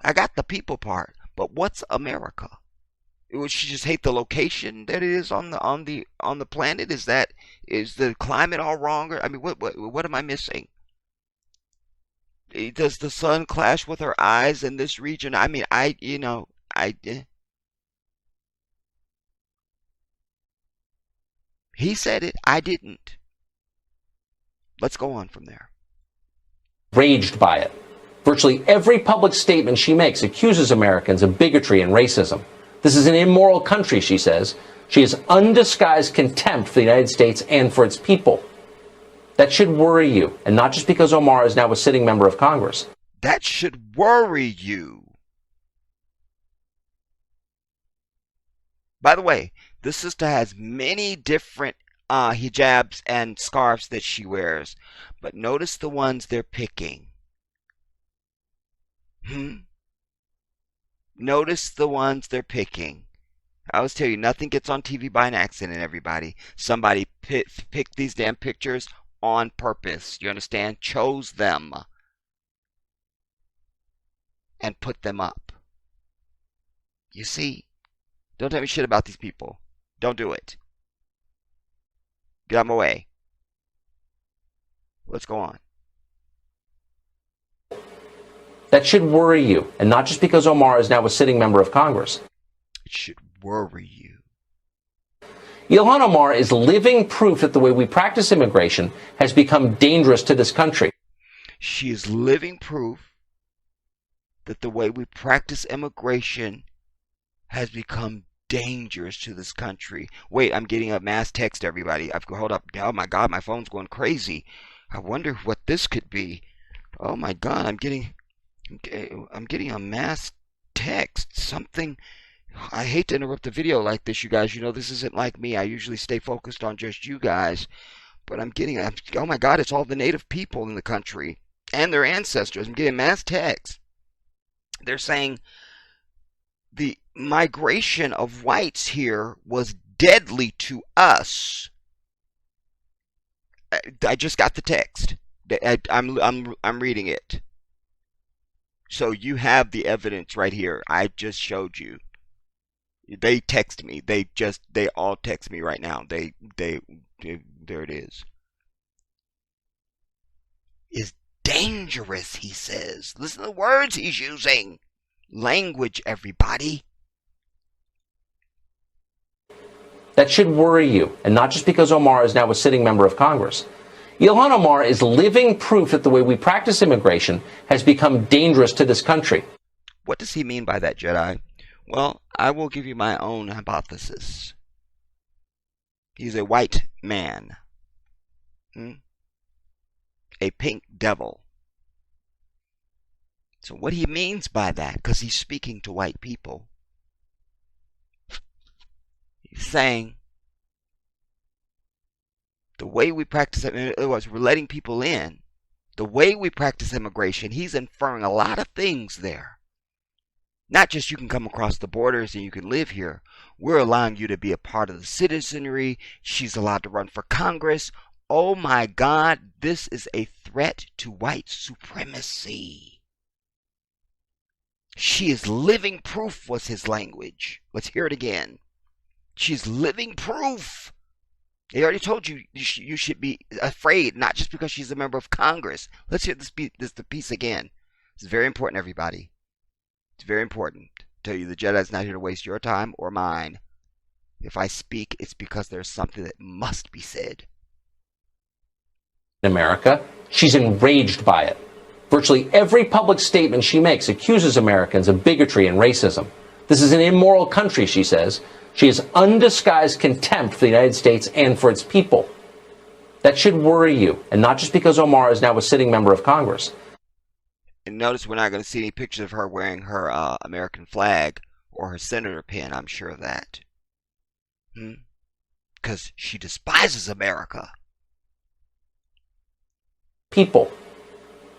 I got the people part, but what's America? Would she just hate the location that it is on the planet? Is the climate all wrong? Or, I mean, what am I missing? Does the sun clash with her eyes in this region? I mean, he said it. I didn't. Let's go on from there.
Raged by it. Virtually every public statement she makes accuses Americans of bigotry and racism. This is an immoral country, she says. She has undisguised contempt for the United States and for its people. That should worry you, and not just because Omar is now a sitting member of Congress.
That should worry you. By the way, this sister has many different hijabs and scarves that she wears, but notice the ones they're picking. Notice the ones they're picking. I always tell you, nothing gets on TV by an accident, everybody. Somebody picked these damn pictures on purpose. You understand? Chose them and put them up. You see? Don't tell me shit about these people. Don't do it. Get out of my way. Let's go on.
That should worry you, and not just because Omar is now a sitting member of Congress.
It should worry you.
Ilhan Omar is living proof that the way we practice immigration has become dangerous to this country.
She is living proof that the way we practice immigration has become dangerous to this country. Wait, I'm getting a mass text, everybody. Hold up. Oh my God, my phone's going crazy. I wonder what this could be. Oh my God, I'm getting a mass text. Something. I hate to interrupt the video like this, you guys. You know, this isn't like me. I usually stay focused on just you guys. But oh my God, it's all the native people in the country and their ancestors. I'm getting mass texts. They're saying the migration of whites here was deadly to us. I just got the text. I'm reading it. So you have the evidence right here. I just showed you. They text me. They all text me right now. There it is. Is dangerous, he says. Listen to the words he's using. Language, everybody.
That should worry you, and not just because Omar is now a sitting member of Congress. Ilhan Omar is living proof that the way we practice immigration has become dangerous to this country.
What does he mean by that, Jedi? Well, I will give you my own hypothesis. He's a white man. A pink devil. So what he means by that, because he's speaking to white people, he's saying the way we practice, in other words, we're letting people in, the way we practice immigration, he's inferring a lot of things there. Not just you can come across the borders and you can live here. We're allowing you to be a part of the citizenry. She's allowed to run for Congress. Oh my God, this is a threat to white supremacy. She is living proof, was his language. Let's hear it again. She's living proof. He already told you you should be afraid, not just because she's a member of Congress. Let's hear the piece again. It's very important, everybody. It's very important. Tell you the Jedi's not here to waste your time or mine. If I speak, it's because there's something that must be said.
In America, she's enraged by it. Virtually every public statement she makes accuses Americans of bigotry and racism. This is an immoral country, she says. She has undisguised contempt for the United States and for its people. That should worry you, and not just because Omar is now a sitting member of Congress.
And notice we're not going to see any pictures of her wearing her American flag or her senator pin, I'm sure of that. Because she despises America.
People.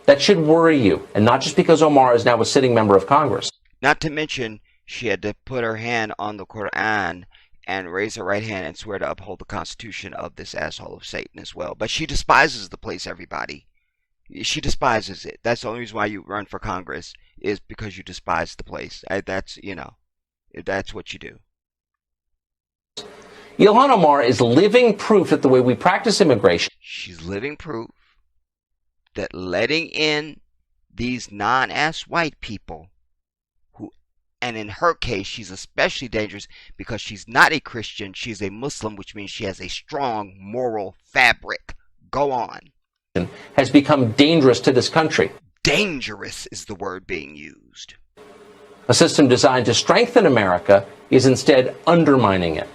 That should worry you, and not just because Omar is now a sitting member of Congress.
Not to mention, she had to put her hand on the Quran and raise her right hand and swear to uphold the Constitution of this asshole of Satan as well. But she despises the place, everybody. She despises it. That's the only reason why you run for Congress, is because you despise the place. That's what you do.
Ilhan Omar is living proof that the way we practice immigration.
She's living proof that letting in these non-ass white people, who, and in her case, she's especially dangerous because she's not a Christian, she's a Muslim, which means she has a strong moral fabric. Go on.
Has become dangerous to this country.
Dangerous is the word being used.
A system designed to strengthen America is instead undermining it.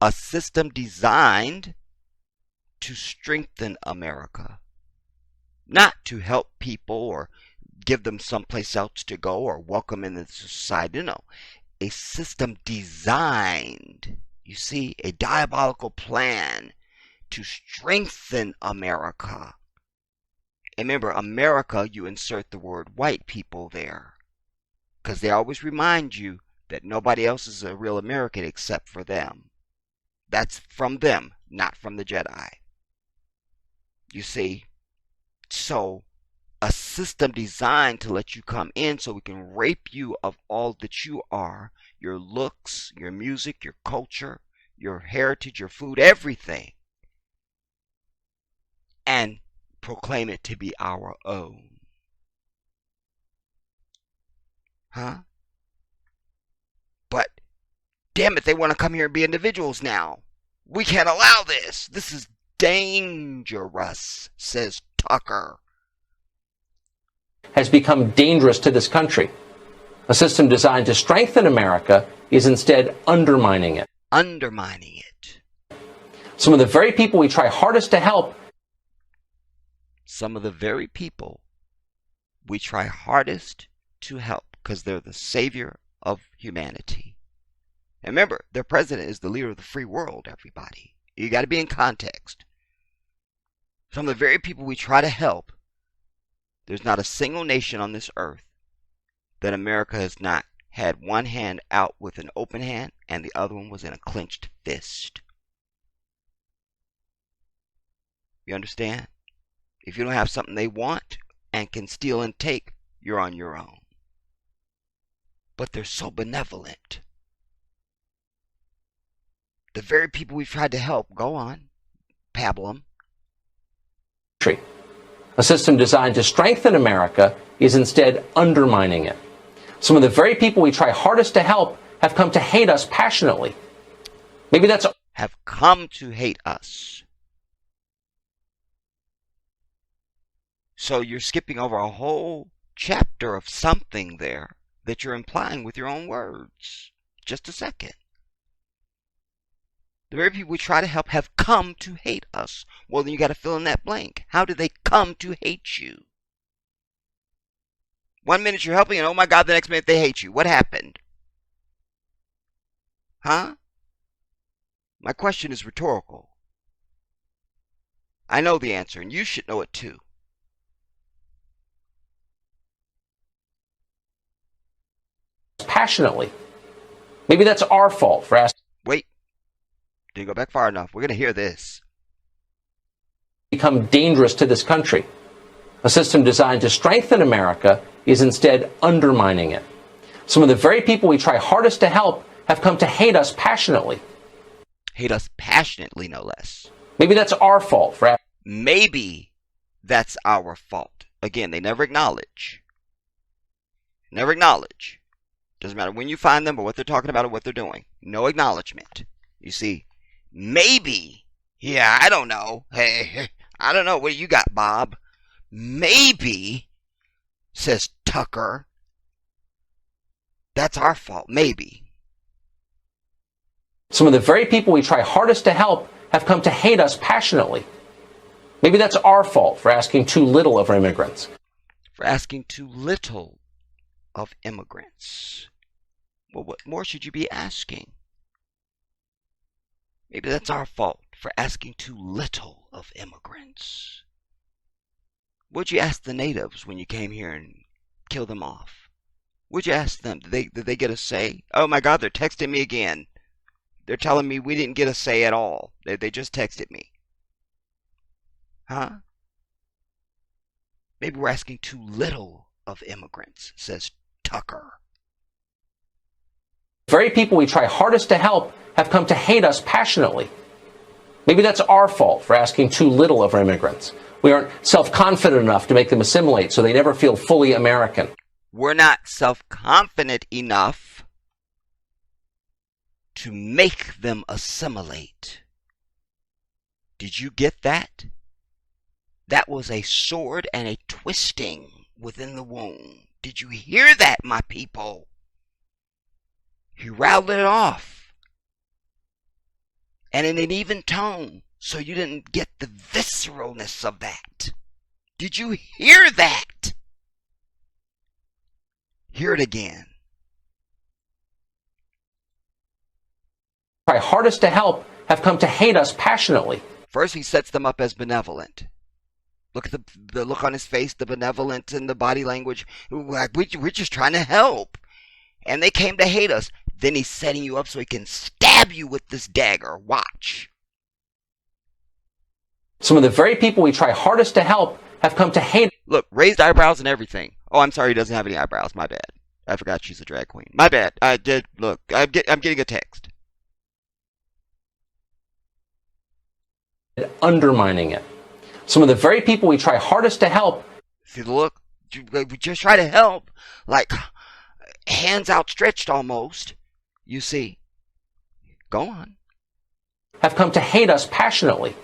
A system designed to strengthen America. Not to help people or give them someplace else to go or welcome into society. No. A system designed, you see, a diabolical plan to strengthen America. And remember, America, you insert the word white people there. Because they always remind you that nobody else is a real American except for them. That's from them, not from the Jedi. You see? So, a system designed to let you come in so we can rape you of all that you are. Your looks, your music, your culture, your heritage, your food, everything. And proclaim it to be our own. Huh? But, damn it, they want to come here and be individuals now. We can't allow this. This is dangerous, says Tucker.
Has become dangerous to this country. A system designed to strengthen America is instead undermining it.
Undermining it.
Some of the very people we try hardest to help.
Some of the very people we try hardest to help because they're the savior of humanity. And remember, their president is the leader of the free world, everybody. You got to be in context. Some of the very people we try to help, there's not a single nation on this earth that America has not had one hand out with an open hand and the other one was in a clenched fist. You understand? If you don't have something they want and can steal and take, you're on your own. But they're so benevolent. The very people we've tried to help, go on, pablum.
A system designed to strengthen America is instead undermining it. Some of the very people we try hardest to help have come to hate us passionately. Maybe that's...
Have come to hate us. So you're skipping over a whole chapter of something there that you're implying with your own words. Just a second. The very people we try to help have come to hate us. Well, then you got to fill in that blank. How did they come to hate you? 1 minute you're helping and oh my God, the next minute they hate you. What happened? Huh? My question is rhetorical. I know the answer and you should know it too.
Passionately. Maybe that's our fault for asking.
Wait. Didn't go back far enough. We're going to hear this.
Become dangerous to this country. A system designed to strengthen America is instead undermining it. Some of the very people we try hardest to help have come to hate us passionately.
Hate us passionately, no less.
Maybe that's our fault for...
Maybe that's our fault. Again, they never acknowledge. Never acknowledge. Doesn't matter when you find them or what they're talking about or what they're doing. No acknowledgement. You see, maybe, yeah, I don't know. Hey, I don't know. What do you got, Bob? Maybe, says Tucker, that's our fault. Maybe.
Some of the very people we try hardest to help have come to hate us passionately. Maybe that's our fault for asking too little of our immigrants.
For asking too little of immigrants. Well, what more should you be asking? Maybe that's our fault for asking too little of immigrants. What'd you ask the natives when you came here and killed them off? What'd you ask them? Did they get a say? Oh my God, they're texting me again. They're telling me we didn't get a say at all. They just texted me. Huh? Maybe we're asking too little of immigrants, says Tucker.
The very people we try hardest to help have come to hate us passionately. Maybe that's our fault for asking too little of our immigrants. We aren't self-confident enough to make them assimilate, so they never feel fully American.
We're not self-confident enough to make them assimilate. Did you get that? That was a sword and a twisting within the womb. Did you hear that, my people? He rattled it off. And in an even tone, so you didn't get the visceralness of that. Did you hear that? Hear it again.
Try hardest to help have come to hate us passionately.
First, he sets them up as benevolent. Look at the look on his face, the benevolence and the body language. Like, we're just trying to help. And they came to hate us. Then he's setting you up so he can stab you with this dagger. Watch.
Some of the very people we try hardest to help have come to hate.
Look, raised eyebrows and everything. Oh, I'm sorry, he doesn't have any eyebrows. My bad. I forgot she's a drag queen. My bad. I did. Look, I'm getting a text.
Undermining it. Some of the very people we try hardest to help.
See the look? We just try to help. Like, hands outstretched almost. You see. Go on.
Have come to hate us passionately.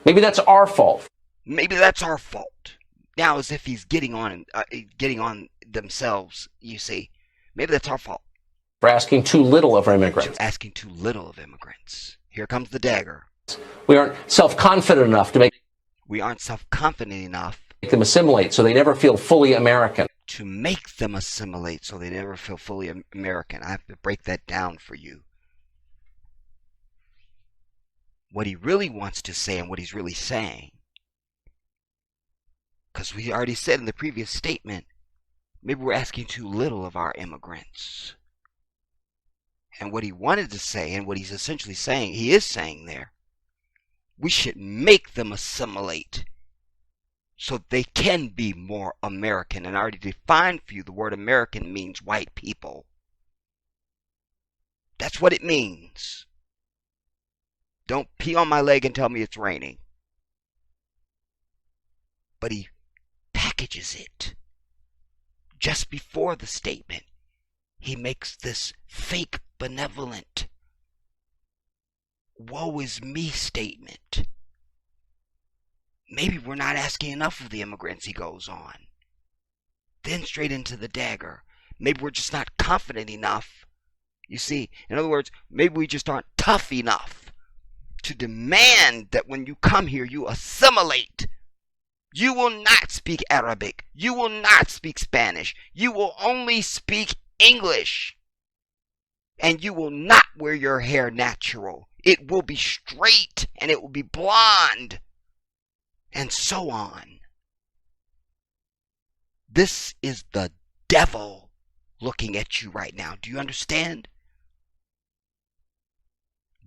Maybe that's our fault.
Maybe that's our fault. Now, as if he's getting on themselves, you see. Maybe that's our fault.
For asking too little of our immigrants.
Asking too little of immigrants. Here comes the dagger.
We aren't self-confident enough to make.
We aren't self-confident enough.
Make them assimilate so they never feel fully American.
To make them assimilate so they never feel fully American. I have to break that down for you. What he really wants to say and what he's really saying. Because we already said in the previous statement, maybe we're asking too little of our immigrants. And what he wanted to say and what he's essentially saying, he is saying there, we should make them assimilate so they can be more American. And I already defined for you the word American means white people. That's what it means. Don't pee on my leg and tell me it's raining. But he packages it. Just before the statement, he makes this fake benevolent woe is me statement. Maybe we're not asking enough of the immigrants, he goes on. Then straight into the dagger. Maybe we're just not confident enough. You see, in other words, maybe we just aren't tough enough to demand that when you come here, you assimilate. You will not speak Arabic. You will not speak Spanish. You will only speak English. And you will not wear your hair natural. It will be straight and it will be blonde. And so on. This is the devil looking at you right now. Do you understand?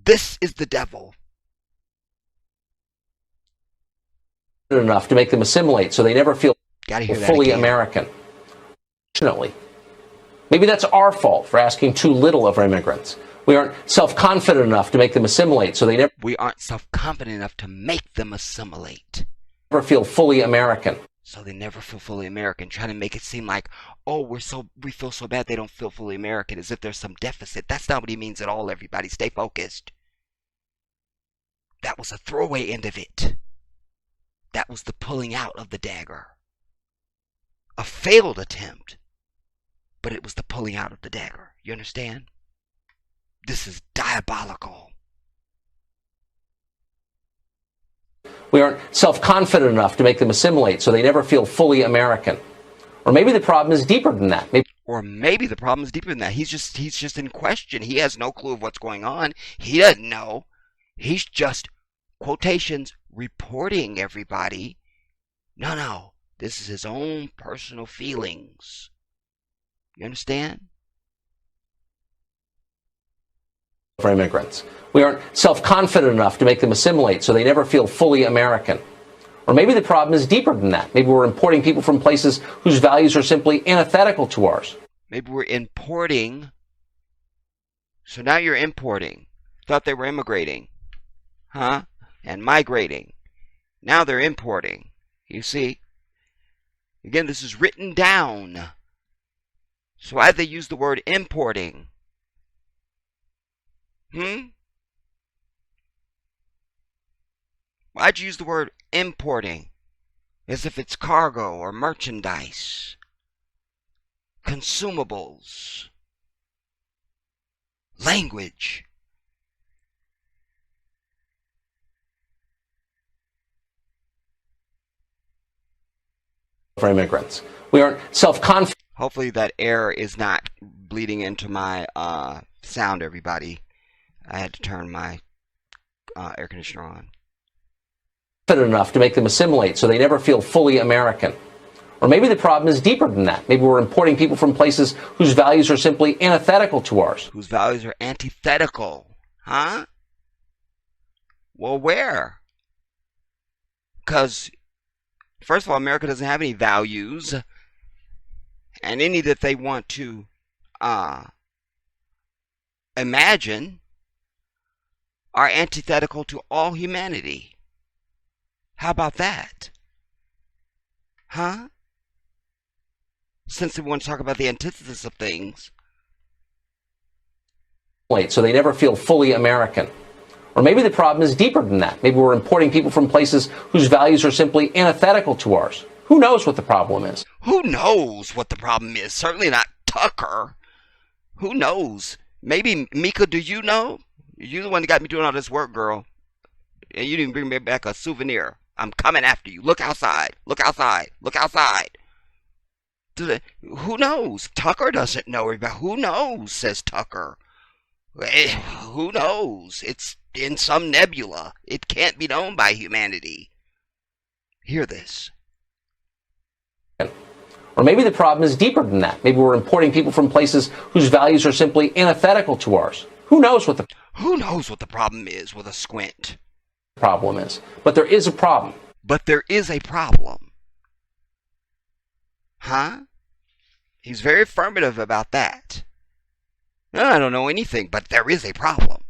This is the devil.
Enough to make them assimilate so they never feel fully American. Fortunately, maybe that's our fault for asking too little of our immigrants. We aren't self-confident enough to make them assimilate so they never.
We aren't self-confident enough to make them assimilate.
Never feel fully American.
so they never feel fully American, trying to make it seem like, oh, we feel so bad they don't feel fully American, as if there's some deficit. That's not what he means at all, everybody. Stay focused. That was a throwaway end of it. That was the pulling out of the dagger. A failed attempt, but it was the pulling out of the dagger. You understand? This is diabolical.
We aren't self-confident enough to make them assimilate, so they never feel fully American. Or maybe the problem is deeper than that.
Maybe the problem is deeper than that. He's just in question. He has no clue of what's going on. He doesn't know. He's just, quotations, reporting everybody. No. This is his own personal feelings. You understand?
For immigrants. We aren't self-confident enough to make them assimilate, so they never feel fully American. Or maybe the problem is deeper than that. Maybe we're importing people from places whose values are simply antithetical to ours.
Maybe we're importing. So now you're importing. Thought they were immigrating. Huh? And migrating. Now they're importing. You see? Again, this is written down. So why did they use the word importing? Why'd you use the word importing? As if it's cargo or merchandise. Consumables. Language.
For immigrants. We aren't self-confident.
Hopefully that air is not bleeding into my sound, everybody. I had to turn my air conditioner on.
Enough to make them assimilate, so they never feel fully American. Or maybe the problem is deeper than that. Maybe we're importing people from places whose values are simply antithetical to ours.
Whose values are antithetical. Huh? Well, where? Because, first of all, America doesn't have any values. And any that they want to imagine are antithetical to all humanity. How about that? Huh? Since we want to talk about the antithesis of things.
So they never feel fully American. Or maybe the problem is deeper than that. Maybe we're importing people from places whose values are simply antithetical to ours. Who knows what the problem is?
Who knows what the problem is? Certainly not Tucker. Who knows? Maybe, Mika, do you know? You're the one that got me doing all this work, girl. And you didn't bring me back a souvenir. I'm coming after you. Look outside. Look outside. Look outside. Who knows? Tucker doesn't know everybody. Who knows, says Tucker. Who knows? It's in some nebula. It can't be known by humanity. Hear this.
Or maybe the problem is deeper than that. Maybe we're importing people from places whose values are simply antithetical to ours. Who knows what the
problem is with a squint?
Problem is. But there is a problem.
But there is a problem. Huh? He's very affirmative about that. No, I don't know anything, but there is a problem.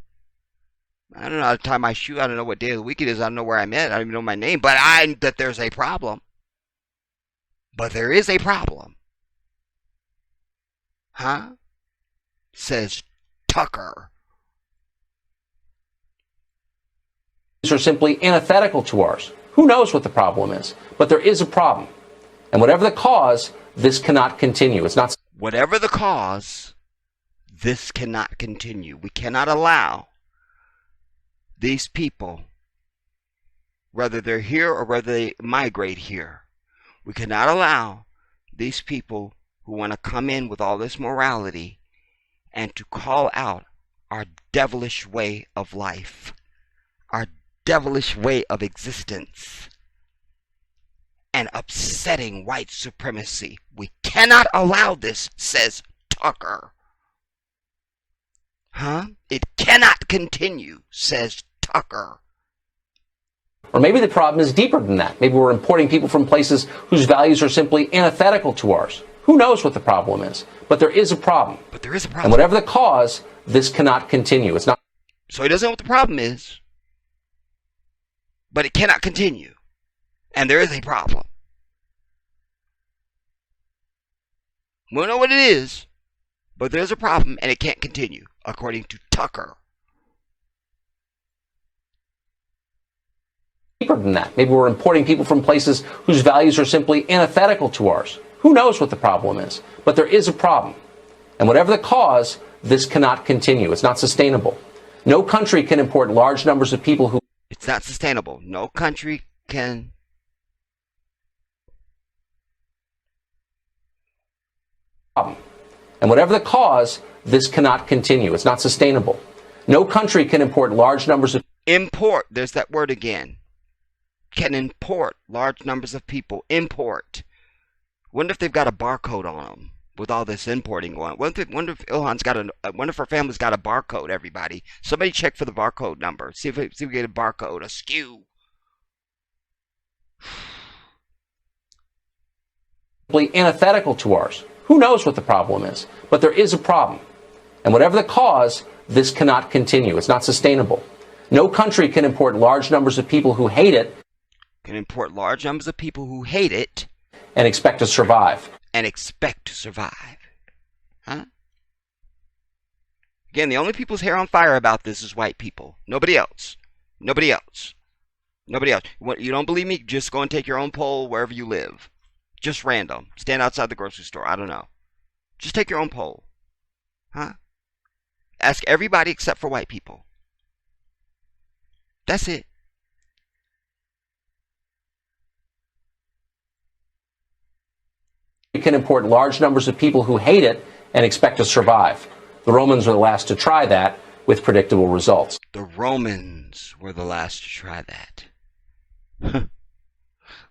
I don't know how to tie my shoe. I don't know what day of the week it is. I don't know where I'm at. I don't even know my name. But I know that there's a problem. But there is a problem. Huh? Says Tucker.
These are simply antithetical to ours. Who knows what the problem is? But there is a problem. And whatever the cause, this cannot continue. It's not.
Whatever the cause, this cannot continue. We cannot allow these people, whether they're here or whether they migrate here, we cannot allow these people who want to come in with all this morality and to call out our devilish way of life, our devilish way of existence, and upsetting white supremacy. We cannot allow this, says Tucker. Huh? It cannot continue, says Tucker.
Or maybe the problem is deeper than that. Maybe we're importing people from places whose values are simply antithetical to ours. Who knows what the problem is? But there is a problem.
But there is a problem.
And whatever the cause, this cannot continue. It's not.
So he doesn't know what the problem is. But it cannot continue. And there is a problem. We don't know what it is, but there's a problem and it can't continue, according to Tucker.
Deeper than that. Maybe we're importing people from places whose values are simply antithetical to ours. Who knows what the problem is? But there is a problem. And whatever the cause, this cannot continue. It's not sustainable. No country can import large numbers of people who...
It's not sustainable. No country can...
And whatever the cause, this cannot continue. It's not sustainable. No country can import large numbers of...
Import. There's that word again. Can import large numbers of people. Import. Wonder if they've got a barcode on them with all this importing going. Wonder if Ilhan's got wonder if her family's got a barcode. Everybody, somebody check for the barcode number. See if we get a barcode, a SKU.
Antithetical to ours. Who knows what the problem is? But there is a problem. And whatever the cause, this cannot continue. It's not sustainable. No country can import large numbers of people who hate it.
Can import large numbers of people who hate it.
And expect to survive.
And expect to survive. Huh? Again, the only people's hair on fire about this is white people. Nobody else. Nobody else. Nobody else. You don't believe me? Just go and take your own poll wherever you live. Just random. Stand outside the grocery store. I don't know. Just take your own poll. Huh? Ask everybody except for white people. That's it.
You can import large numbers of people who hate it and expect to survive. The Romans were the last to try that with predictable results.
The Romans were the last to try that.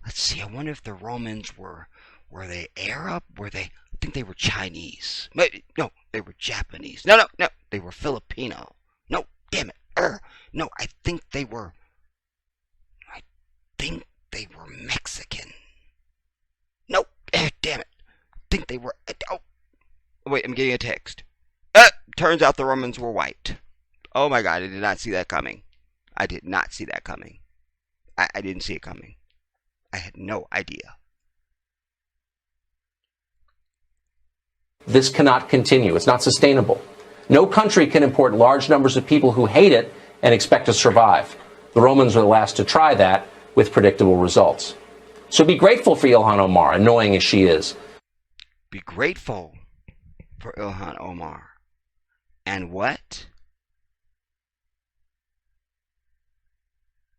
Let's see, I wonder if the Romans were they Arab? I think they were Chinese. No, they were Japanese. No, they were Filipino. No, damn it. No, I think they were Mexican. No, damn it. I think they were, oh, wait, I'm getting a text. Turns out the Romans were white. Oh my God, I did not see that coming. I did not see that coming. I didn't see it coming. I had no idea.
This cannot continue. It's not sustainable. No country can import large numbers of people who hate it and expect to survive. The Romans were the last to try that with predictable results. So be grateful for Ilhan Omar, annoying as she is.
Be grateful for Ilhan Omar. And what?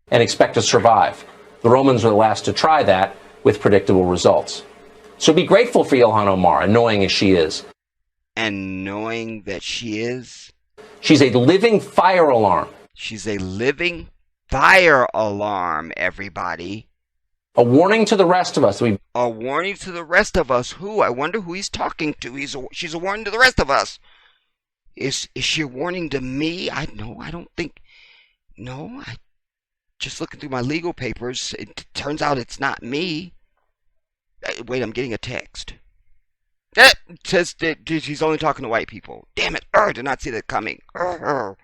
And expect to survive. The Romans were the last to try that with predictable results. So be grateful for Ilhan Omar, annoying as she is.
And knowing that she is?
She's a living fire alarm.
She's a living fire alarm, everybody.
A warning to the rest of us.
A warning to the rest of us. Who? I wonder who he's talking to. She's a warning to the rest of us. Is she a warning to me? I don't think. No, just looking through my legal papers, it turns out it's not me. Wait, I'm getting a text. It says that she's only talking to white people. Damn it. I did not see that coming. I've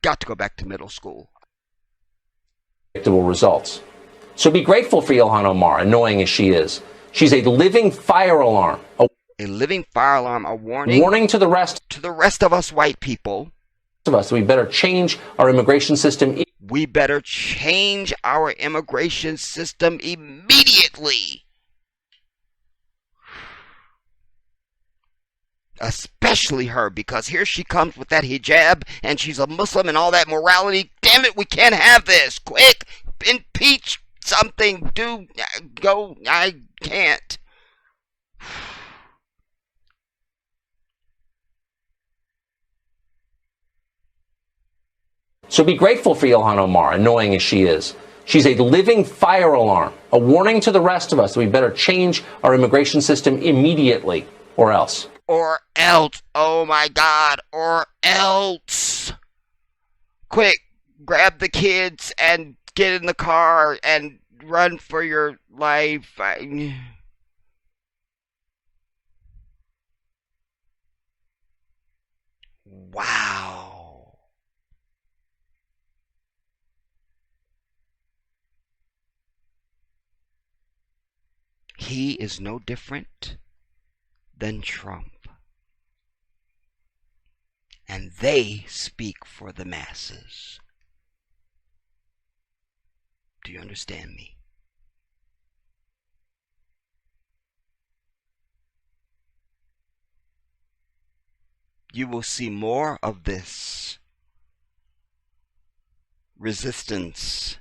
got to go back to middle school.
Predictable results. So be grateful for Ilhan Omar, annoying as she is. She's a living fire alarm.
A living fire alarm, a warning.
Warning to the rest
of us white people.
Of us, we better change our immigration system.
We better change our immigration system immediately. Especially her, because here she comes with that hijab, and she's a Muslim and all that morality. Damn it, we can't have this. Quick, impeach something. Go. I can't.
So be grateful for Ilhan Omar, annoying as she is. She's a living fire alarm, a warning to the rest of us that we better change our immigration system immediately, or else.
Or else. Oh my God, or else. Quick, grab the kids and get in the car and run for your life. Wow. He is no different than Trump. And they speak for the masses. Do you understand me? You will see more of this resistance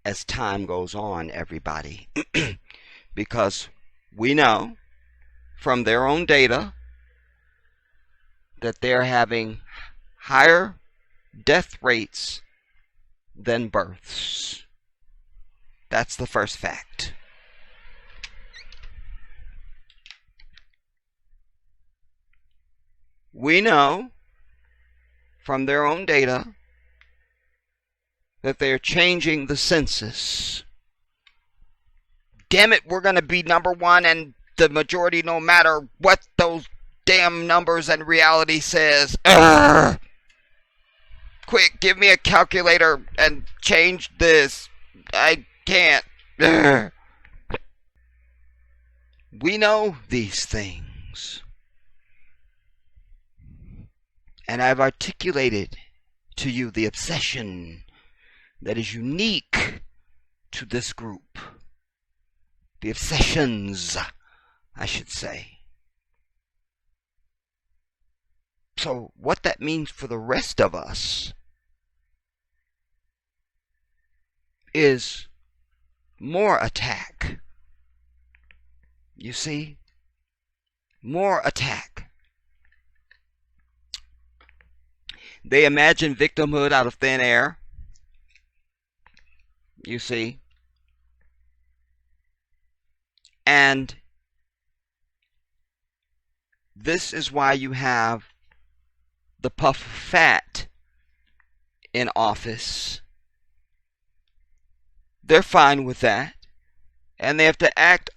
as time goes on, everybody. Because we know from their own data that they're having higher death rates than births. That's the first fact. We know from their own data that they're changing the census. Damn it, we're going to be number one and the majority no matter what those damn numbers and reality says. Urgh! Quick, give me a calculator and change this. I can't. Urgh! We know these things. And I've articulated to you the obsession that is unique to this group. The obsessions, I should say. So what that means for the rest of us is more attack. You see? More attack. They imagine victimhood out of thin air. You see? And this is why you have the puff fat in office. They're fine with that. And they have to act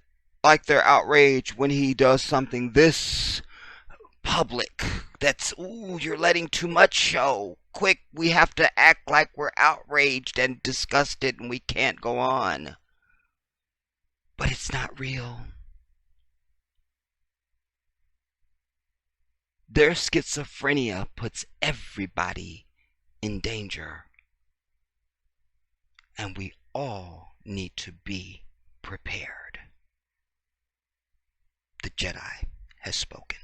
like they're outraged when he does something this public. That's, ooh, you're letting too much show. Quick, we have to act like we're outraged and disgusted and we can't go on. But it's not real. Their schizophrenia puts everybody in danger. And we all need to be prepared. The Jedi has spoken.